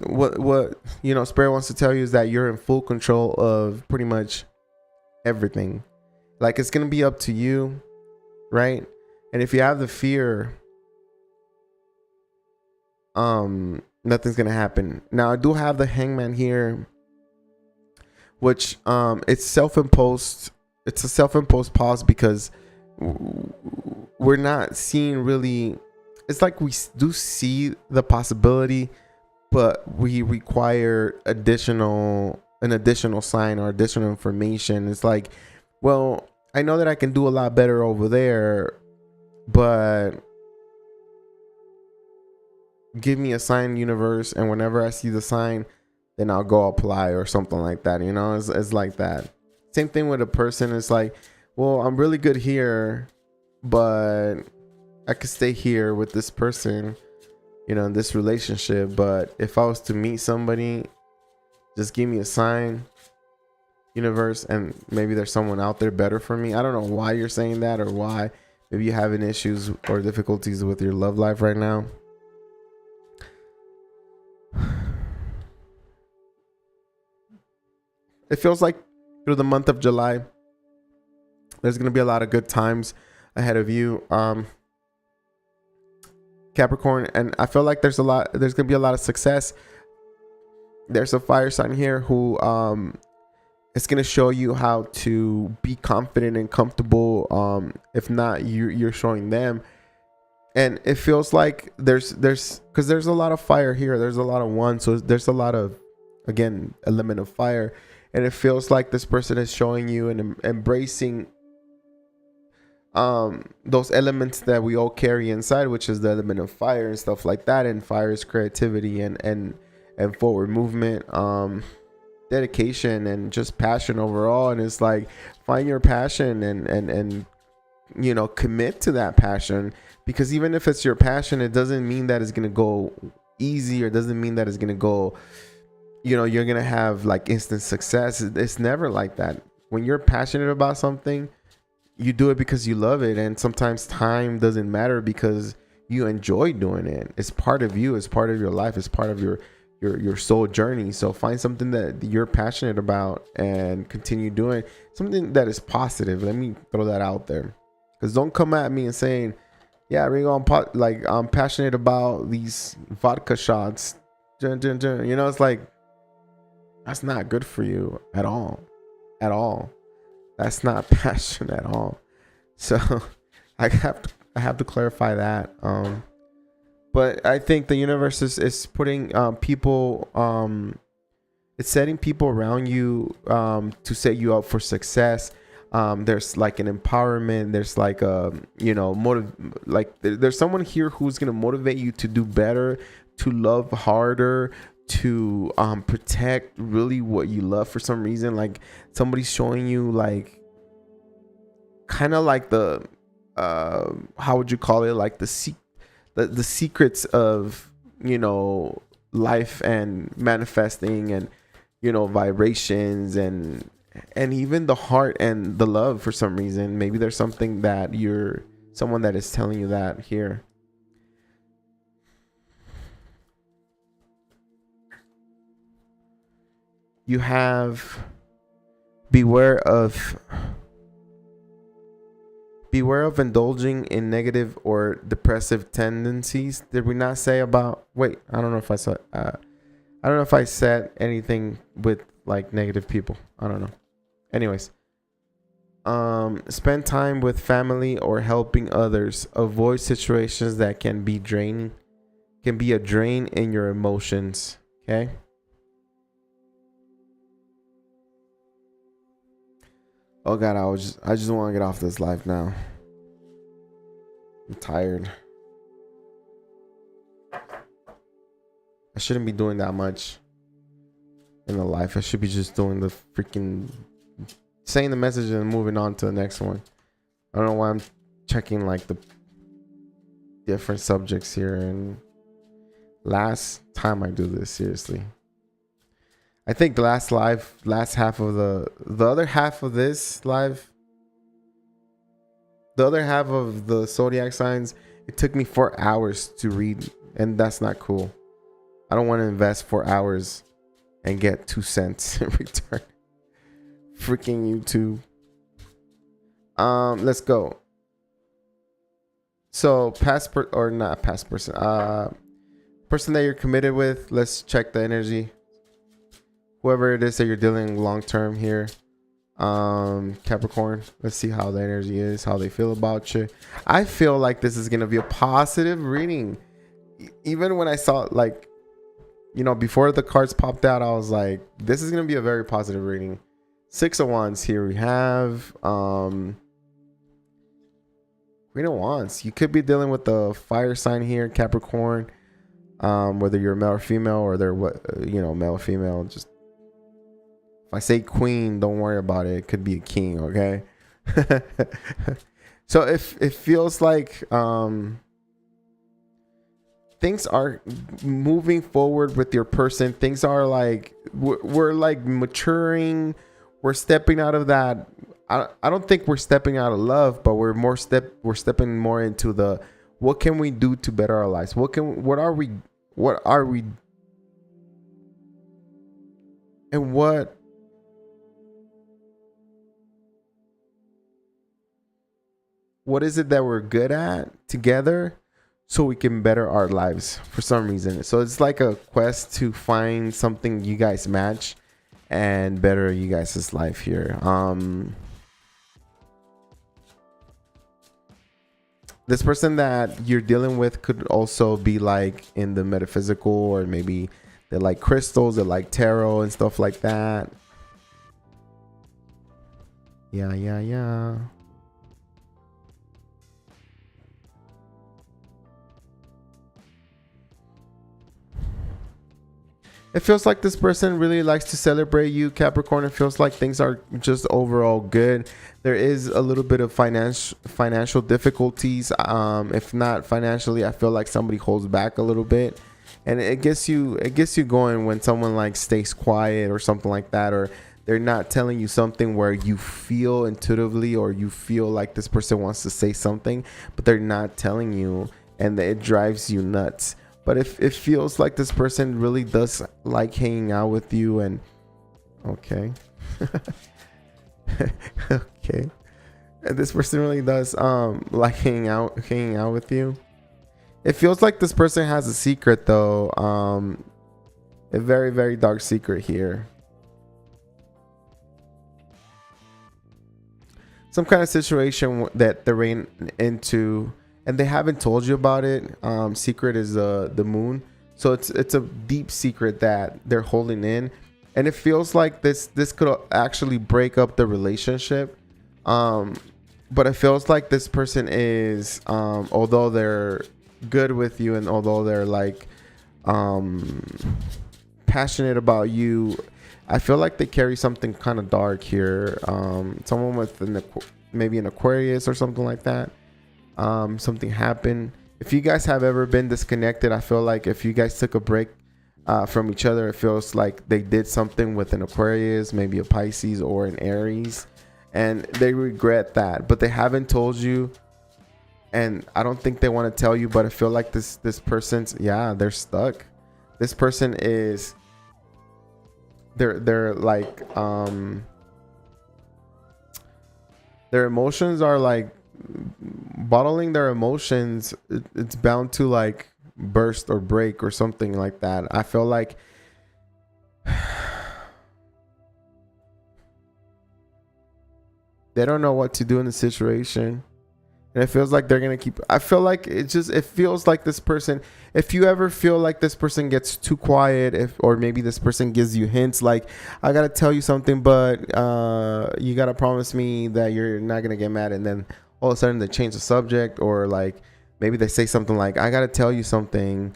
what you know, Spirit wants to tell you is that you're in full control of pretty much everything. Like, it's gonna be up to you, right? And if you have the fear, nothing's gonna happen. Now I do have the Hangman here, which it's self-imposed. It's a self-imposed pause because we're not seeing really. It's like we do see the possibility, but we require an additional sign or additional information. It's like, well, I know that I can do a lot better over there, but give me a sign, universe, and whenever I see the sign, then I'll go apply or something like that. You know, it's like that. Same thing with a person. It's like, well, I'm really good here, but I could stay here with this person, you know, in this relationship. But if I was to meet somebody, just give me a sign, universe, and maybe there's someone out there better for me. I don't know why you're saying that, or why. Maybe you're having issues or difficulties with your love life right now. It feels like through the month of July, there's going to be a lot of good times ahead of you, Capricorn. And I feel like there's going to be a lot of success. There's a fire sign here who it's going to show you how to be confident and comfortable. If not, you're showing them. And it feels like there's because there's a lot of fire here. There's a lot of one. So there's a lot of, again, element of fire. And it feels like this person is showing you and embracing those elements that we all carry inside, which is the element of fire and stuff like that. And fire is creativity and forward movement, dedication, and just passion overall. And it's like, find your passion and you know, commit to that passion, because even if it's your passion, it doesn't mean that it's going to go easy, or doesn't mean that it's going to go, you know, you're going to have like instant success. It's never like that. When you're passionate about something, you do it because you love it. And sometimes time doesn't matter because you enjoy doing it. It's part of you. It's part of your life. It's part of your soul journey. So find something that you're passionate about and continue doing something that is positive. Let me throw that out there, because don't come at me and saying, yeah, Rigo, I'm passionate about these vodka shots. You know, it's like, that's not good for you at all. At all. That's not passion at all. So I have to clarify that. But I think the universe is putting people It's setting people around you to set you up for success. There's like an empowerment. There's like a, there's someone here who's going to motivate you to do better, to love harder, to protect really what you love for some reason. Like somebody's showing you like kind of like the how would you call it, like the secrets of life and manifesting and vibrations and even the heart and the love for some reason. Maybe there's something that someone that is telling you that here. You have beware of indulging in negative or depressive tendencies. Did we not say about, wait, I don't know if I said anything with like negative people. I don't know. Anyways, spend time with family or helping others. Avoid situations that can be a drain in your emotions. Okay. Oh God, I just want to get off this life now. I'm tired. I shouldn't be doing that much in the life. I should be just doing the freaking saying the message and moving on to the next one. I don't know why I'm checking like the different subjects here. And last time I do this, seriously. I think the last half of the other half of this live, the other half of the zodiac signs, it took me 4 hours to read, and that's not cool. I don't want to invest 4 hours and get 2 cents in return. Freaking YouTube. Let's go. So person that you're committed with, let's check the energy. Whoever it is that you're dealing long term here, Capricorn, let's see how the energy is, how they feel about you. I feel like this is gonna be a positive reading. Even when I saw like, before the cards popped out, I was like, this is gonna be a very positive reading. 6 of Wands here we have. Queen of Wands. You could be dealing with the fire sign here, Capricorn. Whether you're male or female, or they're male or female, just if I say queen, don't worry about it. It could be a king, okay? So if it feels like things are moving forward with your person, things are like we're like maturing. We're stepping out of that. I don't think we're stepping out of love, but we're stepping more into the what can we do to better our lives? What are we and what is it that we're good at together so we can better our lives for some reason. So it's like a quest to find something you guys match and better you guys' life here. This person that you're dealing with could also be like in the metaphysical, or maybe they like crystals, they like tarot and stuff like that. Yeah. It feels like this person really likes to celebrate you, Capricorn. It feels like things are just overall good. There is a little bit of financial difficulties. If not financially, I feel like somebody holds back a little bit, and it gets you going when someone like stays quiet or something like that, or they're not telling you something where you feel intuitively, or you feel like this person wants to say something, but they're not telling you, and it drives you nuts. But if it feels like this person really does like hanging out with you, and okay. Okay. And this person really does like hanging out with you. It feels like this person has a secret though. A very, very dark secret here. Some kind of situation that they're into, and they haven't told you about it. Secret is the moon, so it's a deep secret that they're holding in, and it feels like this could actually break up the relationship. But it feels like this person is, although they're good with you and although they're like passionate about you, I feel like they carry something kind of dark here. Someone with maybe an Aquarius or something like that. Something happened. If you guys have ever been disconnected, I feel like if you guys took a break from each other, it feels like they did something with an Aquarius, maybe a Pisces or an Aries, and they regret that, but they haven't told you. And I don't think they want to tell you, but I feel like this person's, they're stuck. This person is, they're like, their emotions are like bottling their emotions. It's bound to like burst or break or something like that. I feel like they don't know what to do in the situation. And it feels like they're going to keep, I feel like it feels like this person, if you ever feel like this person gets too quiet, or maybe this person gives you hints like, I got to tell you something, but you got to promise me that you're not going to get mad. And then all of a sudden they change the subject, or like maybe they say something like, I got to tell you something.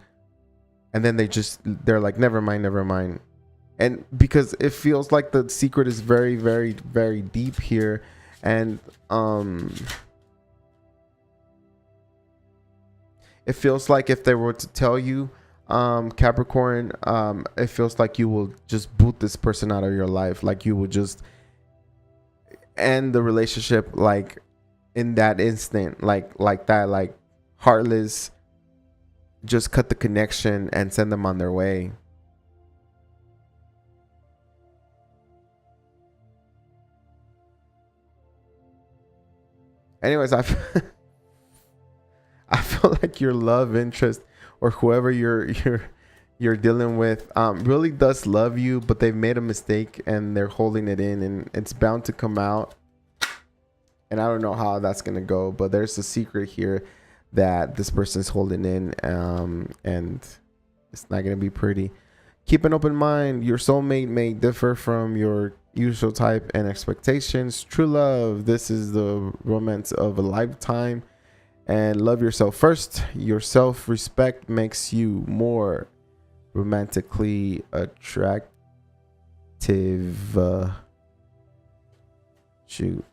And then they're like, never mind. And because it feels like the secret is very, very, very deep here. And, it feels like if they were to tell you, Capricorn, it feels like you will just boot this person out of your life. Like you will just end the relationship like in that instant, like that, like heartless, just cut the connection and send them on their way. Anyways, I feel like your love interest, or whoever you're dealing with, really does love you, but they've made a mistake and they're holding it in, and it's bound to come out. And I don't know how that's gonna go, but there's a secret here that this person's holding in, and it's not gonna be pretty. Keep an open mind. Your soulmate may differ from your usual type and expectations. True love, this is the romance of a lifetime. And love yourself first. Your self-respect makes you more romantically attractive. Shoot.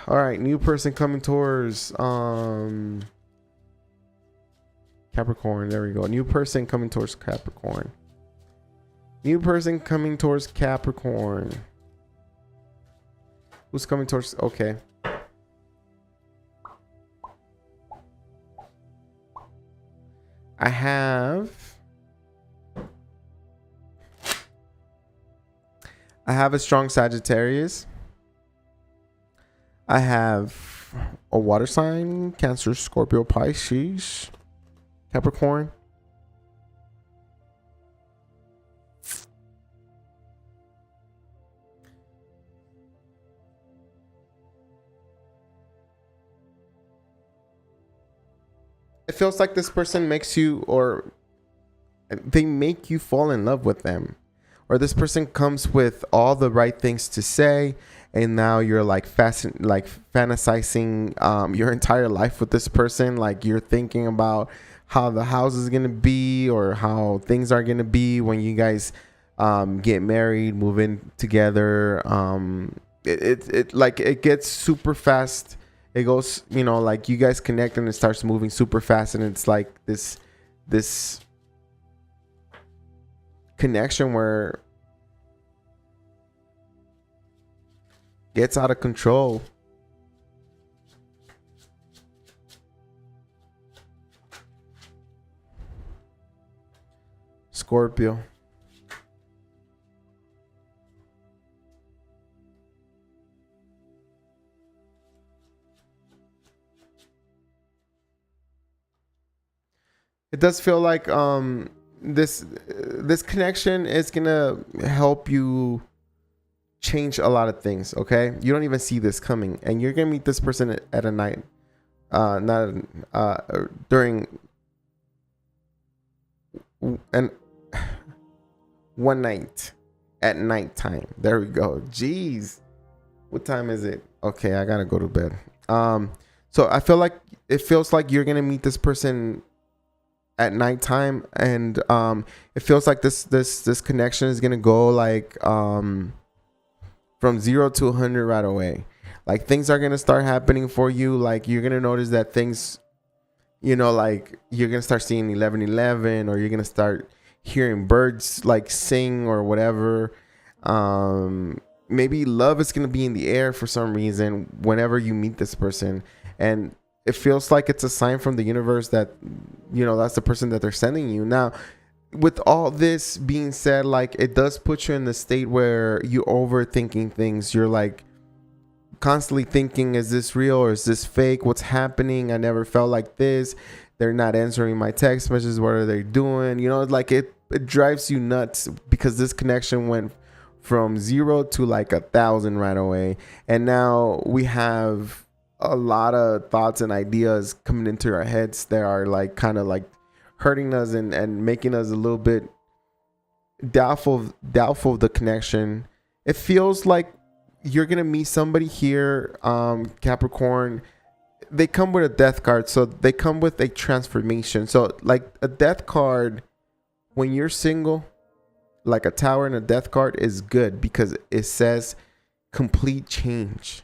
All right, new person coming towards Capricorn. There we go. New person coming towards Capricorn. New person coming towards Capricorn. Who's coming towards? Okay. I have a strong Sagittarius. I have a water sign, Cancer, Scorpio, Pisces, Capricorn. It feels like this person makes you, or they make you fall in love with them, or this person comes with all the right things to say, and now you're like fantasizing your entire life with this person. Like you're thinking about how the house is gonna be, or how things are gonna be when you guys get married, move in together. It gets super fast. It goes, like you guys connect and it starts moving super fast, and it's like this connection where it gets out of control. Scorpio. It does feel like this connection is gonna help you change a lot of things. Okay, you don't even see this coming, and you're gonna meet this person at a night, not during and one night at nighttime. There we go. Jeez, what time is it? Okay, I gotta go to bed. So I feel like it feels like you're gonna meet this person at nighttime, and it feels like this connection is gonna go like from 0 to 100 right away. Like things are gonna start happening for you. Like you're gonna notice that things, you know, like you're gonna start seeing 1111, or you're gonna start hearing birds like sing or whatever. Maybe love is gonna be in the air for some reason whenever you meet this person, and it feels like it's a sign from the universe that, you know, that's the person that they're sending you. Now, with all this being said, like it does put you in the state where you're overthinking things. You're like constantly thinking, is this real or is this fake? What's happening? I never felt like this. They're not answering my text messages. What are they doing? You know, like it drives you nuts because this connection went from 0 to like 1,000 right away. And now we have a lot of thoughts and ideas coming into our heads that are like kind of like hurting us and making us a little bit doubtful of the connection. It feels like you're gonna meet somebody here, Capricorn. They come with a death card, so they come with a transformation. So like a death card, when you're single, like a tower and a death card is good because it says complete change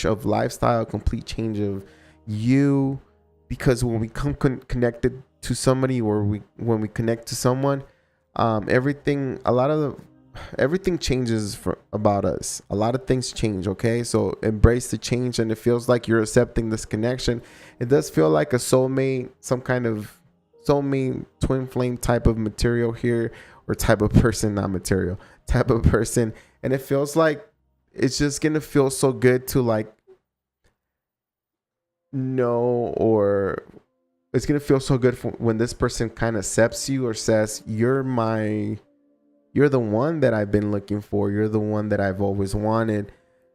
of lifestyle, complete change of you. Because when we come connected to somebody, or when we connect to someone, everything changes about us. A lot of things change. Okay, so embrace the change, and it feels like you're accepting this connection. It does feel like a soulmate, some kind of soulmate, twin flame type of material here, or type of person, not material, type of person. And it feels like it's just gonna feel so good to like know, or it's gonna feel so good when this person kind of accepts you or says, you're the one that I've been looking for. You're the one that I've always wanted,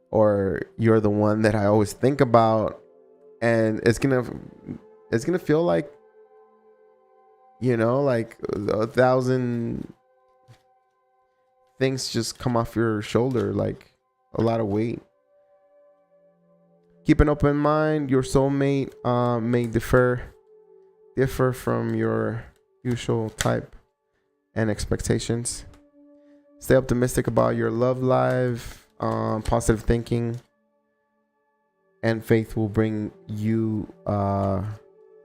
or you're the one that I always think about. And it's gonna feel like, you know, like 1,000 things just come off your shoulder, like a lot of weight. Keep an open mind. Your soulmate may differ from your usual type and expectations. Stay optimistic about your love life. Positive thinking and faith will bring you, I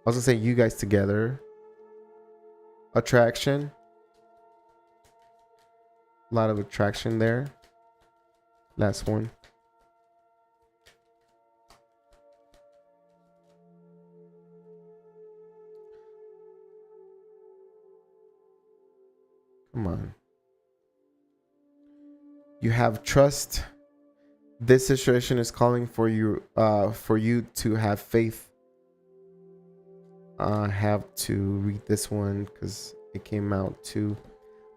was gonna say, you guys together. Attraction. A lot of attraction there. Last one. Come on. You have trust. This situation is calling for you to have faith. I have to read this one because it came out too.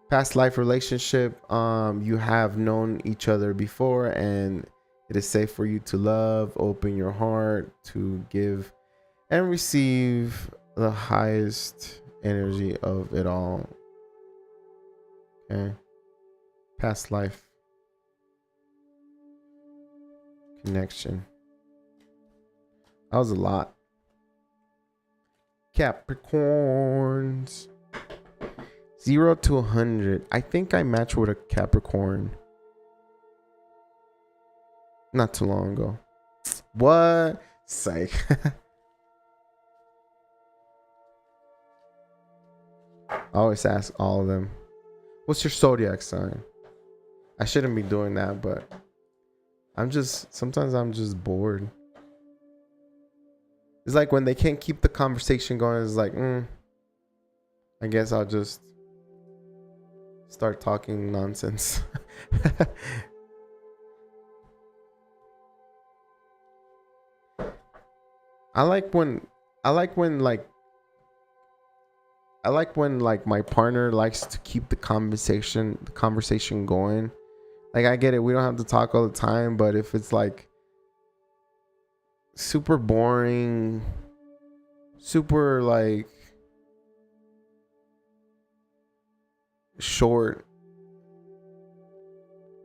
Past life relationship. You have known each other before, and it is safe for you to love. Open your heart to give and receive the highest energy of it all. Okay. Past life connection. That was a lot. Capricorns. 0 to 100. I think I matched with a Capricorn not too long ago. What? Psych. I always ask all of them, what's your zodiac sign? I shouldn't be doing that, but sometimes I'm just bored. It's like when they can't keep the conversation going, it's like, I guess I'll just start talking nonsense. I like when my partner likes to keep the conversation going. Like, I get it, we don't have to talk all the time, but if it's like super boring, super like short,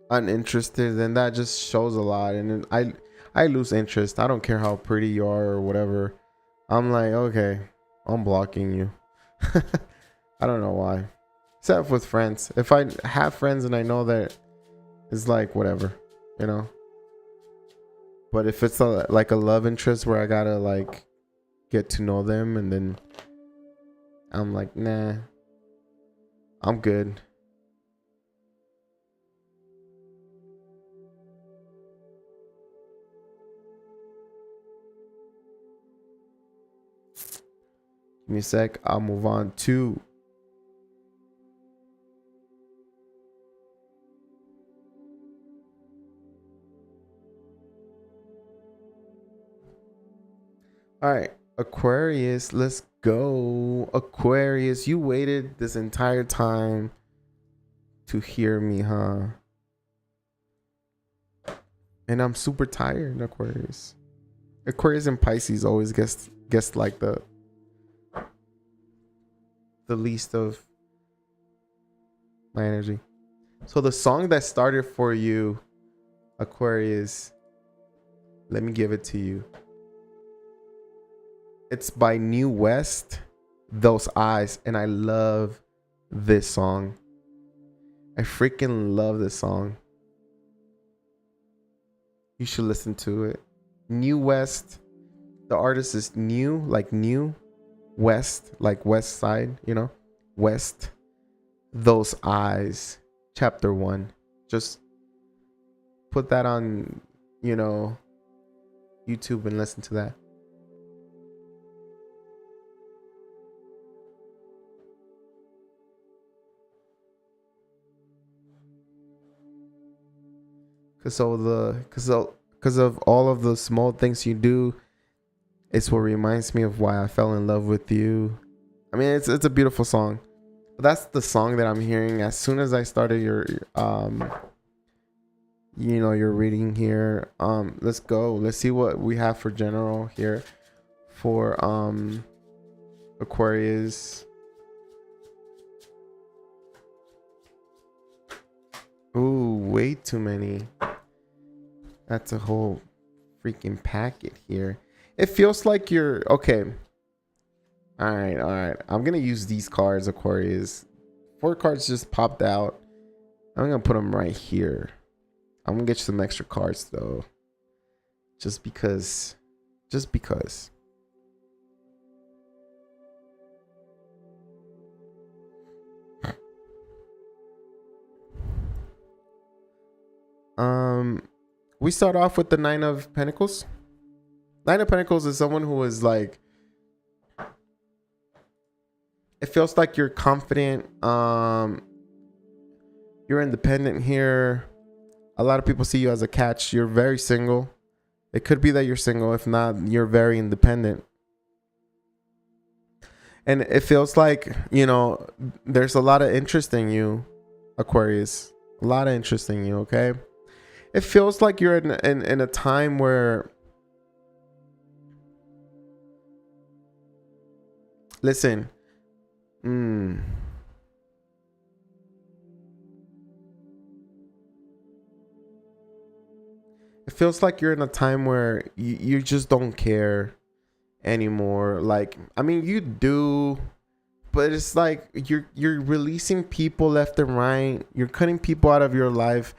uninterested, then that just shows a lot. And I lose interest. I don't care how pretty you are or whatever. I'm like, okay, I'm blocking you. I don't know why. Except with friends. If I have friends and I know that it's like whatever, you know. But if it's like a love interest where I gotta like get to know them, and then I'm like, nah, I'm good. Give me a sec. I'll move on to all right, Aquarius. Let's go. Aquarius, you waited this entire time to hear me, huh? And I'm super tired, Aquarius. Aquarius and Pisces always gets like the least of my energy. So the song that started for you, Aquarius, let me give it to you. It's by New West, Those Eyes, and I love this song. I freaking love this song. You should listen to it. New West. The artist is New, like New West, like West Side, you know? West. Those Eyes. Chapter 1. Just put that on, you know, YouTube and listen to that. Because of all of the small things you do, it's what reminds me of why I fell in love with you. I mean, it's a beautiful song. But that's the song that I'm hearing as soon as I started your your reading here. Let's go. Let's see what we have for general here for Aquarius. Ooh, way too many. That's a whole freaking packet here. It feels like you're okay. All right. I'm gonna use these cards, Aquarius. 4 cards just popped out. I'm gonna put them right here. I'm gonna get you some extra cards though, just because. We start off with the 9 of Pentacles. 9 of Pentacles is someone who is like, it feels like you're confident. You're independent here. A lot of people see you as a catch. You're very single. It could be that you're single. If not, you're very independent. And it feels like, you know, there's a lot of interest in you, Aquarius. A lot of interest in you, okay? It feels like you're in a time where, listen, it feels like you're in a time where you just don't care anymore. Like, I mean, you do, but it's like you're releasing people left and right. You're cutting people out of your life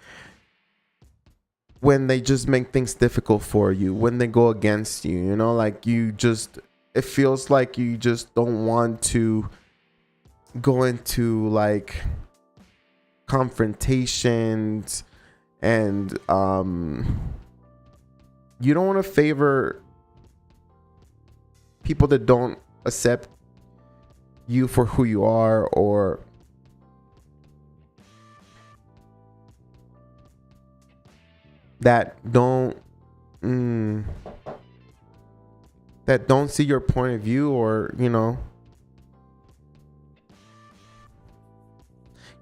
when they just make things difficult for you, when they go against you, you know, like it feels like you just don't want to go into like confrontations, and you don't want to favor people that don't accept you for who you are, or that don't see your point of view, or you know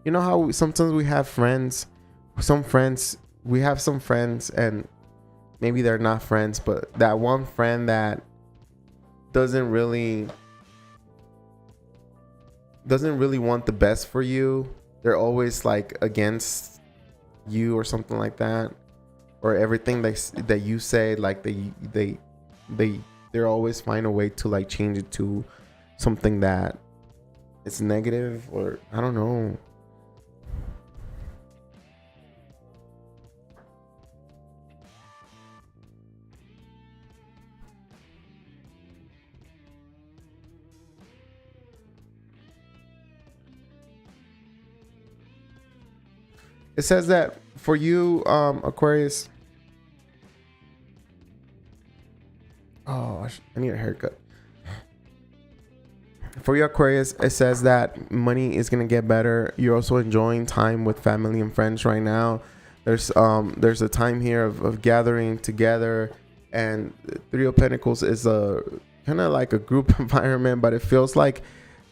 how sometimes we have friends some friends, we have some friends, and maybe they're not friends, but that one friend that doesn't really want the best for you. They're always like against you or something like that, or everything that you say, like they're always find a way to like change it to something that is negative, or I don't know. It says that for you, Aquarius. Oh, I need a haircut. For you, Aquarius, it says that money is gonna get better. You're also enjoying time with family and friends right now. There's a time here of gathering together, and Three of Pentacles is a kind of like a group environment, but it feels like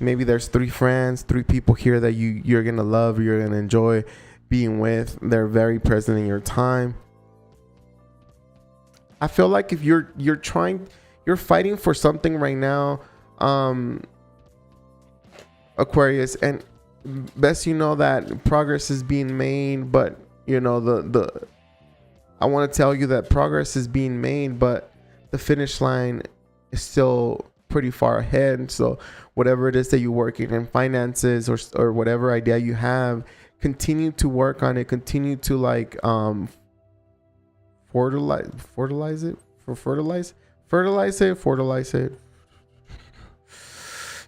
maybe there's 3 friends, 3 people here that you're gonna love, you're gonna enjoy being with. They're very present in your time. I feel like if you're fighting for something right now, Aquarius, and best you know that progress is being made, but you know I want to tell you that progress is being made, but the finish line is still pretty far ahead. So whatever it is that you're working in finances, or whatever idea you have, continue to work on it. Continue to like fertilize it.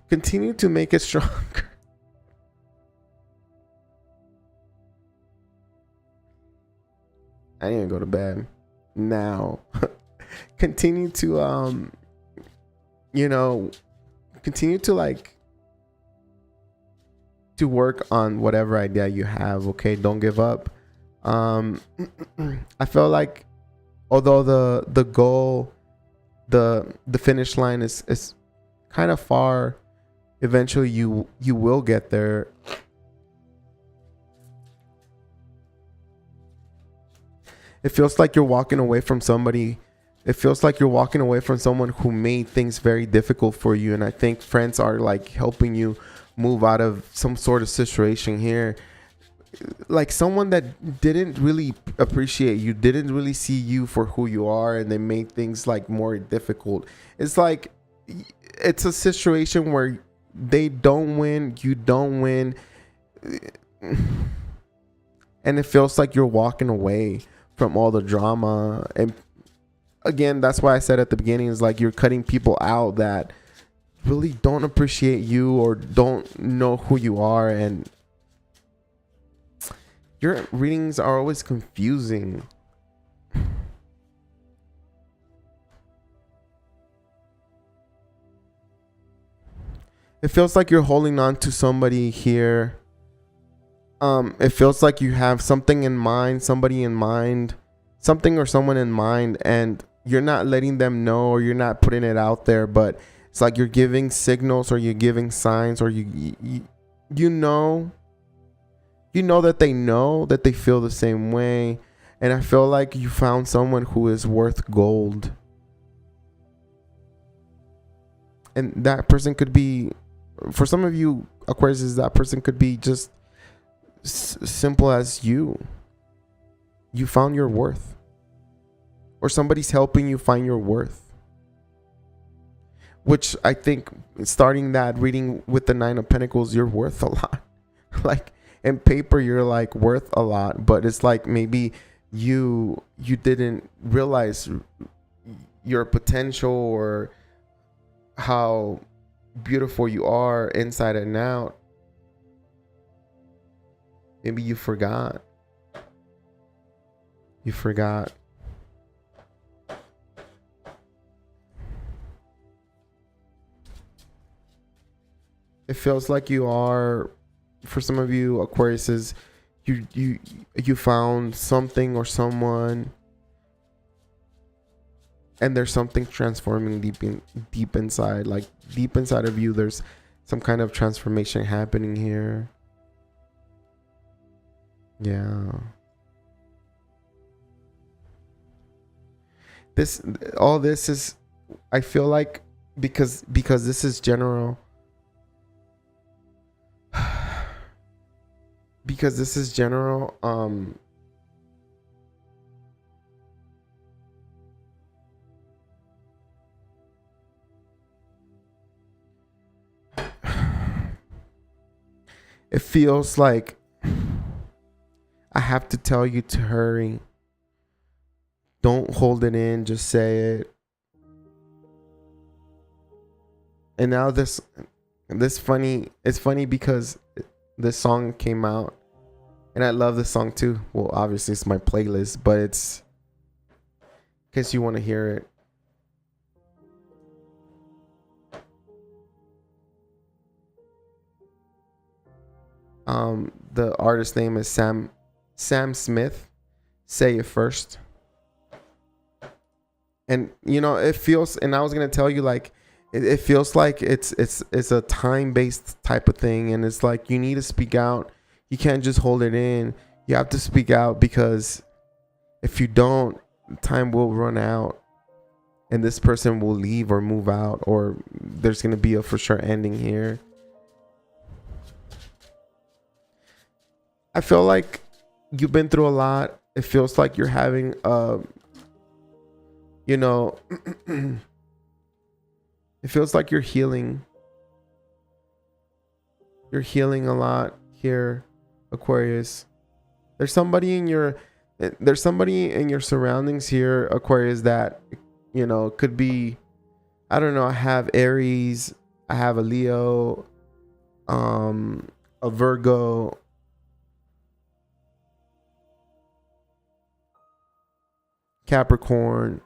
Continue to make it stronger. I need to go to bed now. Continue to continue to like to work on whatever idea you have. Okay, don't give up. I feel like although the goal, the finish line is kind of far, eventually you will get there. It feels like you're walking away from somebody. It feels like you're walking away from someone who made things very difficult for you. And I think friends are like helping you move out of some sort of situation here. Like someone that didn't really appreciate you, didn't really see you for who you are, and they made things like more difficult. It's like, it's a situation where they don't win, you don't win. And it feels like you're walking away from all the drama. And again, that's why I said at the beginning, is like you're cutting people out that really don't appreciate you or don't know who you are. And your readings are always confusing. It feels like you're holding on to somebody here. It feels like you have something in mind, somebody in mind, something or someone in mind, and you're not letting them know, or you're not putting it out there, but it's like you're giving signals, or you're giving signs, or you know that they know, that they feel the same way. And I feel like you found someone who is worth gold. And that person could be, for some of you Aquarius, that person could be just simple as you found your worth, or somebody's helping you find your worth, which I think, starting that reading with the 9 of Pentacles, you're worth a lot. Like in paper you're like worth a lot, but it's like maybe you didn't realize your potential, or how beautiful you are inside and out. Maybe you forgot. It feels like you are, for some of you Aquariuses, you found something or someone, and there's something transforming deep inside. Like deep inside of you, there's some kind of transformation happening here. Yeah. this, all this is, I feel like, because this is general, because this is general, it feels like I have to tell you to hurry. Don't hold it in, just say it. And now this funny, it's funny because this song came out and I love this song too. Well, obviously it's my playlist, but it's in case you want to hear it. The artist name is Sam Smith. Say It First. And you know, it feels, and I was gonna tell you, like, it feels like it's a time-based type of thing, and it's like you need to speak out. You can't just hold it in. You have to speak out, because if you don't, time will run out and this person will leave or move out, or there's gonna be a for sure ending here. I feel like you've been through a lot. It feels like you're having you know, it feels like you're healing. You're healing a lot here, Aquarius. There's somebody in your surroundings here, Aquarius, that, you know, could be, I don't know, I have Aries, I have a Leo, a Virgo, Capricorn,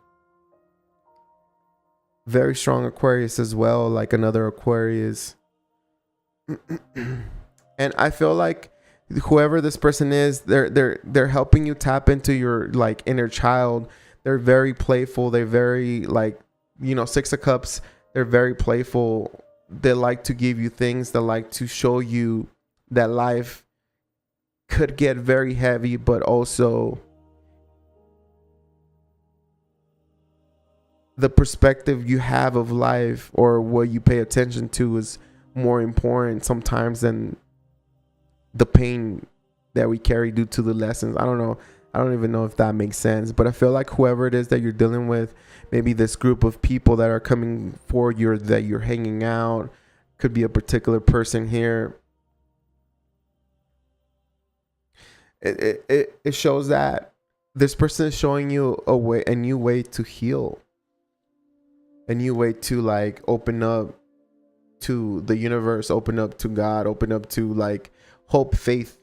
very strong Aquarius as well, like another Aquarius. And I feel like whoever this person is, they're helping you tap into your like inner child. They're very playful. They're very, like, you know, Six of Cups. They're very playful. They like to give you things. They like to show you that life could get very heavy, but also the perspective you have of life, or what you pay attention to, is more important sometimes than the pain that we carry due to the lessons. I don't know. I don't even know if that makes sense, but I feel like whoever it is that you're dealing with, maybe this group of people that are coming for you, or that you're hanging out, could be a particular person here. It shows that this person is showing you a new way to heal. A new way to, like, open up to the universe, open up to God, open up to, like, hope, faith.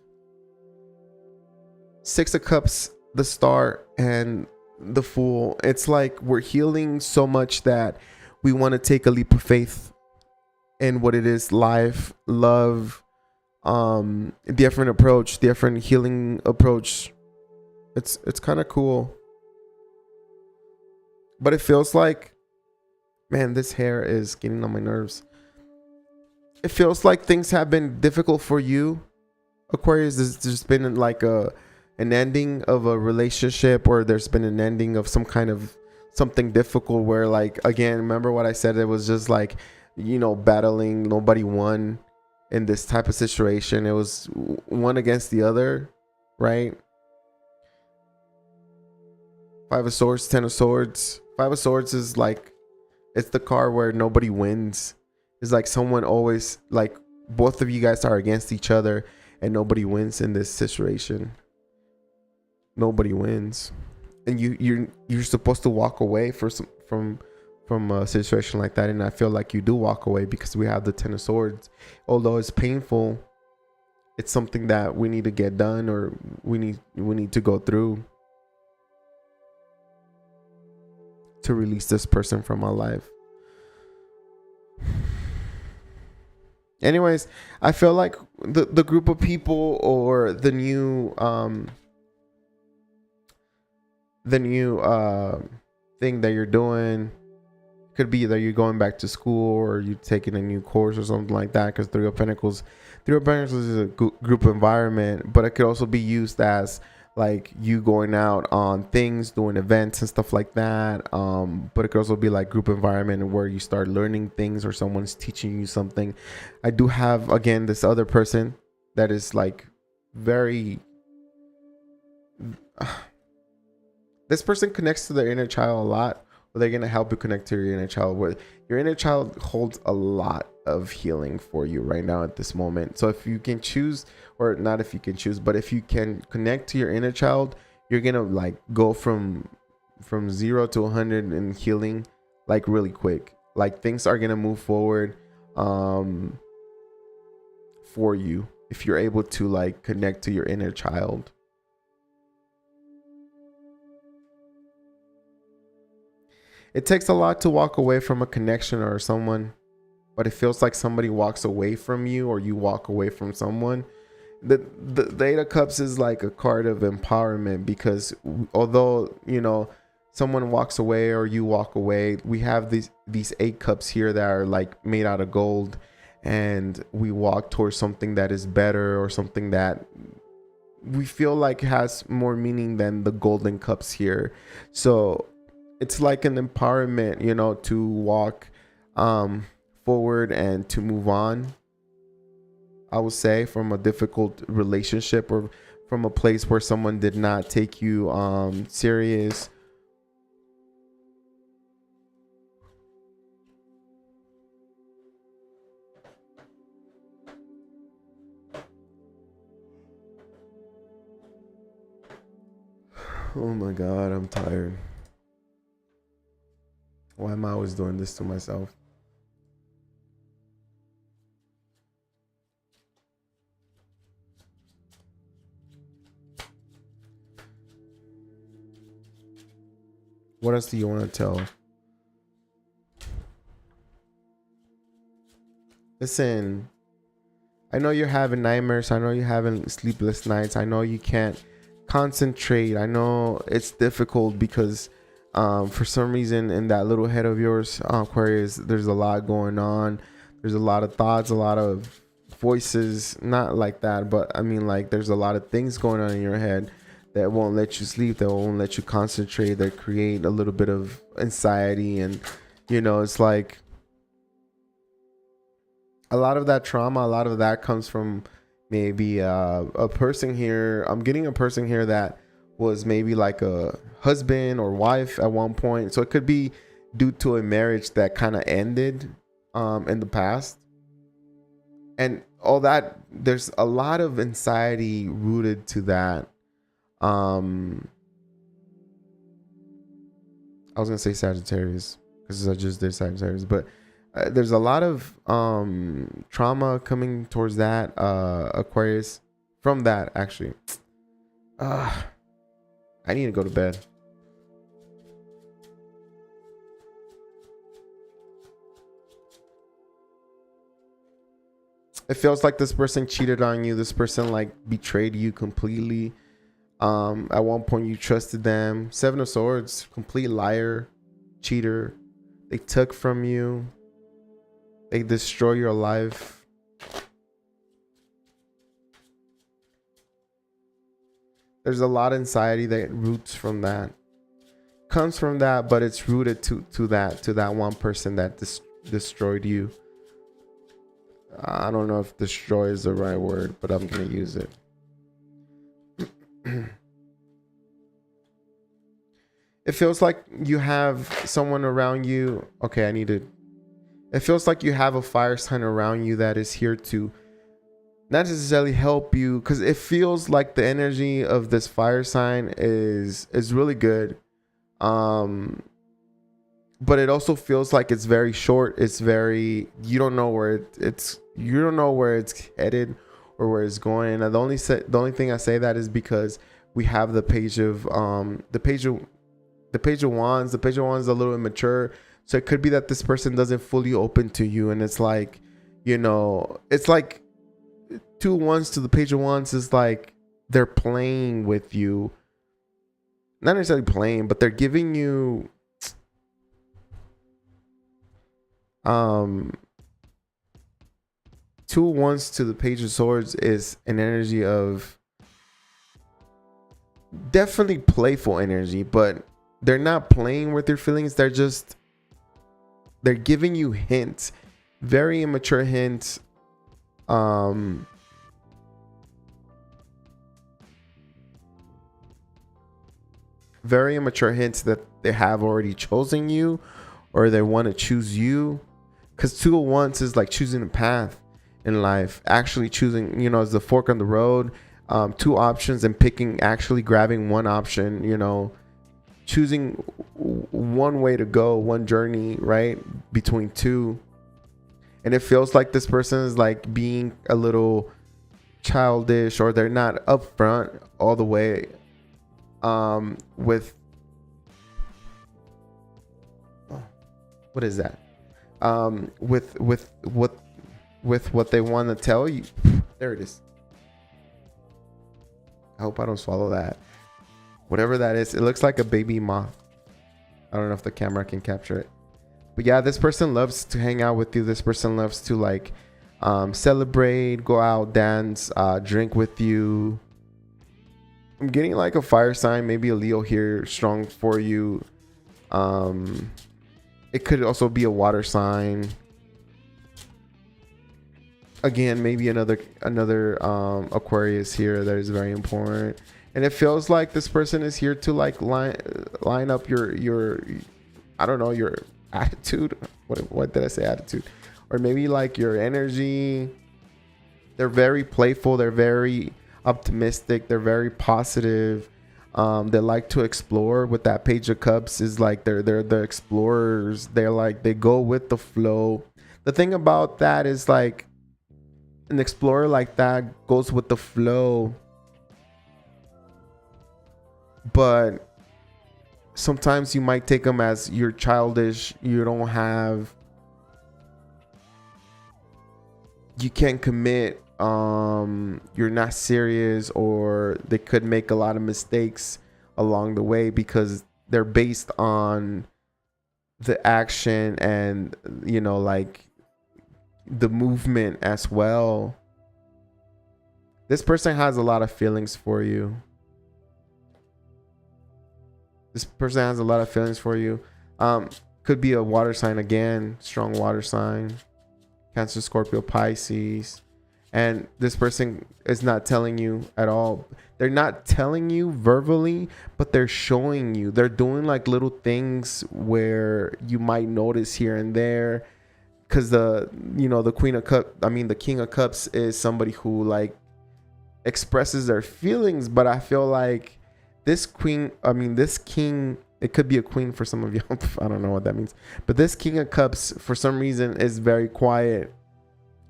Six of Cups, the Star, and the Fool. It's like we're healing so much that we want to take a leap of faith in what it is, life, love, different approach, different healing approach. It's kind of cool. But it feels like, man, this hair is getting on my nerves. It feels like things have been difficult for you, Aquarius. There's just been like an ending of a relationship, or there's been an ending of some kind of something difficult where, like, again, remember what I said? It was just like, you know, battling. Nobody won in this type of situation. It was one against the other, right? Five of Swords, Ten of Swords. Five of Swords is like, it's the card where nobody wins. It's like someone always, like, both of you guys are against each other and nobody wins in this situation. Nobody wins. And you're supposed to walk away from a situation like that, and I feel like you do walk away because we have the Ten of Swords. Although it's painful, it's something that we need to get done, or we need to go through to release this person from our life. Anyways, I feel like the group of people, or the new thing that you're doing, could be that you're going back to school, or you're taking a new course or something like that, because Three of Pentacles is a group environment, but it could also be used as like you going out on things, doing events and stuff like that. But it could also be like group environment where you start learning things or someone's teaching you something. I do have, again, this other person that is like very this person connects to their inner child a lot, or they're going to help you connect to your inner child, where your inner child holds a lot of healing for you right now at this moment. So if you can choose, or not if you can choose, but if you can connect to your inner child, you're going to like go from 0 to 100 in healing like really quick. Like things are going to move forward for you if you're able to like connect to your inner child. It takes a lot to walk away from a connection or someone, but it feels like somebody walks away from you or you walk away from someone. The Eight of Cups is like a card of empowerment, because although, you know, someone walks away or you walk away, we have these 8 cups here that are like made out of gold, and we walk towards something that is better, or something that we feel like has more meaning than the golden cups here. So it's like an empowerment, you know, to walk forward and to move on, I would say, from a difficult relationship or from a place where someone did not take you serious. Oh my God, I'm tired. Why am I always doing this to myself? What else do you want to tell? Listen, I know you're having nightmares. I know you're having sleepless nights. I know you can't concentrate. I know it's difficult because for some reason in that little head of yours, Aquarius, there's a lot going on. There's a lot of thoughts, a lot of voices, not like that, but I mean, like, there's a lot of things going on in your head that won't let you sleep, that won't let you concentrate, that create a little bit of anxiety. And, you know, it's like a lot of that trauma, a lot of that comes from maybe a person here. I'm getting a person here that was maybe like a husband or wife at one point. So it could be due to a marriage that kind of ended in the past. And all that, there's a lot of anxiety rooted to that. I was gonna say Sagittarius because I just did Sagittarius, but there's a lot of trauma coming towards that Aquarius from that, actually. I need to go to bed. It feels like this person cheated on you. This person like betrayed you completely. At one point you trusted them. 7 of Swords, complete liar, cheater. They took from you. They destroy your life. There's a lot of anxiety that roots from that. Comes from that, but it's rooted to that one person that destroyed you. I don't know if destroy is the right word, but I'm gonna use it. It feels like you have someone around you. Okay, it feels like you have a fire sign around you that is here to not necessarily help you, because it feels like the energy of this fire sign is really good. But it also feels like it's very short. It's very, you don't know where it's headed or where it's going. And the only thing I say that is because we have the page of wands. The page of wands is a little immature, so it could be that this person doesn't fully open to you. And it's like, you know, it's like 2 wands to the page of wands is like they're playing with you, not necessarily playing, but they're giving you 2 wands to the page of swords is an energy of definitely playful energy, but they're not playing with your feelings. They're giving you hints, very immature hints. Very immature hints that they have already chosen you, or they want to choose you. Because 2 at once is like choosing a path in life, actually choosing, as the fork on the road. 2 options and actually grabbing one option, choosing one way to go, one journey, right, between 2. And it feels like this person is like being a little childish, or they're not upfront all the way with what is that, with what they want to tell you. There it is. I hope I don't swallow that. Whatever that is, it looks like a baby moth. I don't know if the camera can capture it, but yeah, this person loves to hang out with you. This person loves to like celebrate, go out, dance, drink with you. I'm getting like a fire sign, maybe a Leo here, strong for you. It could also be a water sign. Again, maybe another Aquarius here that is very important. And it feels like this person is here to like line up your I don't know, your attitude. What did I say, attitude? Or maybe like your energy. They're very playful, they're very optimistic, they're very positive. They like to explore. With that Page of Cups is like they're the explorers. They go with the flow. The thing about that is like an explorer like that goes with the flow, but sometimes you might take them as you're childish, you can't commit, you're not serious, or they could make a lot of mistakes along the way because they're based on the action and like the movement as well. This person has a lot of feelings for you. Could be a water sign again, strong water sign. Cancer, Scorpio, Pisces. And this person is not telling you at all. They're not telling you verbally, but they're showing you. They're doing like little things where you might notice here and there. Because the King of Cups is somebody who like expresses their feelings, but I feel like this king, it could be a queen for some of you. I don't know what that means, but this King of Cups for some reason is very quiet,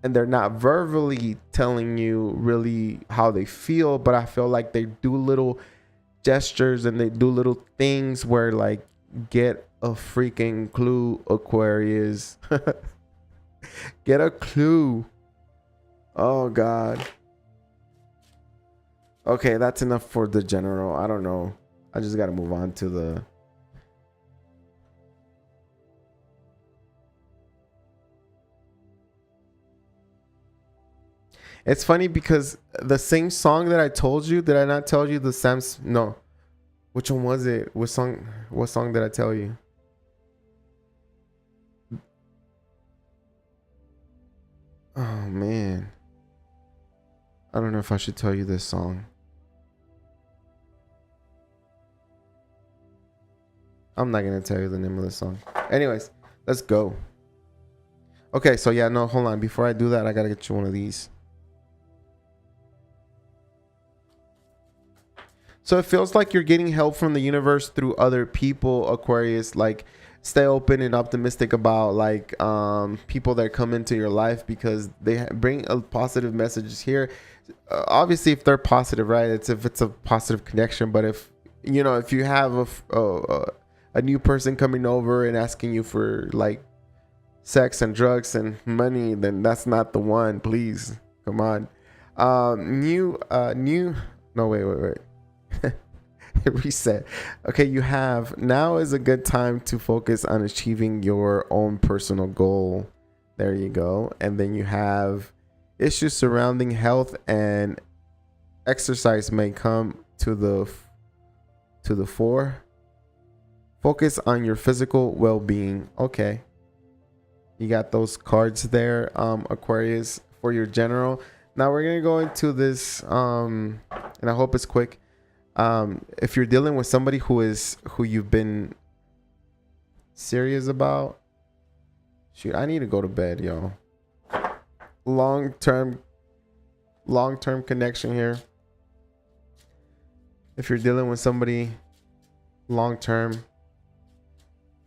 and they're not verbally telling you really how they feel, but I feel like they do little gestures and they do little things where like, get a freaking clue, Aquarius. Get a clue. Oh God. Okay, that's enough for the general. I don't know. I just gotta move on to the... It's funny because the same song that I told you, did I not tell you the Sam's? No. Which one was it? What song did I tell you? Oh man. I don't know if I should tell you this song. I'm not gonna tell you the name of the song. Anyways, let's go. Okay, so yeah, no, hold on. Before I do that, I gotta get you one of these. So it feels like you're getting help from the universe through other people, Aquarius. Like, stay open and optimistic about like people that come into your life because they bring a positive messages here. Obviously, if they're positive, right? If it's a positive connection. But if you have a new person coming over and asking you for like sex and drugs and money, then that's not the one. Please, come on. No, wait. Reset. Okay, you have, now is a good time to focus on achieving your own personal goal. There you go. And then you have issues surrounding health and exercise may come to the to the 4. Focus on your physical well-being. Okay. You got those cards there, Aquarius, for your general. Now we're going to go into this, and I hope it's quick. If you're dealing with somebody who you've been serious about, shoot, I need to go to bed, yo. Long-term connection here. If you're dealing with somebody long-term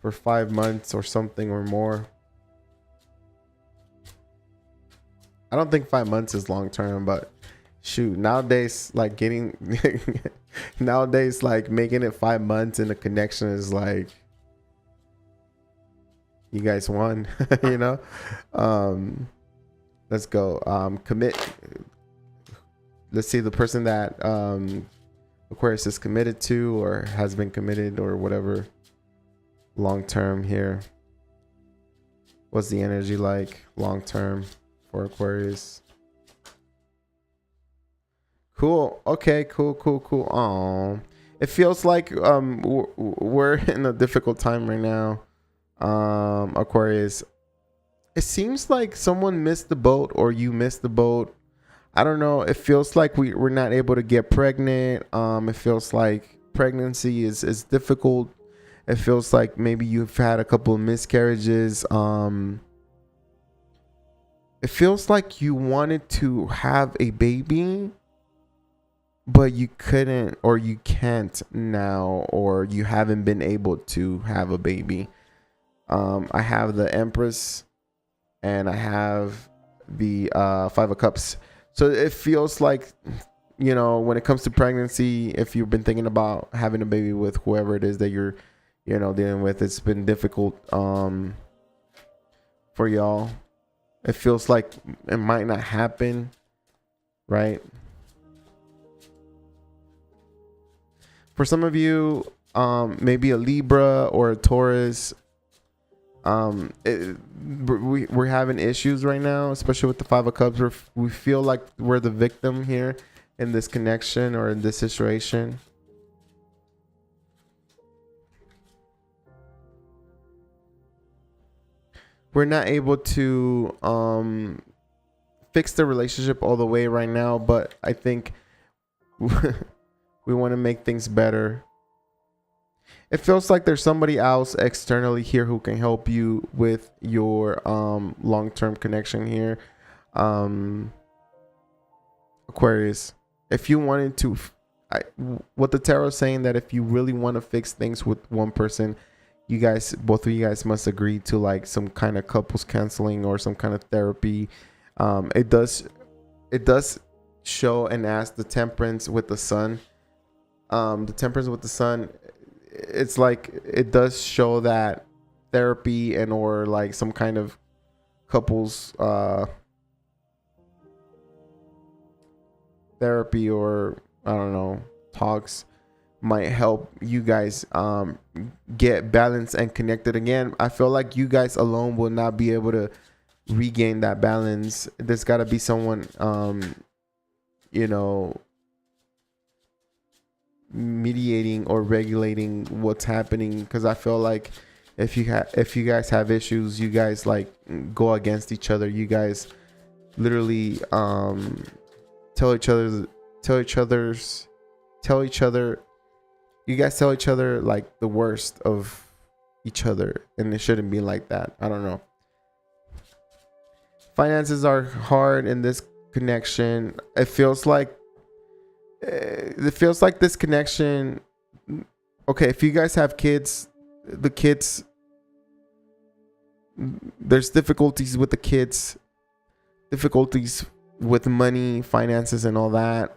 for 5 months or something or more. I don't think 5 months is long-term, but shoot, nowadays, like nowadays, like making it 5 months in a connection is like, you guys won, you know? Let's go. Commit. Let's see the person that Aquarius is committed to or has been committed or whatever long term here. What's the energy like long term for Aquarius? Cool. Okay, cool. It feels like we're in a difficult time right now. Aquarius. It seems like someone missed the boat or you missed the boat. I don't know. It feels like we're not able to get pregnant. It feels like pregnancy is difficult. It feels like maybe you've had a couple of miscarriages. It feels like you wanted to have a baby, but you couldn't or you can't now, or you haven't been able to have a baby. I have the Empress and I have the 5 of Cups. So it feels like, you know, when it comes to pregnancy, if you've been thinking about having a baby with whoever it is that you're, you know, dealing with, it's been difficult for y'all. It feels like it might not happen, right? For some of you, maybe a Libra or a Taurus, we're having issues right now, especially with the 5 of Cups. We feel like we're the victim here in this connection or in this situation. We're not able to fix the relationship all the way right now, but I think we want to make things better. It feels like there's somebody else externally here who can help you with your long-term connection here. Aquarius, if you wanted to, what the tarot is saying, that if you really want to fix things with one person, you guys, both of you guys must agree to like some kind of couples counseling or some kind of therapy. It does show and ask the Temperance with the Sun. The Temperance with the Sun, it's like it does show that therapy and or like some kind of couples therapy or I don't know, talks might help you guys get balanced and connected again. I feel like you guys alone will not be able to regain that balance. There's got to be someone you know, mediating or regulating what's happening, because I feel like if you guys have issues, you guys like go against each other. You guys literally tell each other you guys tell each other like the worst of each other, and it shouldn't be like that. I don't know. Finances are hard in this connection. It feels like this connection. Okay, if you guys have kids, the kids, there's difficulties with the kids, difficulties with money, finances, and all that.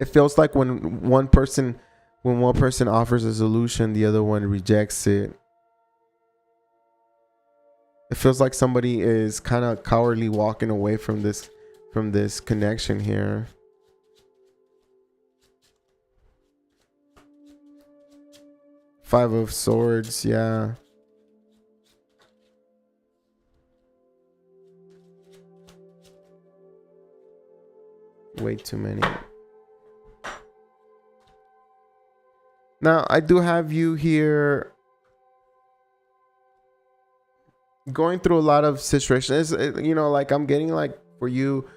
It feels like when one person offers a solution, the other one rejects it. It feels like somebody is kind of cowardly walking away from this connection here. Five of Swords, yeah. Way too many. Now, I do have you here going through a lot of situations. You know, like I'm getting like for you,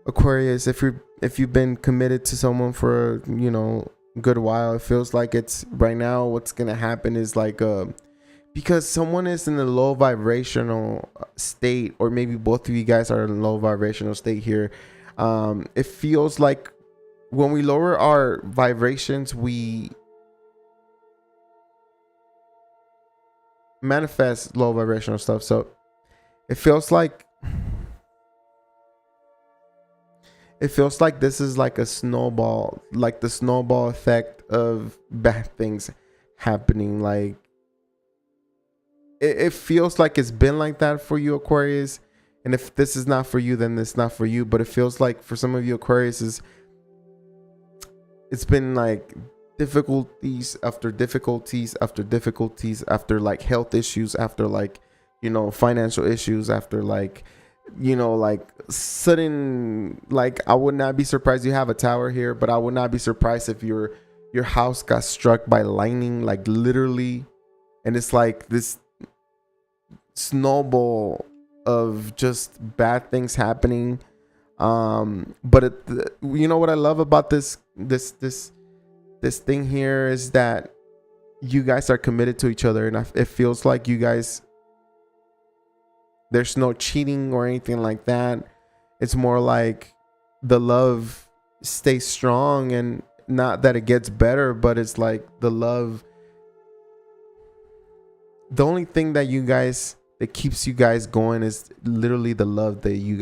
Aquarius, if you've been committed to someone for, you know, a good while, it feels like it's right now what's going to happen is like because someone is in a low vibrational state, or maybe both of you guys are in a low vibrational state here. It feels like when we lower our vibrations, we manifest low vibrational stuff. So it feels like this is like a snowball, like the snowball effect of bad things happening. Like it feels like it's been like that for you, Aquarius. And if this is not for you, then it's not for you. But it feels like for some of you, Aquarius, it's been like difficulties after difficulties after difficulties, after like health issues, after like, you know, financial issues, after like, you know, like sudden, like I would not be surprised. You have a tower here, but I would not be surprised if your house got struck by lightning, like literally. And it's like this snowball of just bad things happening. But you know what I love about this thing here is that you guys are committed to each other, and it feels like you guys, there's no cheating or anything like that. It's more like the love stays strong, and not that it gets better, but it's like the love, the only thing that keeps you guys going is literally the love that you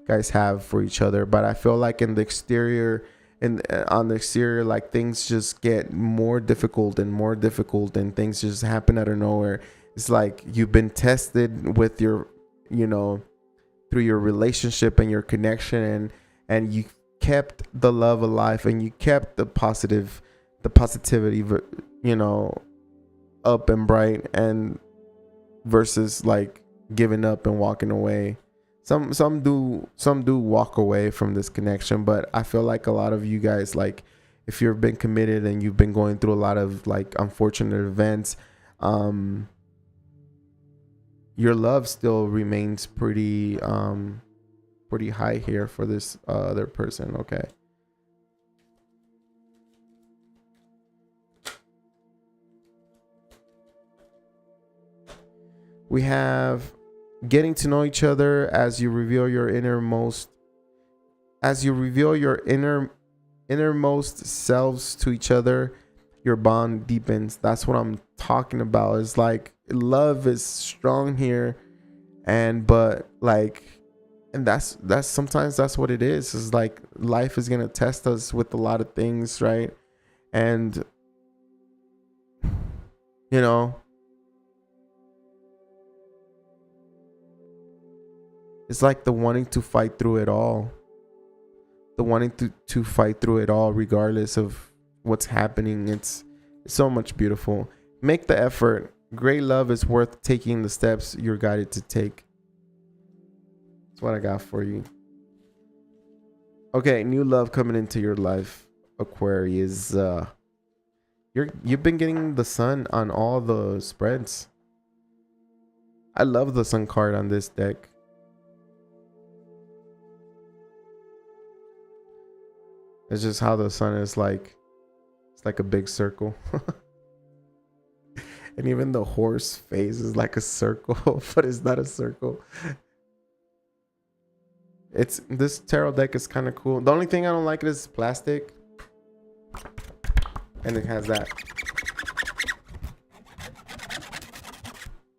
guys have for each other. But I feel like in the exterior, on the exterior, like things just get more difficult and more difficult, and things just happen out of nowhere. It's like you've been tested with your, you know, through your relationship and your connection, and you kept the love alive, and you kept the positivity, you know, up and bright, and versus like giving up and walking away. Some do walk away from this connection, but I feel like a lot of you guys, like if you've been committed and you've been going through a lot of like unfortunate events, your love still remains pretty high here for this other person. Okay. We have getting to know each other as you reveal your innermost selves to each other, your bond deepens. That's what I'm talking about. It's like love is strong here, and that's sometimes that's what it is. It's like life is gonna test us with a lot of things, right? And you know, it's like the wanting to fight through it all. The wanting to fight through it all regardless of what's happening. It's so much beautiful. Make the effort. Great love is worth taking the steps you're guided to take. That's what I got for you. Okay, new love coming into your life, Aquarius. You've been getting the sun on all the spreads. I love the sun card on this deck. It's just how the sun is like, it's like a big circle. And even the horse face is like a circle, but it's not a circle. This tarot deck is kind of cool. The only thing I don't like is plastic. And it has that.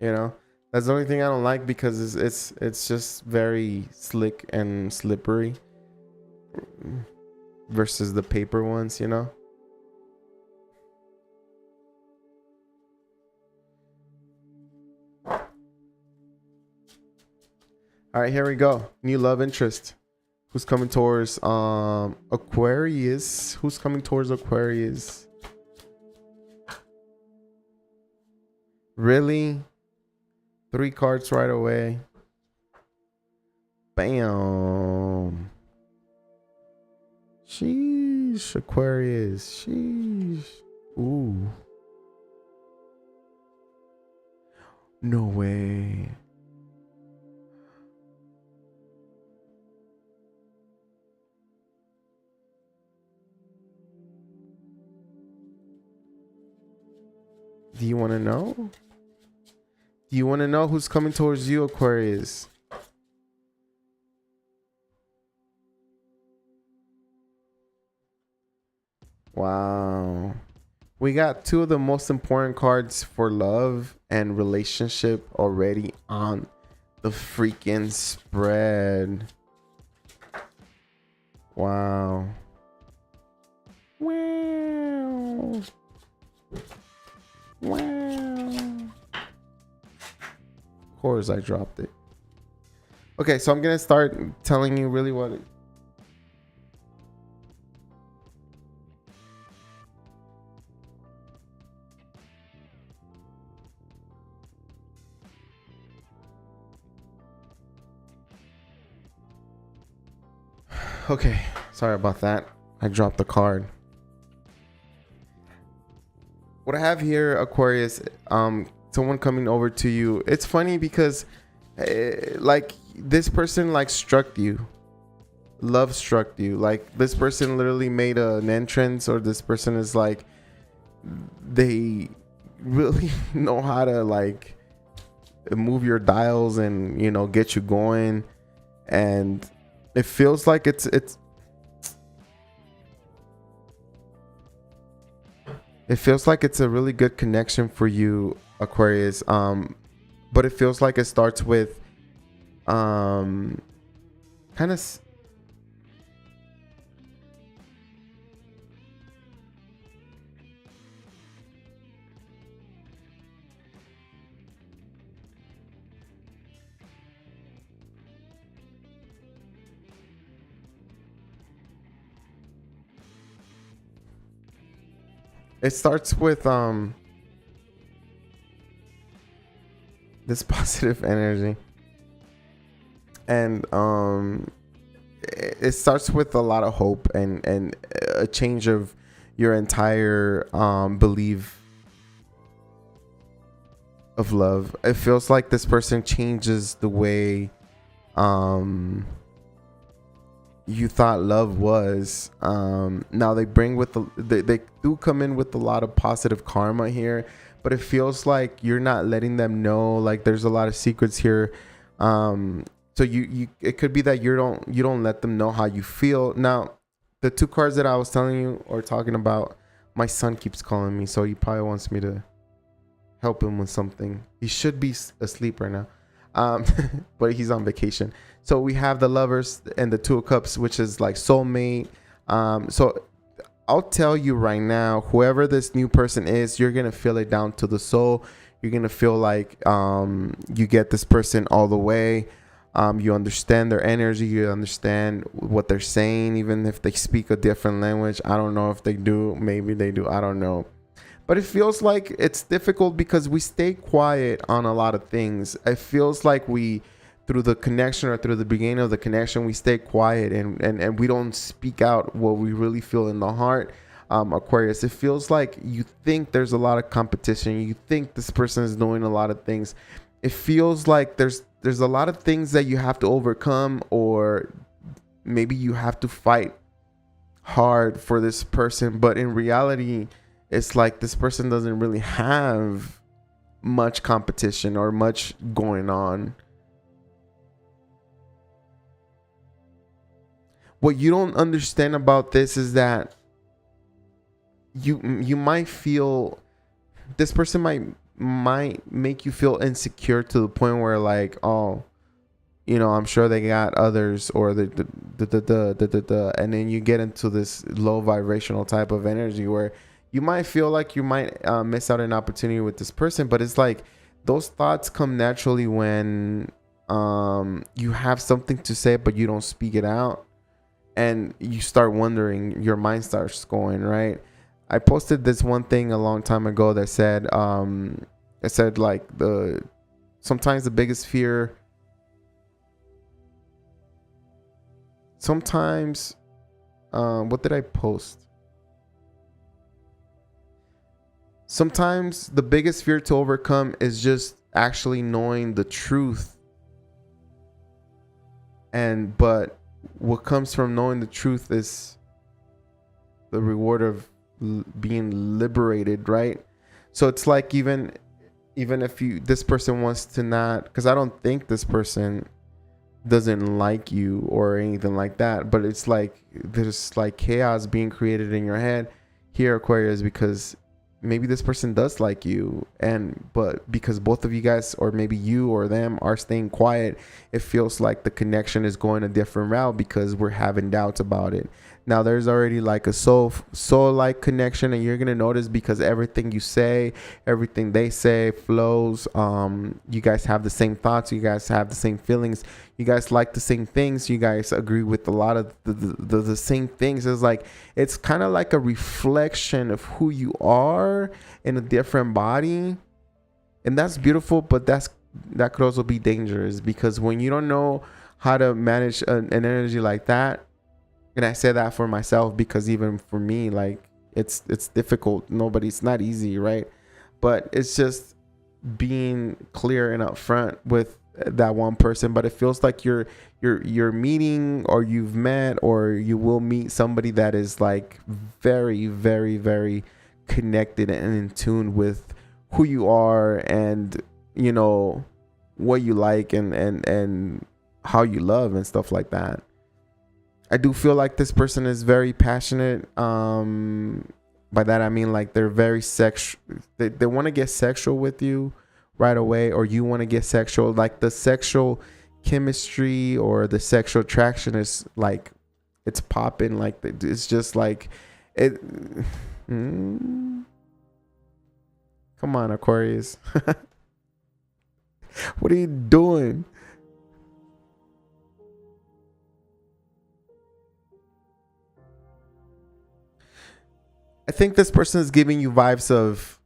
You know? That's the only thing I don't like, because it's just very slick and slippery versus the paper ones, you know? All right, here we go. New love interest. Who's coming towards Aquarius? Who's coming towards Aquarius? Really? 3 cards right away. Bam. Sheesh, Aquarius. Sheesh. Ooh. No way. Do you want to know? Do you want to know who's coming towards you, Aquarius? Wow. We got two of the most important cards for love and relationship already on the freaking spread. Wow. Wow. Wow. Of course I dropped it. Okay, so I'm gonna start telling you really what it, okay, sorry about that. I dropped the card. What I have here, Aquarius, someone coming over to you. It's funny because like this person like struck you. Love struck you. Like this person literally made an entrance, or this person is like, they really know how to like move your dials and, you know, get you going. And it feels like it feels like it's a really good connection for you, Aquarius. But it feels like it starts with kind of it starts with this positive energy, and it starts with a lot of hope and a change of your entire belief of love. It feels like this person changes the way you thought love was. Now they bring with they do come in with a lot of positive karma here, but it feels like you're not letting them know. Like there's a lot of secrets here. So you it could be that you don't let them know how you feel. Now the two cards that I was telling you or talking about, my son keeps calling me, so he probably wants me to help him with something. He should be asleep right now, but he's on vacation. So we have the Lovers and the Two of Cups, which is like soulmate. So I'll tell you right now, whoever this new person is, you're gonna feel it down to the soul. You're gonna feel like you get this person all the way. You understand their energy. You understand what they're saying, even if they speak a different language. I don't know if they do. Maybe they do. I don't know. But it feels like it's difficult because we stay quiet on a lot of things. It feels like we, through the connection or through the beginning of the connection, we stay quiet and we don't speak out what we really feel in the heart. Aquarius, it feels like you think there's a lot of competition. You think this person is doing a lot of things. It feels like there's a lot of things that you have to overcome, or maybe you have to fight hard for this person. But in reality, it's like this person doesn't really have much competition or much going on. What you don't understand about this is that you might feel, this person might make you feel insecure to the point where like, oh, you know, I'm sure they got others, or the and then you get into this low vibrational type of energy where you might feel like you might miss out an opportunity with this person. But it's like those thoughts come naturally when you have something to say but you don't speak it out, and you start wondering, your mind starts going, right? I posted this one thing a long time ago that said it said like sometimes the biggest fear, sometimes What did I post? Sometimes the biggest fear to overcome is just actually knowing the truth. But what comes from knowing the truth is the reward of being liberated, right? So it's like even if this person wants to not, because I don't think this person doesn't like you or anything like that, but it's like there's like chaos being created in your head here, Aquarius, because maybe this person does like you, but because both of you guys, or maybe you or them, are staying quiet, it feels like the connection is going a different route because we're having doubts about it. Now there's already like a soul like connection, and you're gonna notice because everything you say, everything they say flows. You guys have the same thoughts, you guys have the same feelings, you guys like the same things, you guys agree with a lot of the same things. It's like, it's kind of like a reflection of who you are in a different body, and that's beautiful. But that could also be dangerous, because when you don't know how to manage an energy like that, and I say that for myself because even for me, like it's difficult. It's not easy, right? But it's just being clear and upfront with that one person. But it feels like you're meeting, or you've met, or you will meet somebody that is like very, very, very connected and in tune with who you are, and you know what you like, and how you love and stuff like that. I do feel like this person is very passionate. By that I mean like they're very sexual. They want to get sexual with you right away, or you want to get sexual. Like the sexual chemistry or the sexual attraction is like, it's popping. Like it's just like it. Come on, Aquarius. What are you doing? I think this person is giving you vibes of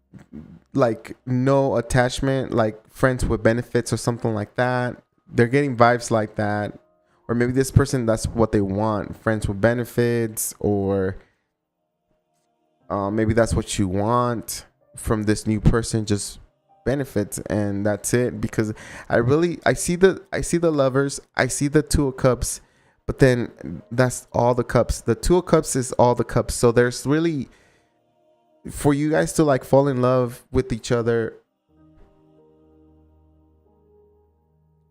like no attachment, like friends with benefits or something like that. They're getting vibes like that. Or maybe this person, that's what they want, friends with benefits, or maybe that's what you want from this new person, just benefits, and that's it. Because I see the lovers, I see the Two of Cups, but then that's all the cups. The Two of Cups is all the cups. So there's really, for you guys to like fall in love with each other.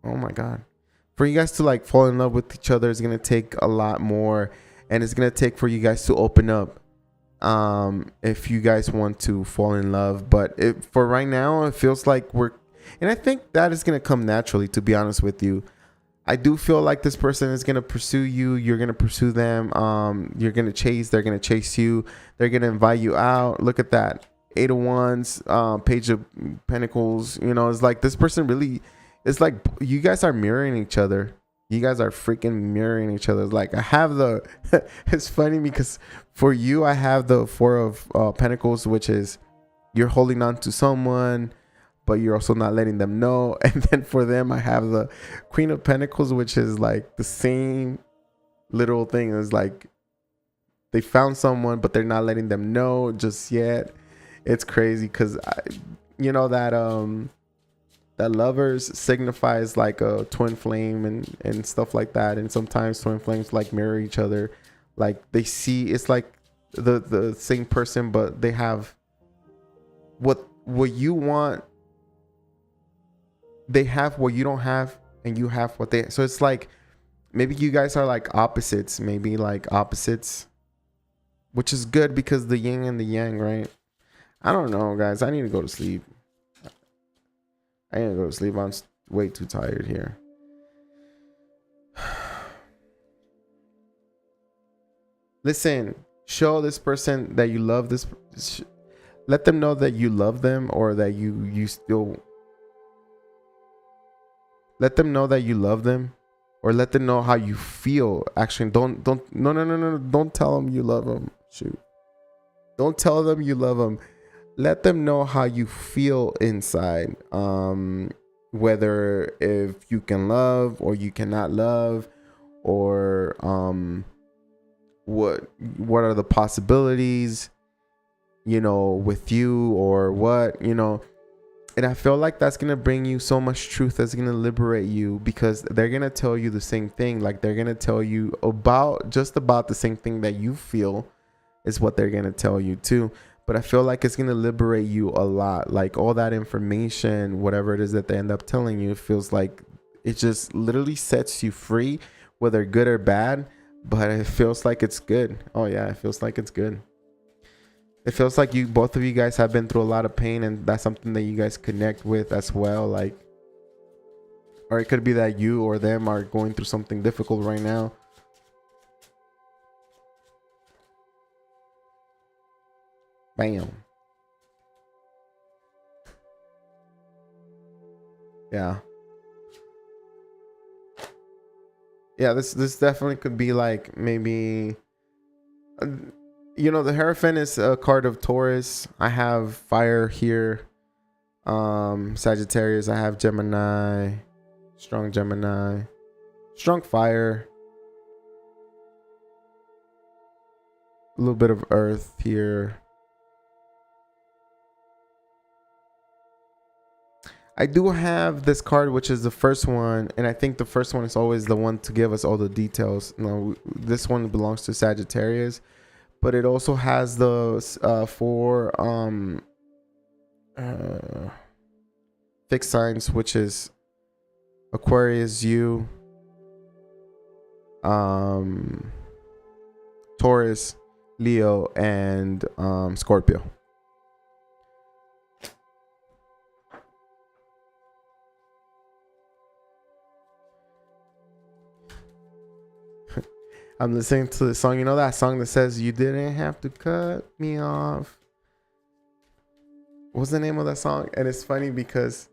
Oh my God. For you guys to like fall in love with each other is going to take a lot more, and it's going to take for you guys to open up. If you guys want to fall in love, but for right now, it feels like and I think that is going to come naturally, to be honest with you. I do feel like this person is going to pursue you. You're going to pursue them. You're going to chase. They're going to chase you. They're going to invite you out. Look at that. 8 of Wands, Page of Pentacles. You know, it's like this person really, it's like you guys are mirroring each other. You guys are freaking mirroring each other. It's like I have the, it's funny because for you, I have the 4 of Pentacles, which is you're holding on to someone, but you're also not letting them know. And then for them, I have the Queen of Pentacles, which is like the same literal thing. It's like they found someone, but they're not letting them know just yet. It's crazy because you know that that lovers signifies like a twin flame and stuff like that. And sometimes twin flames like mirror each other. Like they see, it's like the same person, but they have what you want. They have what you don't have, and you have what they. So it's like maybe you guys are like opposites, which is good because the yin and the yang, right? I don't know, guys. I need to go to sleep. I'm way too tired here. Listen, show this person that you love this. Let them know that you love them, or that you still. Let them know that you love them, or let them know how you feel. Actually, no. Don't tell them you love them. Shoot. Don't tell them you love them. Let them know how you feel inside. Whether if you can love or you cannot love, or what are the possibilities, you know, with you, or what, you know. And I feel like that's gonna bring you so much truth that's gonna liberate you, because they're gonna tell you the same thing. Like, they're gonna tell you about the same thing that you feel is what they're gonna tell you too. But I feel like it's gonna liberate you a lot. Like, all that information, whatever it is that they end up telling you, it feels like it just literally sets you free, whether good or bad. But it feels like it's good. Oh yeah, it feels like it's good. It feels like both of you guys have been through a lot of pain, and that's something that you guys connect with as well. Like, or it could be that you or them are going through something difficult right now. Bam. Yeah. Yeah, this definitely could be like, maybe, you know, the Hierophant is a card of Taurus. I have fire here. Sagittarius, I have Gemini, strong fire, a little bit of earth here. I do have this card, which is the first one, and I think the first one is always the one to give us all the details. No, this one belongs to Sagittarius, but it also has the four fixed signs, which is Aquarius, you, Taurus, Leo, and Scorpio. I'm listening to the song. You know that song that says, "You didn't have to cut me off"? What's the name of that song? And it's funny because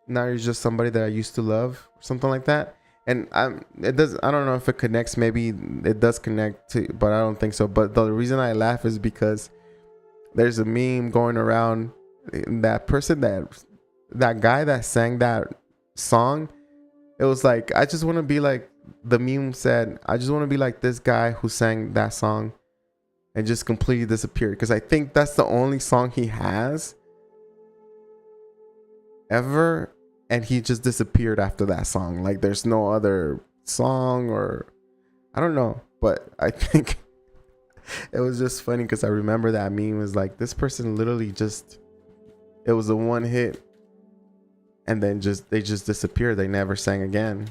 now you're just somebody that I used to love, something like that. And I don't know if it connects. Maybe it does connect to, but I don't think so. But the reason I laugh is because there's a meme going around. That person, that guy that sang that song, it was like, I just want to be like, the meme said, I just want to be like this guy who sang that song and just completely disappeared. Because I think that's the only song he has ever, and he just disappeared after that song. Like, there's no other song, or I don't know, but I think it was just funny because I remember that meme was like, this person literally just, it was a one hit, and then they just disappeared. They never sang again.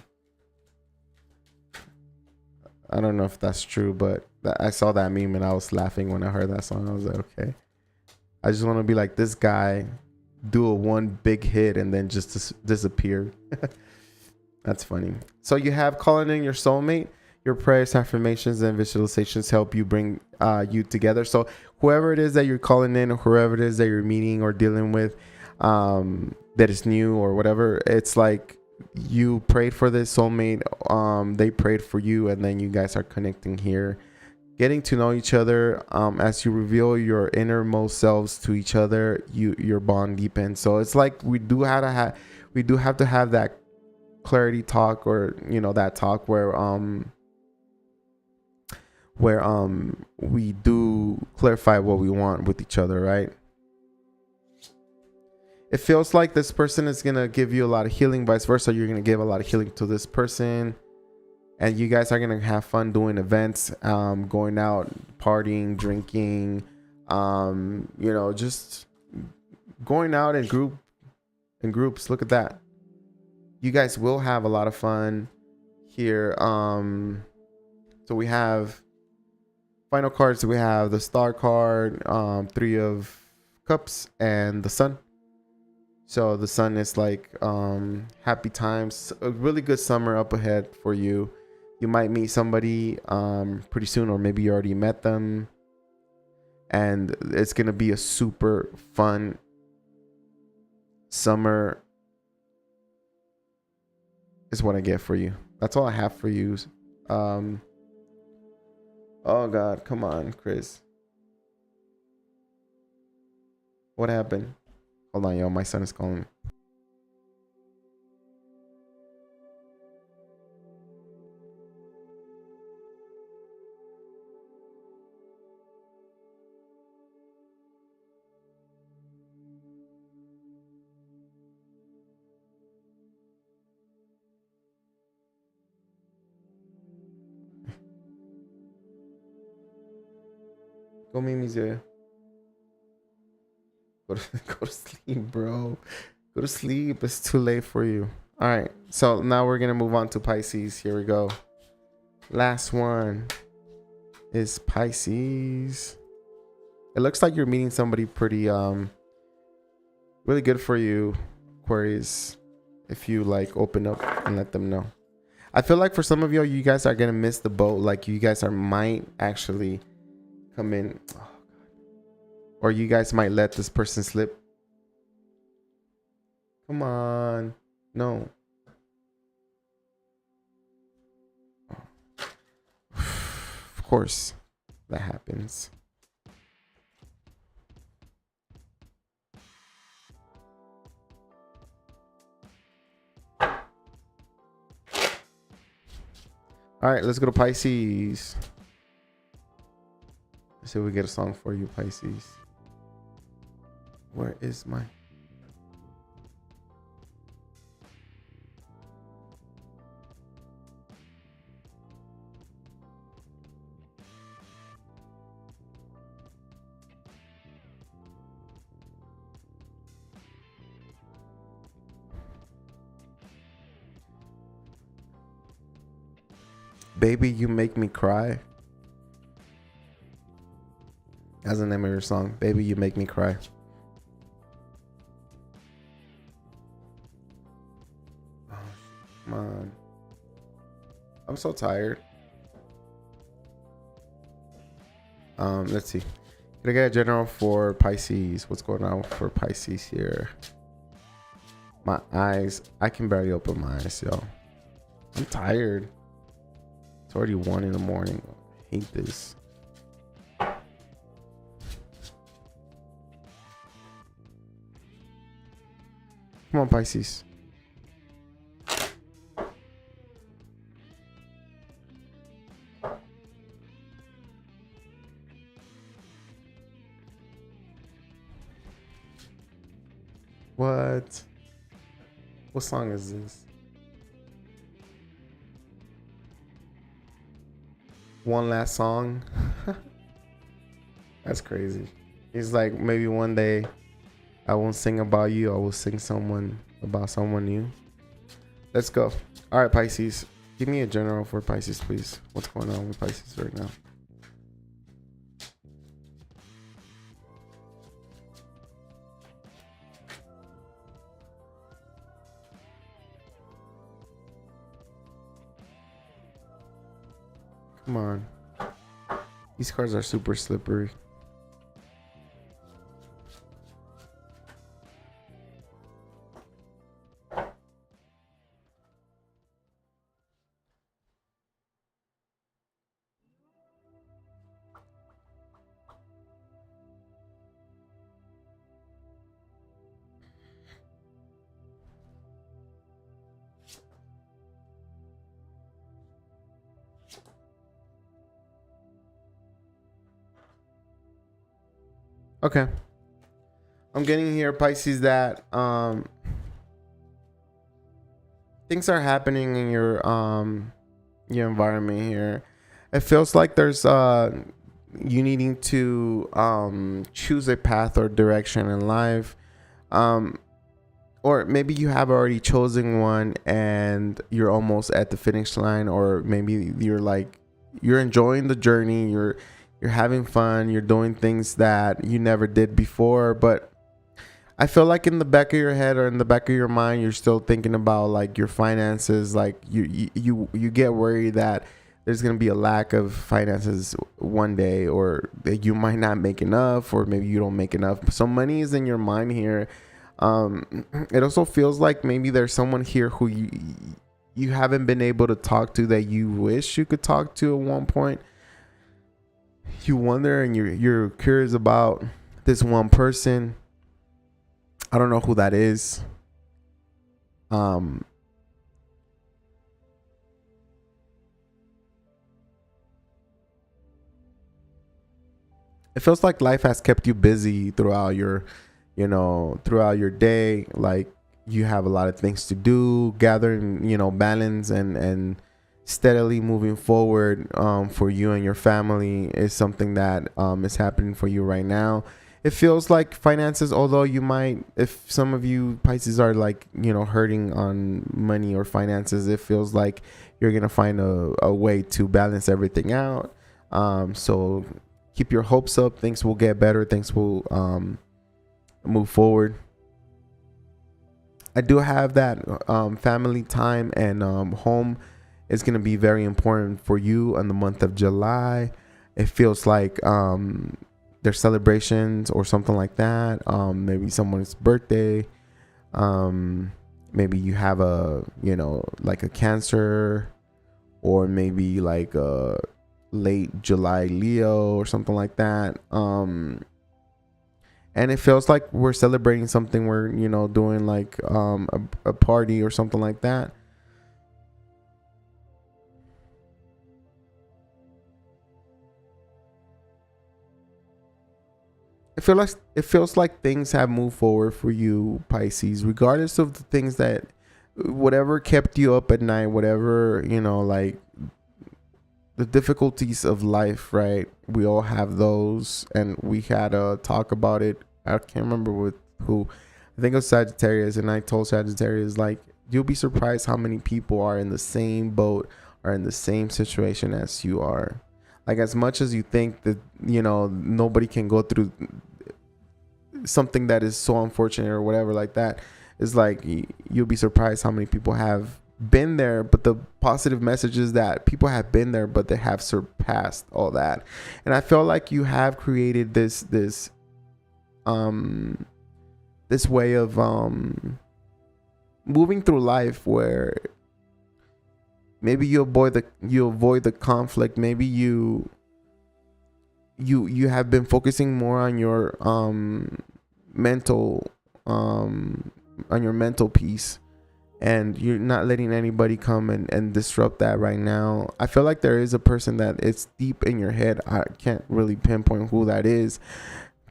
I don't know if that's true, but I saw that meme and I was laughing when I heard that song. I was like, okay, I just want to be like this guy, do a one big hit and then just disappear. That's funny. So you have calling in your soulmate. Your prayers, affirmations, and visualizations help you bring you together. So whoever it is that you're calling in, or whoever it is that you're meeting or dealing with, that is new or whatever, it's like you prayed for this soulmate, they prayed for you, and then you guys are connecting here, getting to know each other. As you reveal your innermost selves to each other, your bond deepens. So it's like we do have to have that clarity talk, or that talk where we do clarify what we want with each other, right? It feels like this person is gonna give you a lot of healing, vice versa. You're gonna give a lot of healing to this person, and you guys are gonna have fun doing events, going out, partying, drinking, just going out in groups. Look at that. You guys will have a lot of fun here. So we have final cards. We have the Star card, Three of Cups, and the Sun. So the Sun is like happy times, a really good summer up ahead for you. You might meet somebody pretty soon, or maybe you already met them, and it's gonna be a super fun summer is what I get for you. That's all I have for you. Oh God, come on, Chris. What happened? Hold on, yo. My son is calling me. Go meet me, Zia. Go to sleep, bro. Go to sleep. It's too late for you. All right. So now we're gonna move on to Pisces. Here we go. Last one is Pisces. It looks like you're meeting somebody pretty really good for you, Aquarius, if you like open up and let them know. I feel like for some of you guys are gonna miss the boat. Like you guys might actually come in, or you guys might let this person slip. Come on, no. Of course, that happens. All right, let's go to Pisces. Let's see if we get a song for you, Pisces. Where is my... Baby, You Make Me Cry. That's the name of your song. Baby, You Make Me Cry. Oh, come on. I'm so tired. Let's see. Can I get a general for Pisces? What's going on for Pisces here? My eyes. I can barely open my eyes, yo. I'm tired. It's already 1 in the morning. I hate this. Come on, Pisces. What? What song is this? One Last Song. That's crazy. He's like, maybe one day I won't sing about you. I will sing about someone new. Let's go. All right, Pisces. Give me a general for Pisces, please. What's going on with Pisces right now? Come on. These cards are super slippery. Okay. I'm getting here, Pisces, that things are happening in your environment here. It feels like there's you needing to choose a path or direction in life. Or maybe you have already chosen one and you're almost at the finish line, or maybe you're enjoying the journey, you're having fun, you're doing things that you never did before, but I feel like in the back of your head or in the back of your mind, you're still thinking about like your finances. Like you get worried that there's going to be a lack of finances one day, or that you might not make enough, or maybe you don't make enough. So money is in your mind here. It also feels like maybe there's someone here who you haven't been able to talk to that you wish you could talk to at one point. You wonder and you're curious about this one person. I don't know who that is. It feels like life has kept you busy throughout your, throughout your day. Like you have a lot of things to do, gathering, balance and steadily moving forward for you and your family is something that is happening for you right now. It feels like finances, although you might, if some of you Pisces are like, hurting on money or finances, it feels like you're going to find a way to balance everything out. So keep your hopes up. Things will get better. Things will move forward. I do have that family time and home is going to be very important for you in the month of July. It feels like there's celebrations or something like that. Maybe someone's birthday. Maybe you have like a Cancer, or maybe like a late July Leo or something like that. And it feels like we're celebrating something. We're, doing like a party or something like that. It feels like things have moved forward for you, Pisces, regardless of the things that, whatever kept you up at night, whatever, like the difficulties of life, right? We all have those, and we had a talk about it. I can't remember with who. I think it was Sagittarius, and I told Sagittarius, like, you'll be surprised how many people are in the same boat, are in the same situation as you are. Like, as much as you think that, nobody can go through something that is so unfortunate or whatever like that, is like, you'll be surprised how many people have been there. But the positive message is that people have been there, but they have surpassed all that. And I feel like you have created this way of moving through life where maybe you avoid the conflict. Maybe you have been focusing more on your mental peace, and you're not letting anybody come and disrupt that right now. I feel like there is a person that it's deep in your head. I can't really pinpoint who that is.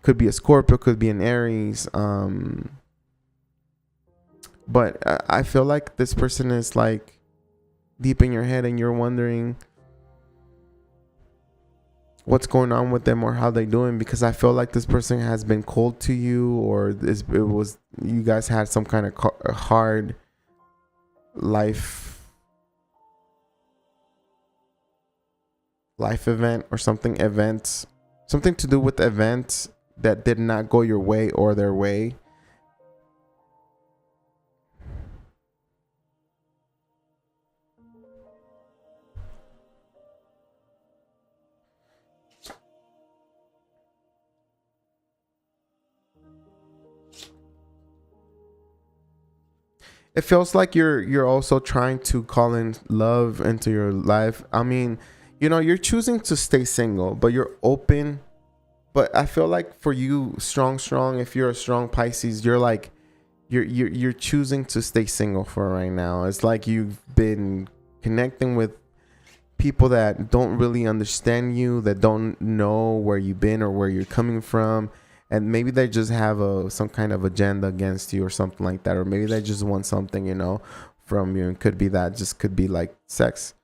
Could be a Scorpio, could be an Aries. But I feel like this person is like deep in your head, and you're wondering what's going on with them or how they doing, because I feel like this person has been cold to you, or you guys had some kind of hard life event or something to do with events that did not go your way or their way. It feels like you're also trying to call in love into your life. I mean, you're choosing to stay single, but you're open. But I feel like for you, strong, if you're a strong Pisces, you're like, you're choosing to stay single for right now. It's like you've been connecting with people that don't really understand you, that don't know where you've been or where you're coming from. And maybe they just have some kind of agenda against you or something like that. Or maybe they just want something, from you. It could be that, just could be like sex.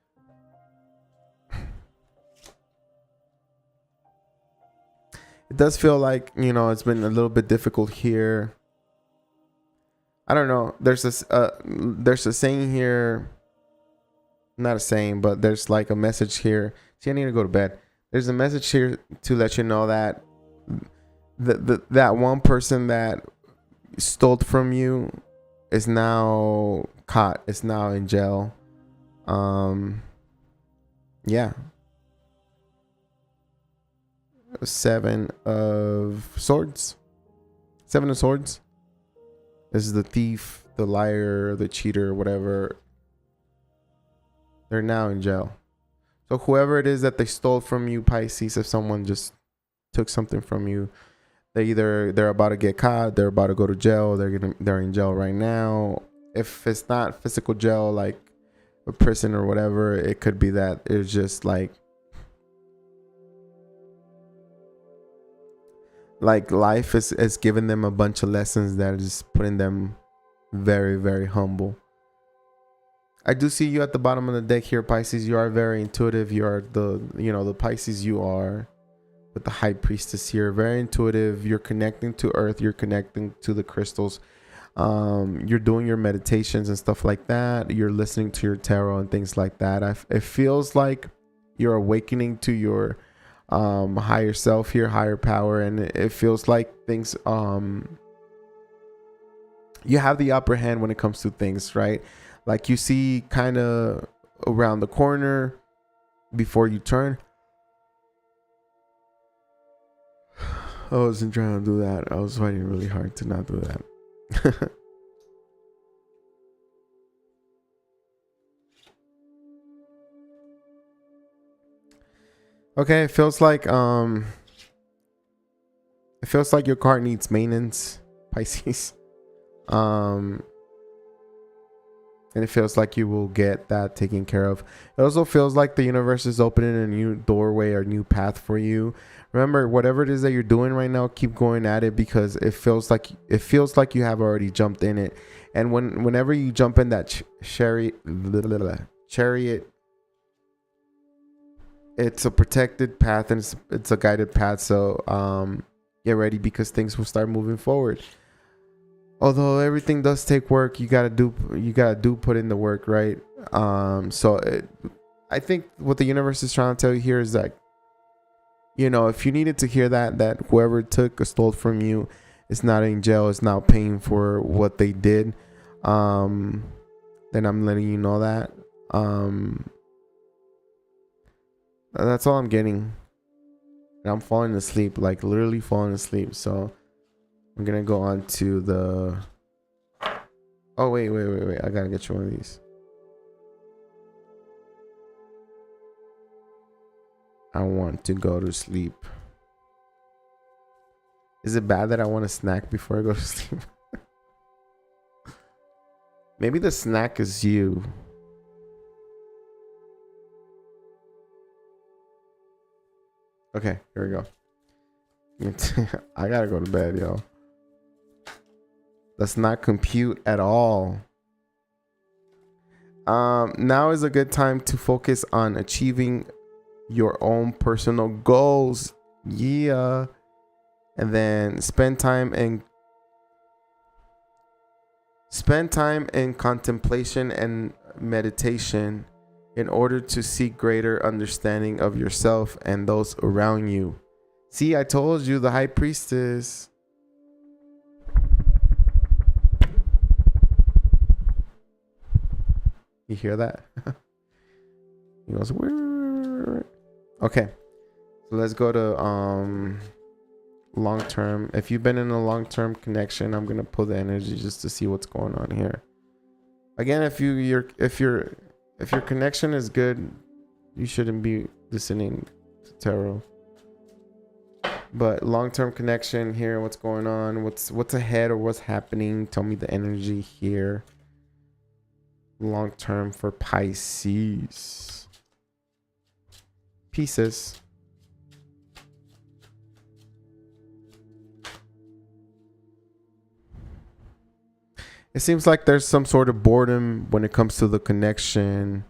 It does feel like, it's been a little bit difficult here. I don't know. There's a saying here. Not a saying, but there's like a message here. See, I need to go to bed. There's a message here to let you know that that one person that stole from you is now caught. It's now in jail. Yeah. Seven of Swords. This is the thief, the liar, the cheater, whatever. They're now in jail. So whoever it is that they stole from you, Pisces, if someone just took something from you, they're about to get caught, they're about to go to jail, they're in jail right now. If it's not physical jail, like a prison or whatever, it could be that it's just like life is giving them a bunch of lessons that is putting them very, very humble. I do see you at the bottom of the deck here, Pisces. You are very intuitive. You are the Pisces you are with the High Priestess here. Very intuitive. You're connecting to Earth. You're connecting to the crystals. You're doing your meditations and stuff like that. You're listening to your tarot and things like that. It feels like you're awakening to your higher self here, higher power, and it feels like things you have the upper hand when it comes to things, right? Like you see kind of around the corner before you turn. I wasn't trying to do that. I was fighting really hard to not do that. Okay, it feels like your car needs maintenance, Pisces. And it feels like you will get that taken care of. It also feels like the universe is opening a new doorway or new path for you. Remember, whatever it is that you're doing right now, keep going at it, because it feels like you have already jumped in it. And whenever you jump in that chariot, it's a protected path and it's a guided path. So get ready, because things will start moving forward. Although everything does take work, you gotta put in the work, right? I think what the universe is trying to tell you here is that, if you needed to hear that whoever took or stole from you is not in jail, is now paying for what they did, then I'm letting you know that. That's all I'm getting. And I'm falling asleep, like literally falling asleep. So I'm gonna go on to the. Oh wait! I gotta get you one of these. I want to go to sleep. Is it bad that I want a snack before I go to sleep? Maybe the snack is you. Okay, here we go. I gotta go to bed, yo. Let's not compute at all. Now is a good time to focus on achieving your own personal goals. Yeah. And then spend time in contemplation and meditation in order to seek greater understanding of yourself and those around you. See, I told you, the High Priestess. You hear that? He goes, where? Okay. So let's go to long term. If you've been in a long term connection, I'm gonna pull the energy just to see what's going on here. Again, if your connection is good, you shouldn't be listening to tarot. But long term connection here, what's going on? What's ahead or what's happening? Tell me the energy here. Long term for Pisces. Pieces. It seems like there's some sort of boredom when it comes to the connection.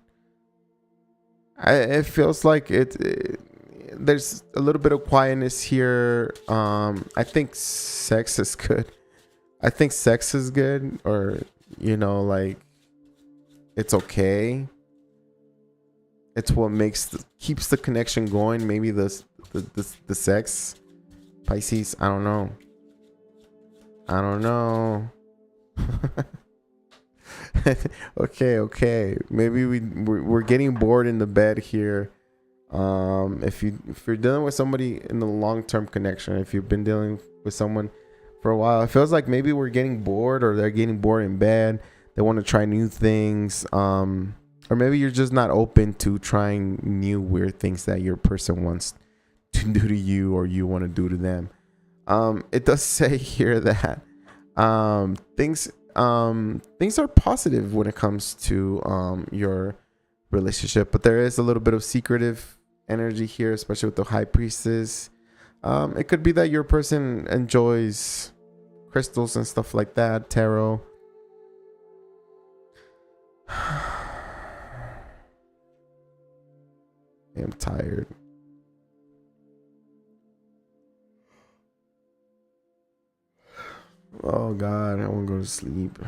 It feels like there's a little bit of quietness here. I think sex is good. Or like it's okay. It's what keeps the connection going. Maybe the sex, Pisces. I don't know. Okay. Maybe we're getting bored in the bed here. If you're dealing with somebody in the long-term connection, if you've been dealing with someone for a while, it feels like maybe we're getting bored, or they're getting bored in bed. They want to try new things, or maybe you're just not open to trying new weird things that your person wants to do to you or you want to do to them. It does say here that things are positive when it comes to your relationship, but there is a little bit of secretive energy here, especially with the high priestess. It could be that your person enjoys crystals and stuff like that, tarot. I'm tired. Oh God, I want to go to sleep.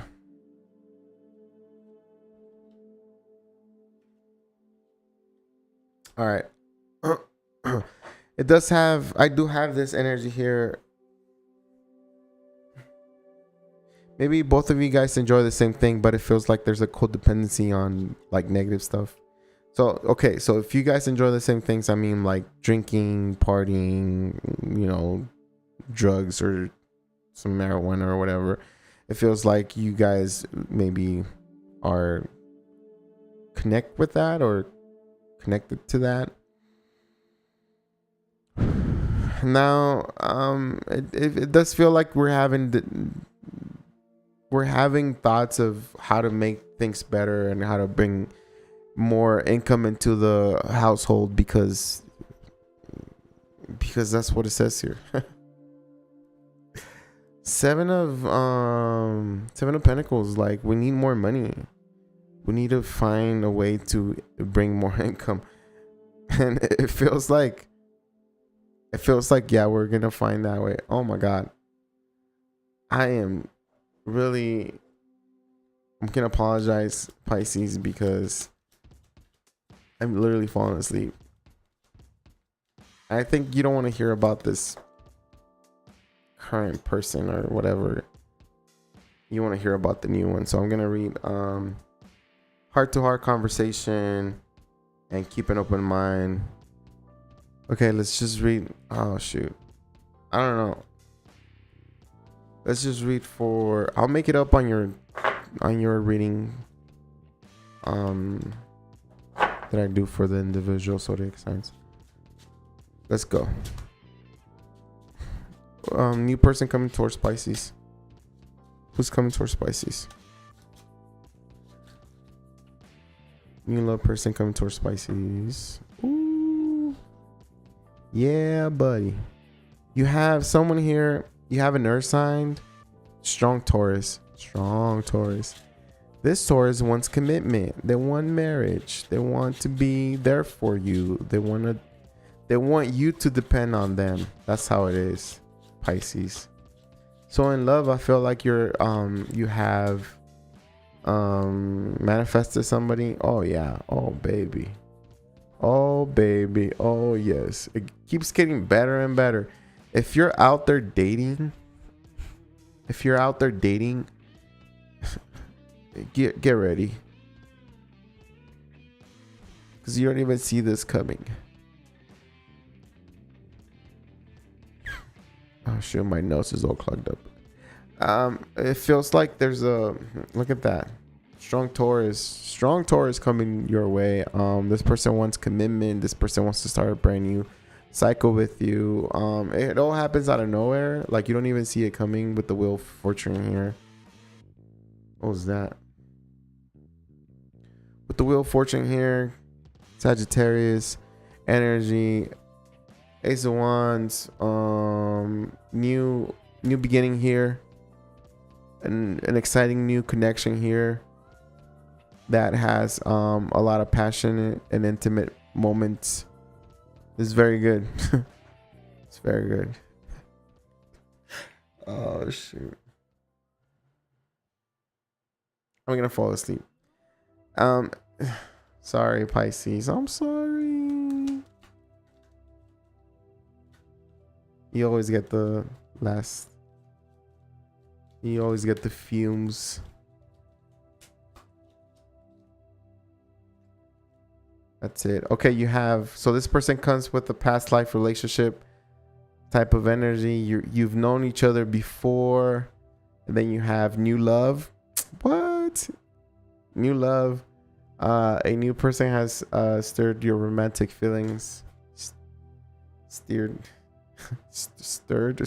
All right. I do have this energy here. Maybe both of you guys enjoy the same thing, but it feels like there's a codependency on like negative stuff. So, okay. So if you guys enjoy the same things, I mean like drinking, partying, drugs or some marijuana or whatever, it feels like you guys maybe are connected with that or connected to that. Now, it does feel like we're having thoughts of how to make things better and how to bring more income into the household because that's what it says here. Seven of Pentacles, like we need more money. We need to find a way to bring more income. And it feels like yeah, we're gonna find that way. Oh my God. I'm gonna apologize, Pisces, because I'm literally falling asleep. I think you don't want to hear about this current person or whatever. You want to hear about the new one. So I'm gonna read heart to heart conversation and keep an open mind. Okay, let's just read. Oh shoot, I don't know. Let's just read for. I'll make it up on your reading that I do for the individual zodiac signs. Let's go. New person coming towards Pisces. Who's coming towards Pisces? New love person coming towards Pisces. Ooh. Yeah, buddy. You have someone here. You have an earth sign. Strong Taurus. Strong Taurus. This Taurus wants commitment. They want marriage. They want to be there for you. They want you to depend on them. That's how it is, Pisces. So in love, I feel like you have manifested somebody. Oh yeah. Oh baby. Oh baby. Oh yes. It keeps getting better and better. If you're out there dating, get ready, because you don't even see this coming. Oh shit, my nose is all clogged up. It feels like there's a look at that. Strong Taurus coming your way. This person wants commitment. This person wants to start a brand new cycle with you. It all happens out of nowhere. Like you don't even see it coming with the Wheel of Fortune here. What was that? With the Wheel of Fortune here, Sagittarius energy, Ace of Wands, new beginning here, an exciting new connection here that has a lot of passionate and intimate moments. It's very good. It's very good. Oh shoot, I'm gonna fall asleep. Sorry, Pisces. I'm sorry. You always get the last. You always get the fumes. That's it. Okay, you have. So this person comes with a past life relationship type of energy. You've known each other before, and then you have new love. What? New love. A new person has stirred your romantic feelings. Steered. Stirred.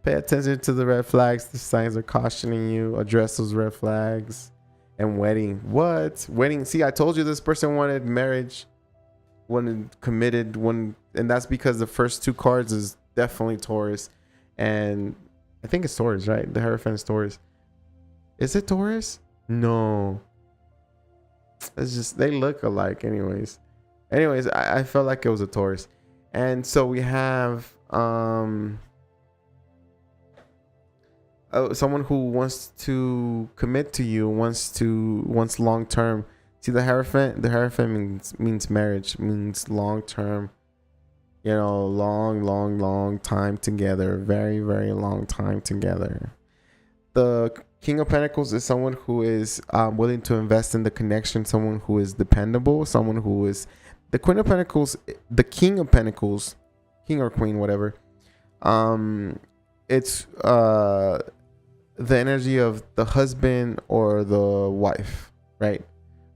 Pay attention to the red flags. The signs are cautioning you. Address those red flags. And wedding. What? Wedding. See, I told you this person wanted marriage. Wanted committed. And that's because the first two cards is definitely Taurus. And I think it's Taurus, right? The Hierophant is Taurus. Is it Taurus? No. It's just, they look alike anyways. I felt like it was a Taurus. And so we have someone who wants to commit to you, wants long term. See, the Hierophant means marriage, means long term, long time together, very, very long time together. The King of Pentacles is someone who is willing to invest in the connection, someone who is dependable, someone who is the Queen of Pentacles, the King of Pentacles, king or queen, whatever. It's the energy of the husband or the wife, right?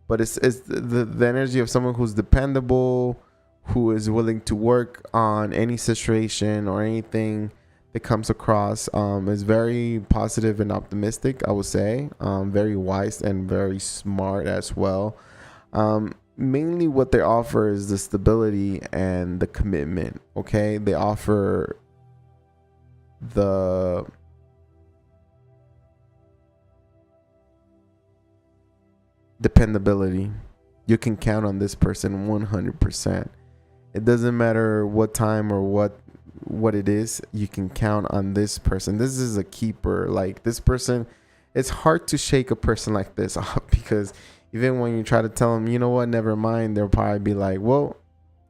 But it's the energy of someone who's dependable, who is willing to work on any situation or anything that comes across. Is very positive and optimistic, I would say. Very wise and very smart as well. Mainly what they offer is the stability and the commitment. Okay, they offer the dependability. You can count on this person 100%. It doesn't matter what time or what it is, you can count on this person. This is a keeper. Like, this person, it's hard to shake a person like this off, because even when you try to tell them, you know what, never mind, they'll probably be like, well,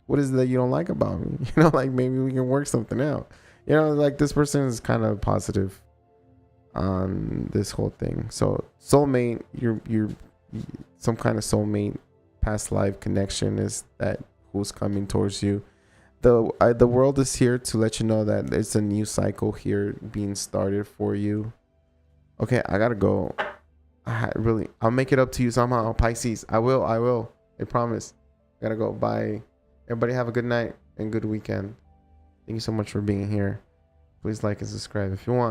what is it that you don't like about me? Like, maybe we can work something out. Like, this person is kind of positive on this whole thing. So soulmate, you're some kind of soulmate, past life connection is that who's coming towards you. The world is here to let you know that it's a new cycle here being started for you. Okay, I gotta go. I'll make it up to you somehow, Pisces. I will. I promise. I gotta go. Bye. Everybody have a good night and good weekend. Thank you so much for being here. Please like and subscribe if you want.